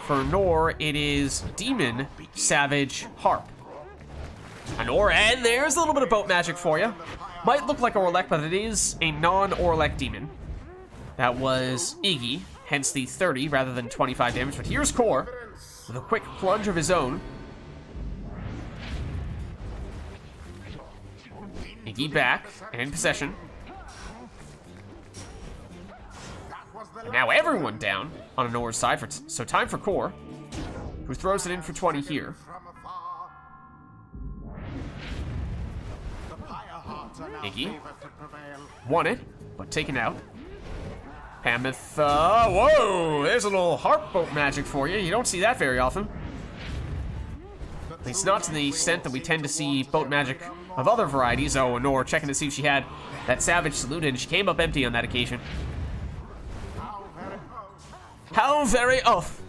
For Nor, it is Demon, Savage, Harp. And there's a little bit of boat magic for you. Might look like Orlek, but it is a non-Orlek demon. That was Iggy, hence the 30 rather than 25 damage. But here's Core with a quick plunge of his own. Iggy back and in possession. And now everyone down on Honor's side, so time for Core, who throws it in for 20 here. Iggy won it, but taken out. Pameth, whoa! There's a little harp boat magic for you. You don't see that very often. At least not to the extent that we tend to see boat magic of other varieties. Oh, Honor checking to see if she had that Savage Salute, and she came up empty on that occasion. How very off.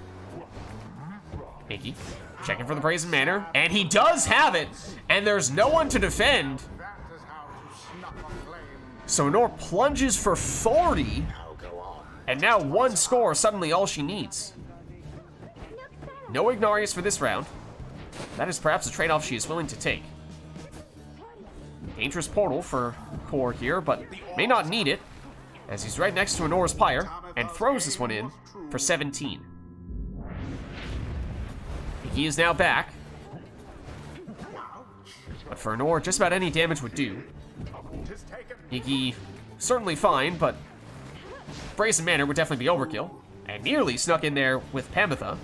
Iggy checking for the Brazen Manor, and he does have it, and there's no one to defend. So Honor plunges for 40, and now 1 score, suddenly all she needs. No Ignarius for this round. That is perhaps a trade-off she is willing to take. Dangerous portal for Core here, but may not need it, as he's right next to Honor's Pyre, and throws this one in for 17. He is now back. But for Honor, just about any damage would do. Iggy, certainly fine, but Brazen Manor would definitely be overkill. And nearly snuck in there with Pamitha.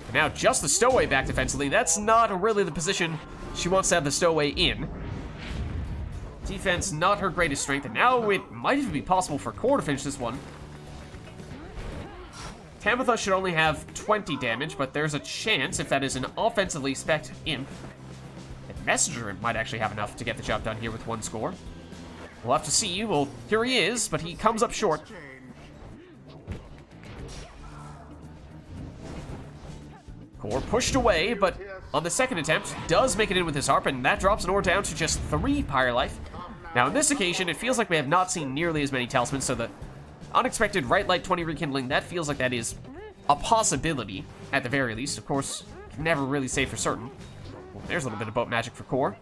And now just the Stowaway back defensively. That's not really the position she wants to have the Stowaway in. Defense, not her greatest strength, and now it might even be possible for Core to finish this one. Tamitha should only have 20 damage, but there's a chance, if that is an offensively spec'd imp, that Messenger Imp might actually have enough to get the job done here with 1 score. We'll have to see. Well, here he is, but he comes up short. Core pushed away, but on the second attempt, does make it in with his harp, and that drops Honor down to just 3 Pyre life. Now, on this occasion, it feels like we have not seen nearly as many talismans, so the unexpected RITE Light 20 rekindling, that feels like that is a possibility, at the very least. Of course, can never really say for certain. Well, there's a little bit of boat magic for Core.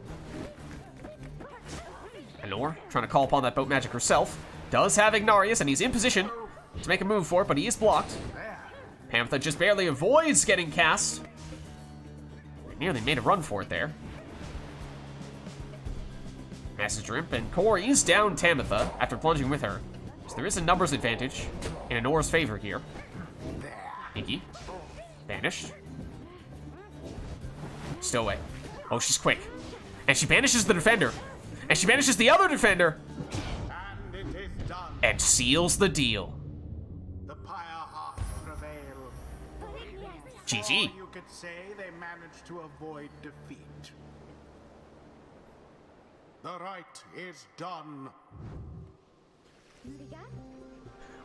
Honor, trying to call upon that boat magic herself, does have Ignarius, and he's in position to make a move for it, but he is blocked. Panther just barely avoids getting cast. Nearly made a run for it there. Messenger Imp, and Core is down Tamitha after plunging with her. So there is a numbers advantage in Honor's favor here. Iggy. Banished. Stowaway. Oh, she's quick. And she banishes the defender. And she banishes the other defender. And it is done. And seals the deal. The Pyre Heart prevail. GG. Or you could say they managed to avoid defeat. The rite is done.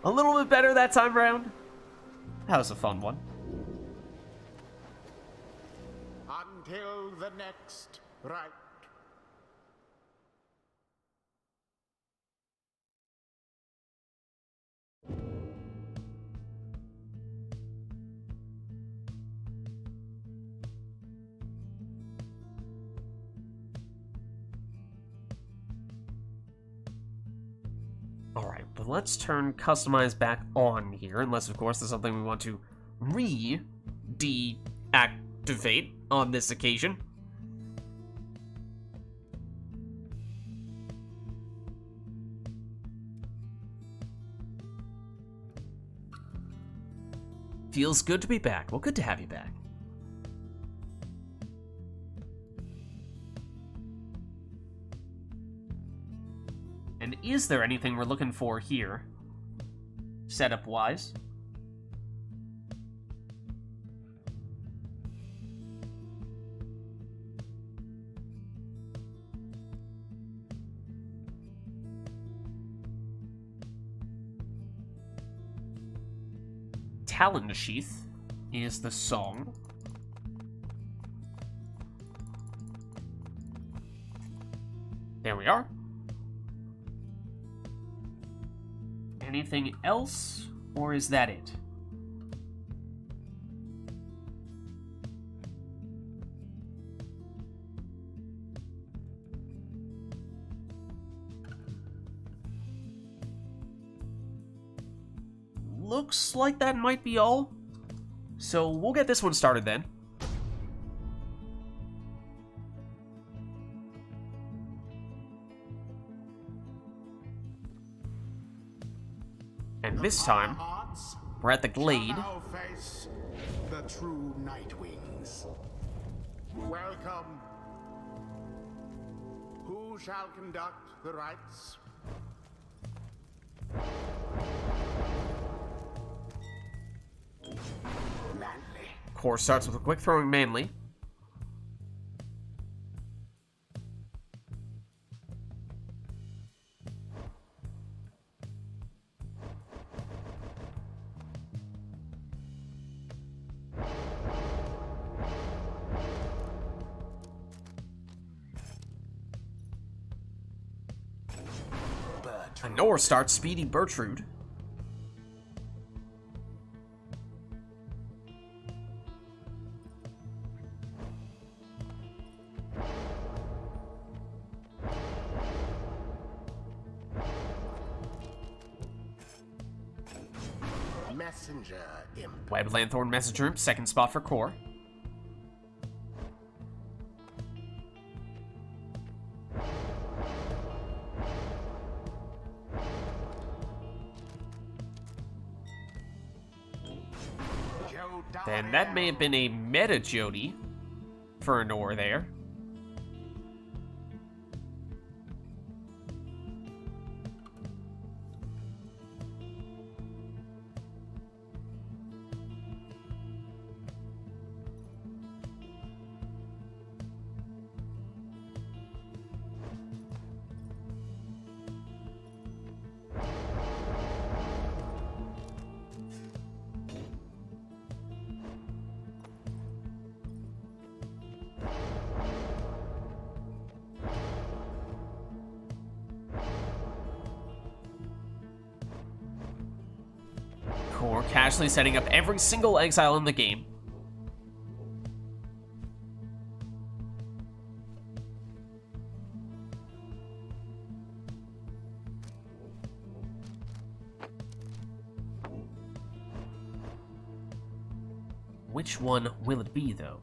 A little bit better that time around. That was a fun one. Until the next rite. Alright, but let's turn Customize back on here, unless, of course, there's something we want to deactivate on this occasion. Feels good to be back. Well, good to have you back. And is there anything we're looking for here, setup-wise? Talon Sheath is the song. There we are. Anything else, or is that it? Looks like that might be all. So we'll get this one started then. this time, Hearts we're at the shall glade. now face the true Nightwings. Welcome. Who shall conduct the rites? Manly. Core starts with a quick throwing manly. Nor starts speedy Bertrude. Messenger Imp. Web Lanthorn Messenger, second spot for Core. Then that may have been a meta Jody for a Nor there. Core casually setting up every single exile in the game. Which one will it be, though?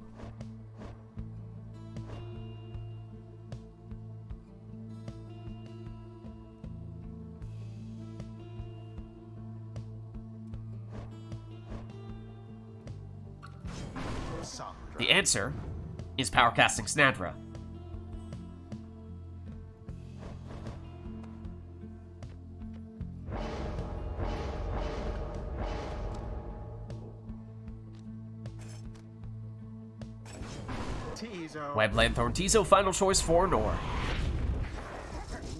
The answer is power casting Snadra. Web Lanthorn Tizo, final choice for Nor.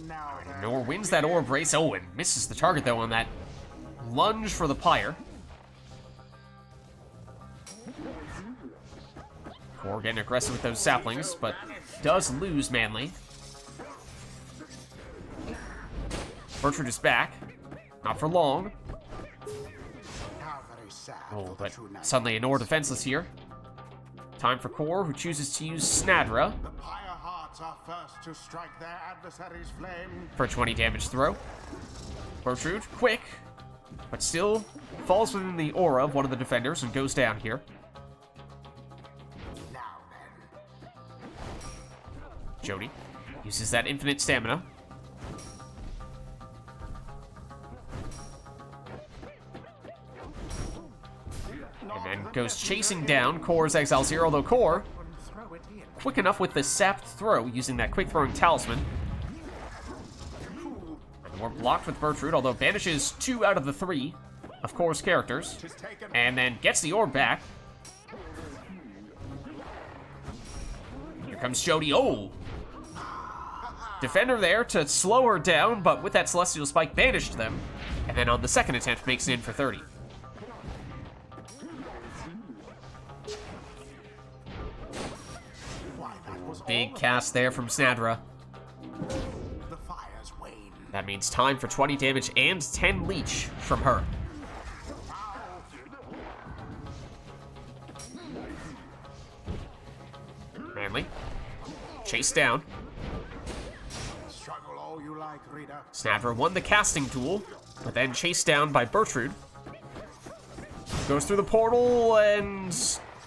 Now then. Nor wins that orb race. Oh, and misses the target, though, on that lunge for the Pyre. Core getting aggressive with those saplings, but does lose Manly. Bertrude is back. Not for long. How very sad Oh, for the but true Nightwings. suddenly a Nor defenseless here. Time for Core, who chooses to use Snadra The Pyre Hearts are first to strike their adversary's flame. for a 20 damage throw. Bertrude, quick, but still falls within the aura of one of the defenders and goes down here. Now then. Jody uses that infinite stamina. And then goes chasing down Core's Exile Zero, although Core, Throw it in. quick enough with the sapped throw using that quick throwing talisman. And we're blocked with Bertrude, although banishes 2 out of the 3 of Core's characters. Tis taken. And then gets the orb back. Here comes Jody. Oh! Defender there to slow her down, but with that Celestial Spike banished them. And then on the second attempt makes it in for 30. Why, that was Big all cast there from Snadra. the fire's wane. That means time for 20 damage and 10 leech from her. Manly. Chase down. Struggle all you like, reader. Snadra won the casting duel, but then chased down by Bertrude. Goes through the portal and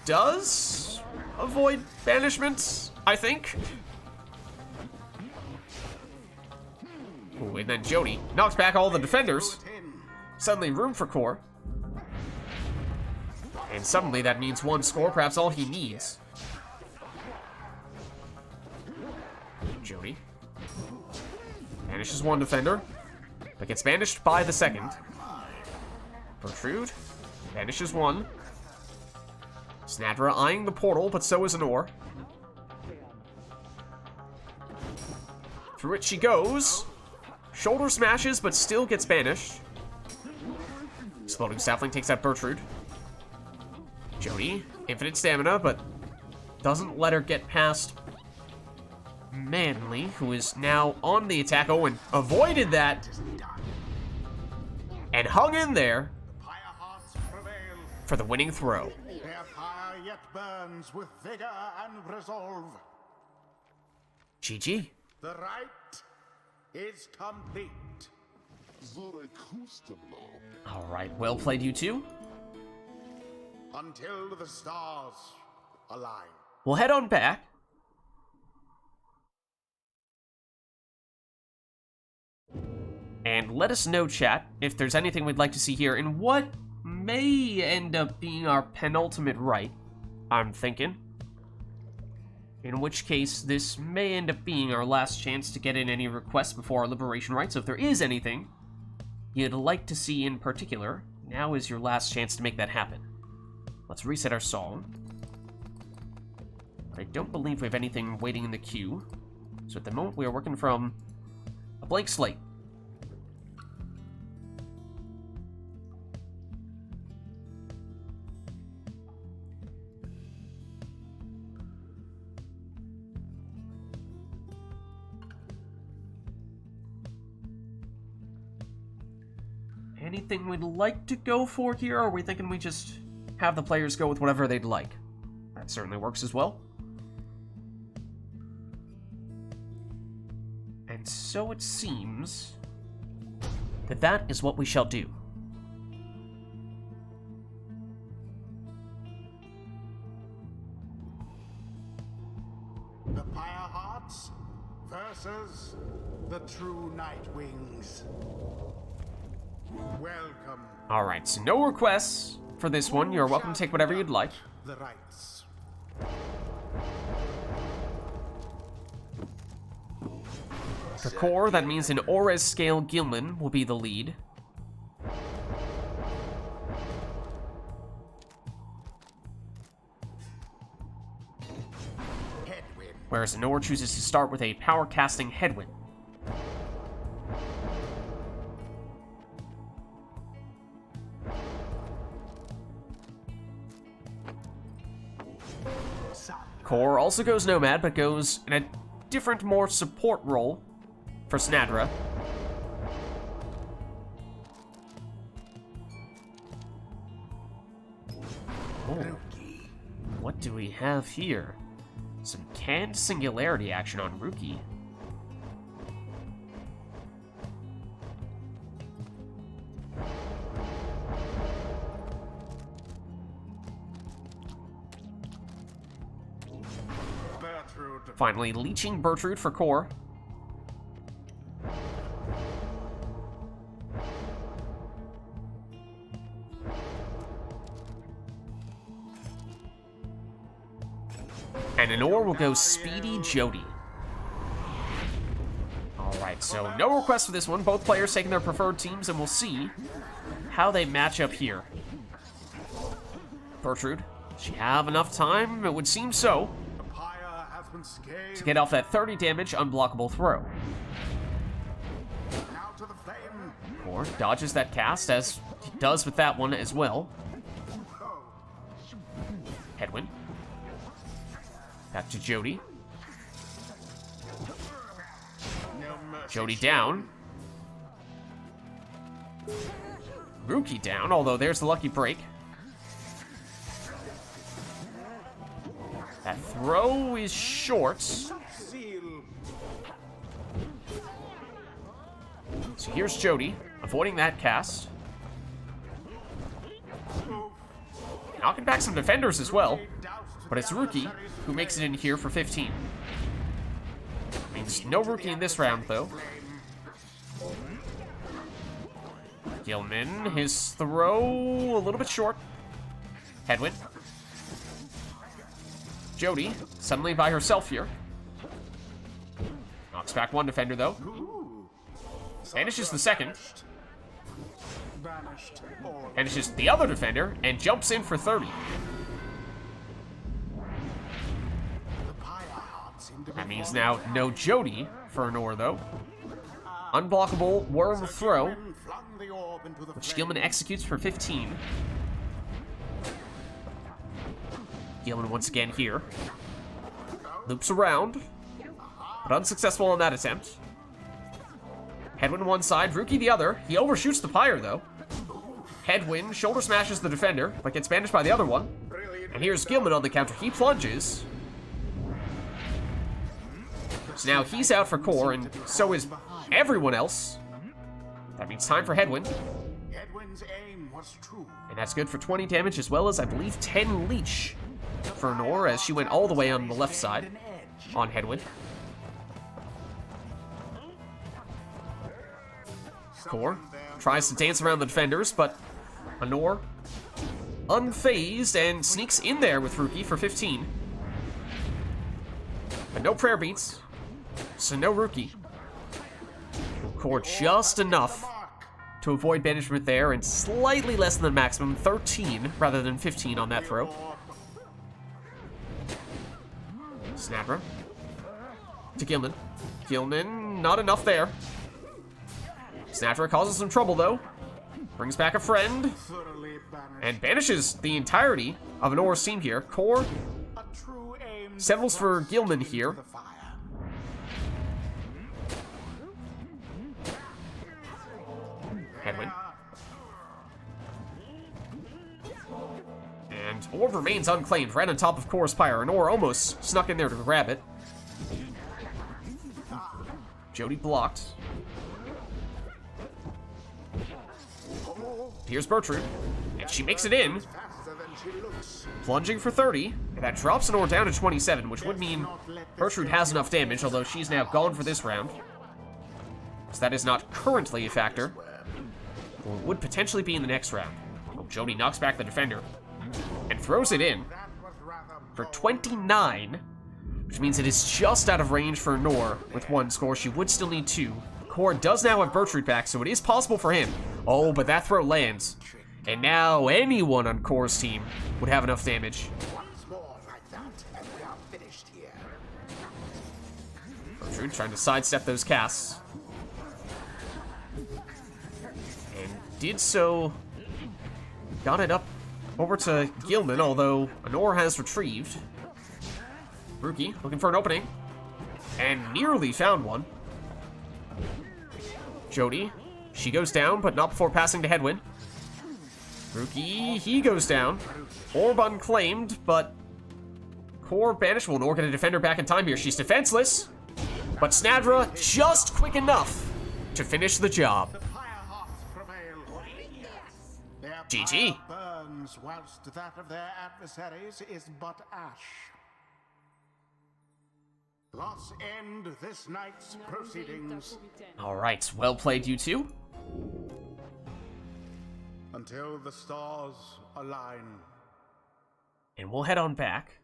does avoid banishment, I think. Ooh, and then Jody knocks back all the defenders. Put in. Suddenly room for Core. And suddenly that means 1 score, perhaps all he needs. Jody. Banishes 1 defender, but gets banished by the 2nd. Protrude. Banishes 1. Snadra eyeing the portal, but so is Anor. Through it she goes. Shoulder smashes, but still gets banished. Exploding Sapling takes out Bertrude. Jody, infinite stamina, but doesn't let her get past Manly, who is now on the attack. Oh, and avoided that. And hung in there for the winning throw. Their fire yet burns with vigor and resolve. GG. The rite is complete. Alright, well played, you two. Until the stars align. We'll head on back. And let us know, chat, if there's anything we'd like to see here in what may end up being our penultimate rite, I'm thinking. In which case, this may end up being our last chance to get in any requests before our liberation rite, so if there is anything you'd like to see in particular, now is your last chance to make that happen. Let's reset our song. I don't believe we have anything waiting in the queue, so at the moment we are working from a blank slate. Anything we'd like to go for here, or are we thinking we just have the players go with whatever they'd like? That certainly works as well. And so it seems that that is what we shall do. The Pyre Hearts versus the True Nightwings. Welcome. Alright, so no requests for this one. You're welcome to take whatever you'd like. The rites. For core, that means an Ores scale Gilman will be the lead. Headwind. Whereas Anor chooses to start with a power casting Headwind. Core also goes Nomad, but goes in a different, more support role for Snadra. Oh. What do we have here? Some canned singularity action on Rookie. Finally, leeching Bertrude for core. And Anor will go Speedy Jody. Alright, so no requests for this one. Both players taking their preferred teams, and we'll see how they match up here. Bertrude, does she have enough time? It would seem so. To get off that 30 damage unblockable throw. Or dodges that cast, as he does with that one as well. Headwind. Back to Jody. Jody down. Rookie down, although there's the lucky break. That throw is short. So here's Jody, avoiding that cast. Knocking back some defenders as well. But it's Rookie who makes it in here for 15. Means no Rookie in this round, though. Gilman, his throw a little bit short. Headwind. Jody, suddenly by herself here. Knocks back one defender, though. Vanishes the second. Banished all. Vanishes the other defender, and jumps in for 30. The Pyre heart seemed to be That means falling now down. no Jody for Nor, though. Unblockable worm throw, Gilman flung the orb into the which flame. Gilman executes for 15. Gilman once again here. Loops around, but unsuccessful on that attempt. Headwind one side, Rookie the other. He overshoots the Pyre, though. Headwind shoulder smashes the defender, but gets banished by the other one. And here's Gilman on the counter. He plunges. So now he's out for core, and so is everyone else. That means time for Headwind. Edwin's aim was true. And that's good for 20 damage, as well as, I believe, 10 leech for Nor, as she went all the way on the left side on Headwind. Core tries to dance around the defenders, but Nor unfazed and sneaks in there with Rookie for 15. But no prayer beats, so no Rookie. Core just enough to avoid banishment there, and slightly less than the maximum, 13 rather than 15 on that throw. Snapper to Gilman. Gilman, not enough there. Snapper causes some trouble, though. Brings back a friend, Thoroughly banished. and banishes the entirety of Nora's team here. Core A true aim settles for thrust Gilman into here. the fire. Headwind. And Orb remains unclaimed, right on top of Core's Pyre. Nor almost snuck in there to grab it. Jody blocked. Here's Bertrude, and she makes it in, Faster than she looks. plunging for 30. And that drops Nor down to 27, which would mean Bertrude has enough damage, although she's now gone for this round. So that is not currently a factor. Or would potentially be in the next round. Oh, Jody knocks back the defender and throws it in That was rather for bold. 29, which means it is just out of range for Nor with one score. She would still need 2. Core does now have Bertrude back, so it is possible for him. Oh, but that throw lands. And now anyone on Core's team would have enough damage. Once more like that, and we are finished here. Bertrude trying to sidestep those casts. And did so. Got it up over to Gilman, although Nor has retrieved. Rookie looking for an opening. And nearly found one. Jody, she goes down, but not before passing to Headwind. Rookie, he goes down. Orb unclaimed, but Core banished. Will Nor get a defender back in time here? She's defenseless, but Snadra just quick enough to finish the job. The Pyre hearts prevail. Their GG. pyre burns, whilst that of their adversaries is but ash. Thus end this night's proceedings All right, well played, you two. until the stars align. And we'll head on back.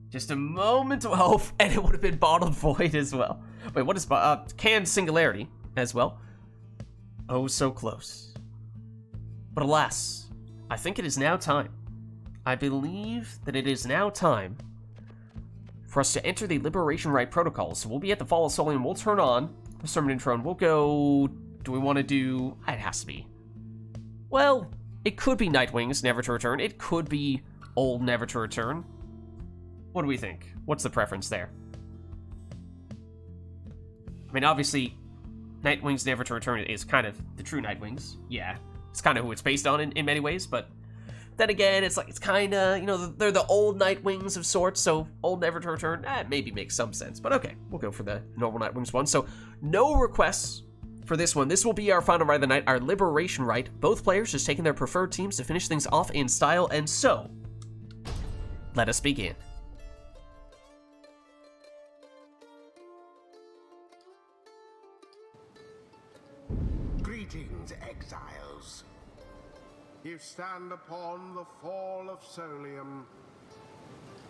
Just a moment of hope, and it would have been bottled void as well. Wait, what is canned singularity as well? Oh, so close. But alas, I think it is now time. I believe that it is now time for us to enter the Liberation Rite protocol. So we'll be at the Fall of Solium. We'll turn on the Sermon and Throne. We'll go. Do we want to do? It has to be. Well, it could be Nightwings, Never to Return. It could be Old Never to Return. What do we think? What's the preference there? I mean, obviously, Nightwings Never to Return is kind of the true Nightwings. Yeah, it's kind of who it's based on in many ways, but then again, it's like, it's kind of, you know, they're the old Nightwings of sorts, so Old Never to Return, maybe makes some sense. But okay, we'll go for the normal Nightwings one. So, no requests for this one. This will be our final rite of the night, our Liberation Rite. Both players just taking their preferred teams to finish things off in style, and so, let us begin. exiles. You stand upon the fall of Solium.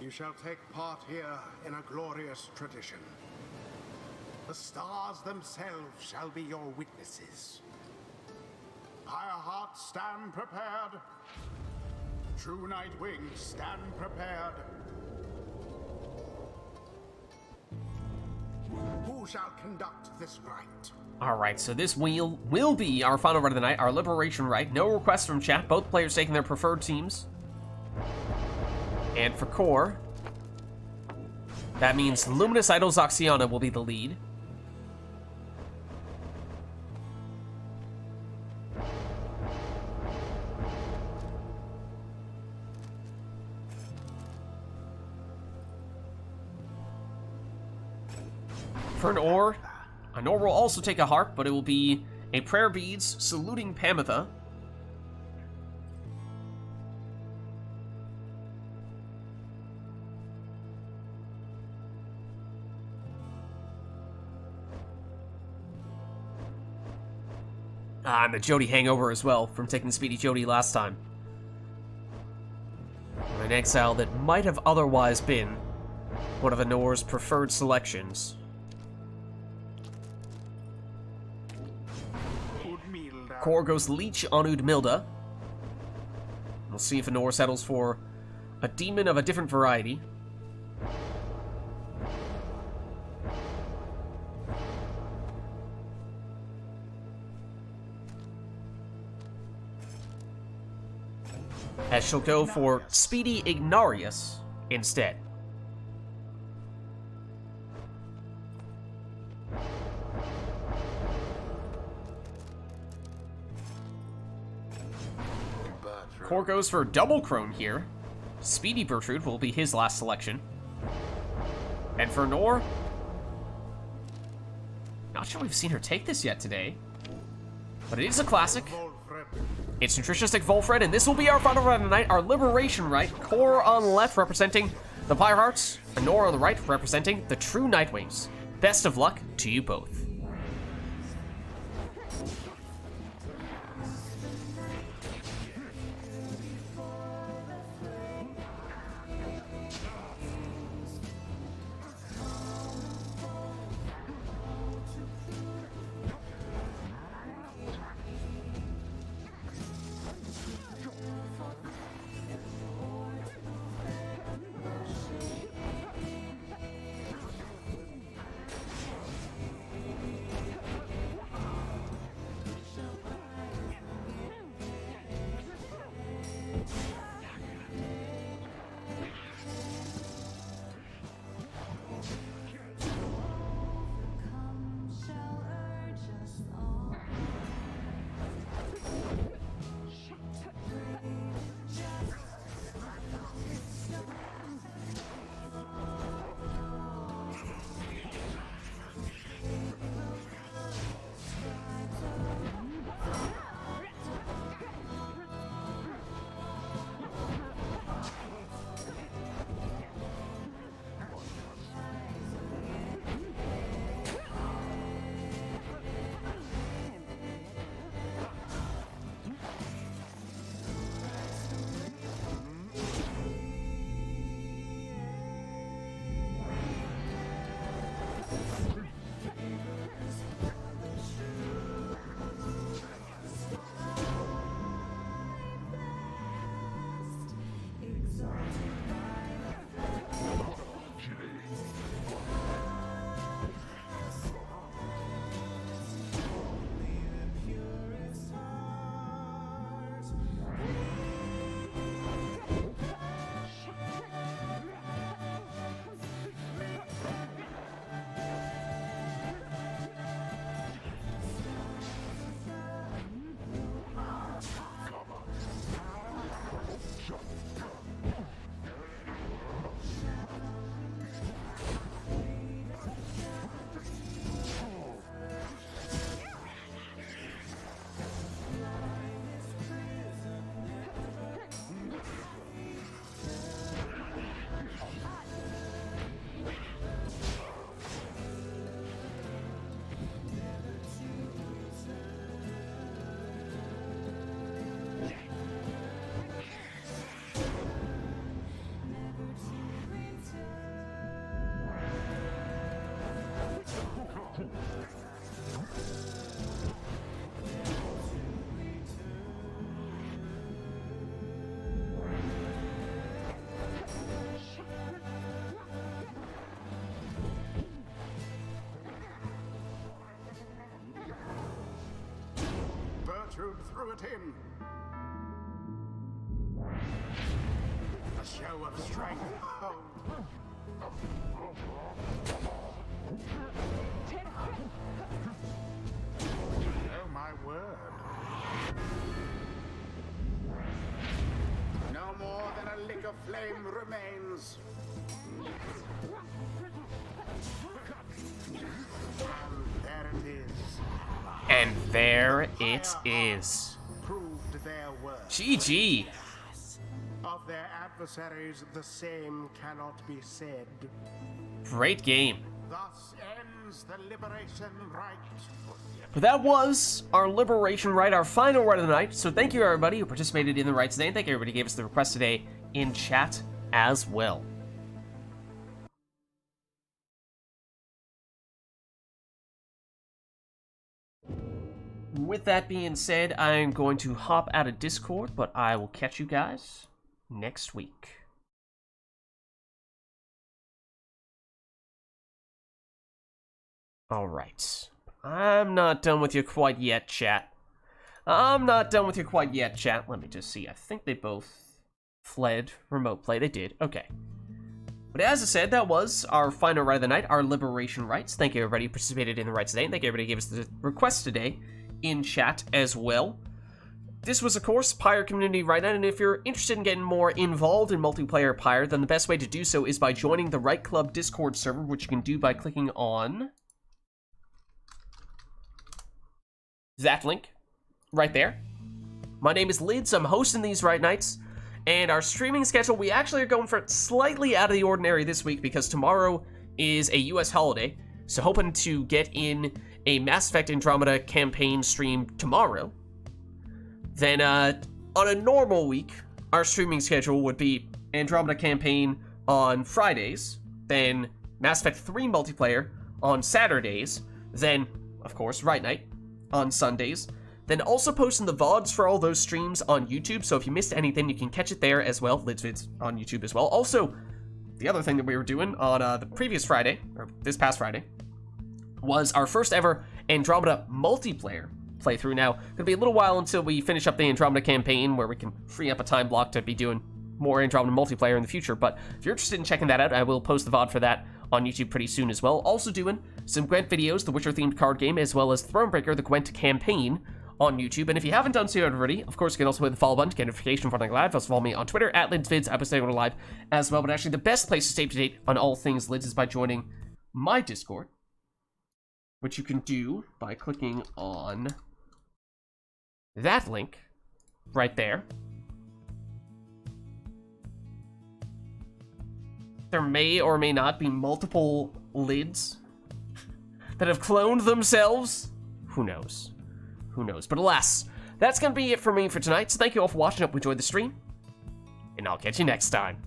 You shall take part here in a glorious tradition. The stars themselves shall be your witnesses. Pyre hearts, stand prepared. True Night Wings, stand prepared. Who shall conduct this rite? Alright, so this will be our final rite of the night, our Liberation Rite. No requests from chat, both players taking their preferred teams. And for core, that means Luminous Idol Zoxiana will be the lead. For an Or will also take a harp, but it will be a prayer beads saluting Pamitha. And the Jody hangover as well from taking Speedy Jody last time. An exile that might have otherwise been one of the Nor's preferred selections. Core goes Leech on Udmilda. We'll see if Anor settles for a demon of a different variety. As she'll go for Speedy Ignarius instead. Core goes for double crone here. Speedy Bertrude will be his last selection. And for Nor, not sure we've seen her take this yet today, but it is a classic. It's Nutritionistic Volfred, and this will be our final rite of the night, our Liberation Rite. Core on the left representing the Pyre Hearts, and Nor on the right representing the True Nightwings. Best of luck to you both. fortune threw it in. A show of strength. Oh. Oh my word. No more than a lick of flame remains. And there it is. Proved their worth. GG. Of their adversaries, the same cannot be said. Great game. Thus ends the Liberation Rite. But that was our Liberation Rite, our final rite of the night. So thank you everybody who participated in the rite today, and thank you everybody who gave us the request today in chat as well. With that being said, I'm going to hop out of Discord, but I will catch you guys next week. Alright. I'm not done with you quite yet, chat. I'm not done with you quite yet, chat. Let me just see. I think they both fled remote play. They did. Okay. But as I said, that was our final rite of the night, our Liberation Rites. Thank you everybody who participated in the rites today, and thank you everybody who gave us the request today in chat as well. This was, of course, Pyre Community Rite Night, and if you're interested in getting more involved in multiplayer Pyre, then the best way to do so is by joining the Rite Club Discord server, which you can do by clicking on that link right there. My name is Lids. I'm hosting these Rite Nights, and our streaming schedule, we actually are going for it slightly out of the ordinary this week because tomorrow is a US holiday, so hoping to get in a Mass Effect Andromeda campaign stream tomorrow. Then, on a normal week, our streaming schedule would be Andromeda campaign on Fridays, then Mass Effect 3 multiplayer on Saturdays, then, of course, Rite Night on Sundays, then also posting the VODs for all those streams on YouTube, so if you missed anything, you can catch it there as well. Vids on YouTube as well. Also, the other thing that we were doing on the previous Friday, or this past Friday, was our first ever Andromeda multiplayer playthrough. Now, it'll be a little while until we finish up the Andromeda campaign, where we can free up a time block to be doing more Andromeda multiplayer in the future, but if you're interested in checking that out, I will post the VOD for that on YouTube pretty soon as well. Also doing some Gwent videos, the Witcher-themed card game, as well as Thronebreaker, the Gwent campaign on YouTube. And if you haven't done so already, of course, you can also hit the follow button to get notification for when I go live. Also follow me on Twitter, @LidsVids. I post everything live as well. But actually, the best place to stay up to date on all things Lids is by joining my Discord, which you can do by clicking on that link right there. There may or may not be multiple Lids that have cloned themselves. Who knows? Who knows? But alas, that's going to be it for me for tonight. So thank you all for watching. I hope you enjoyed the stream, and I'll catch you next time.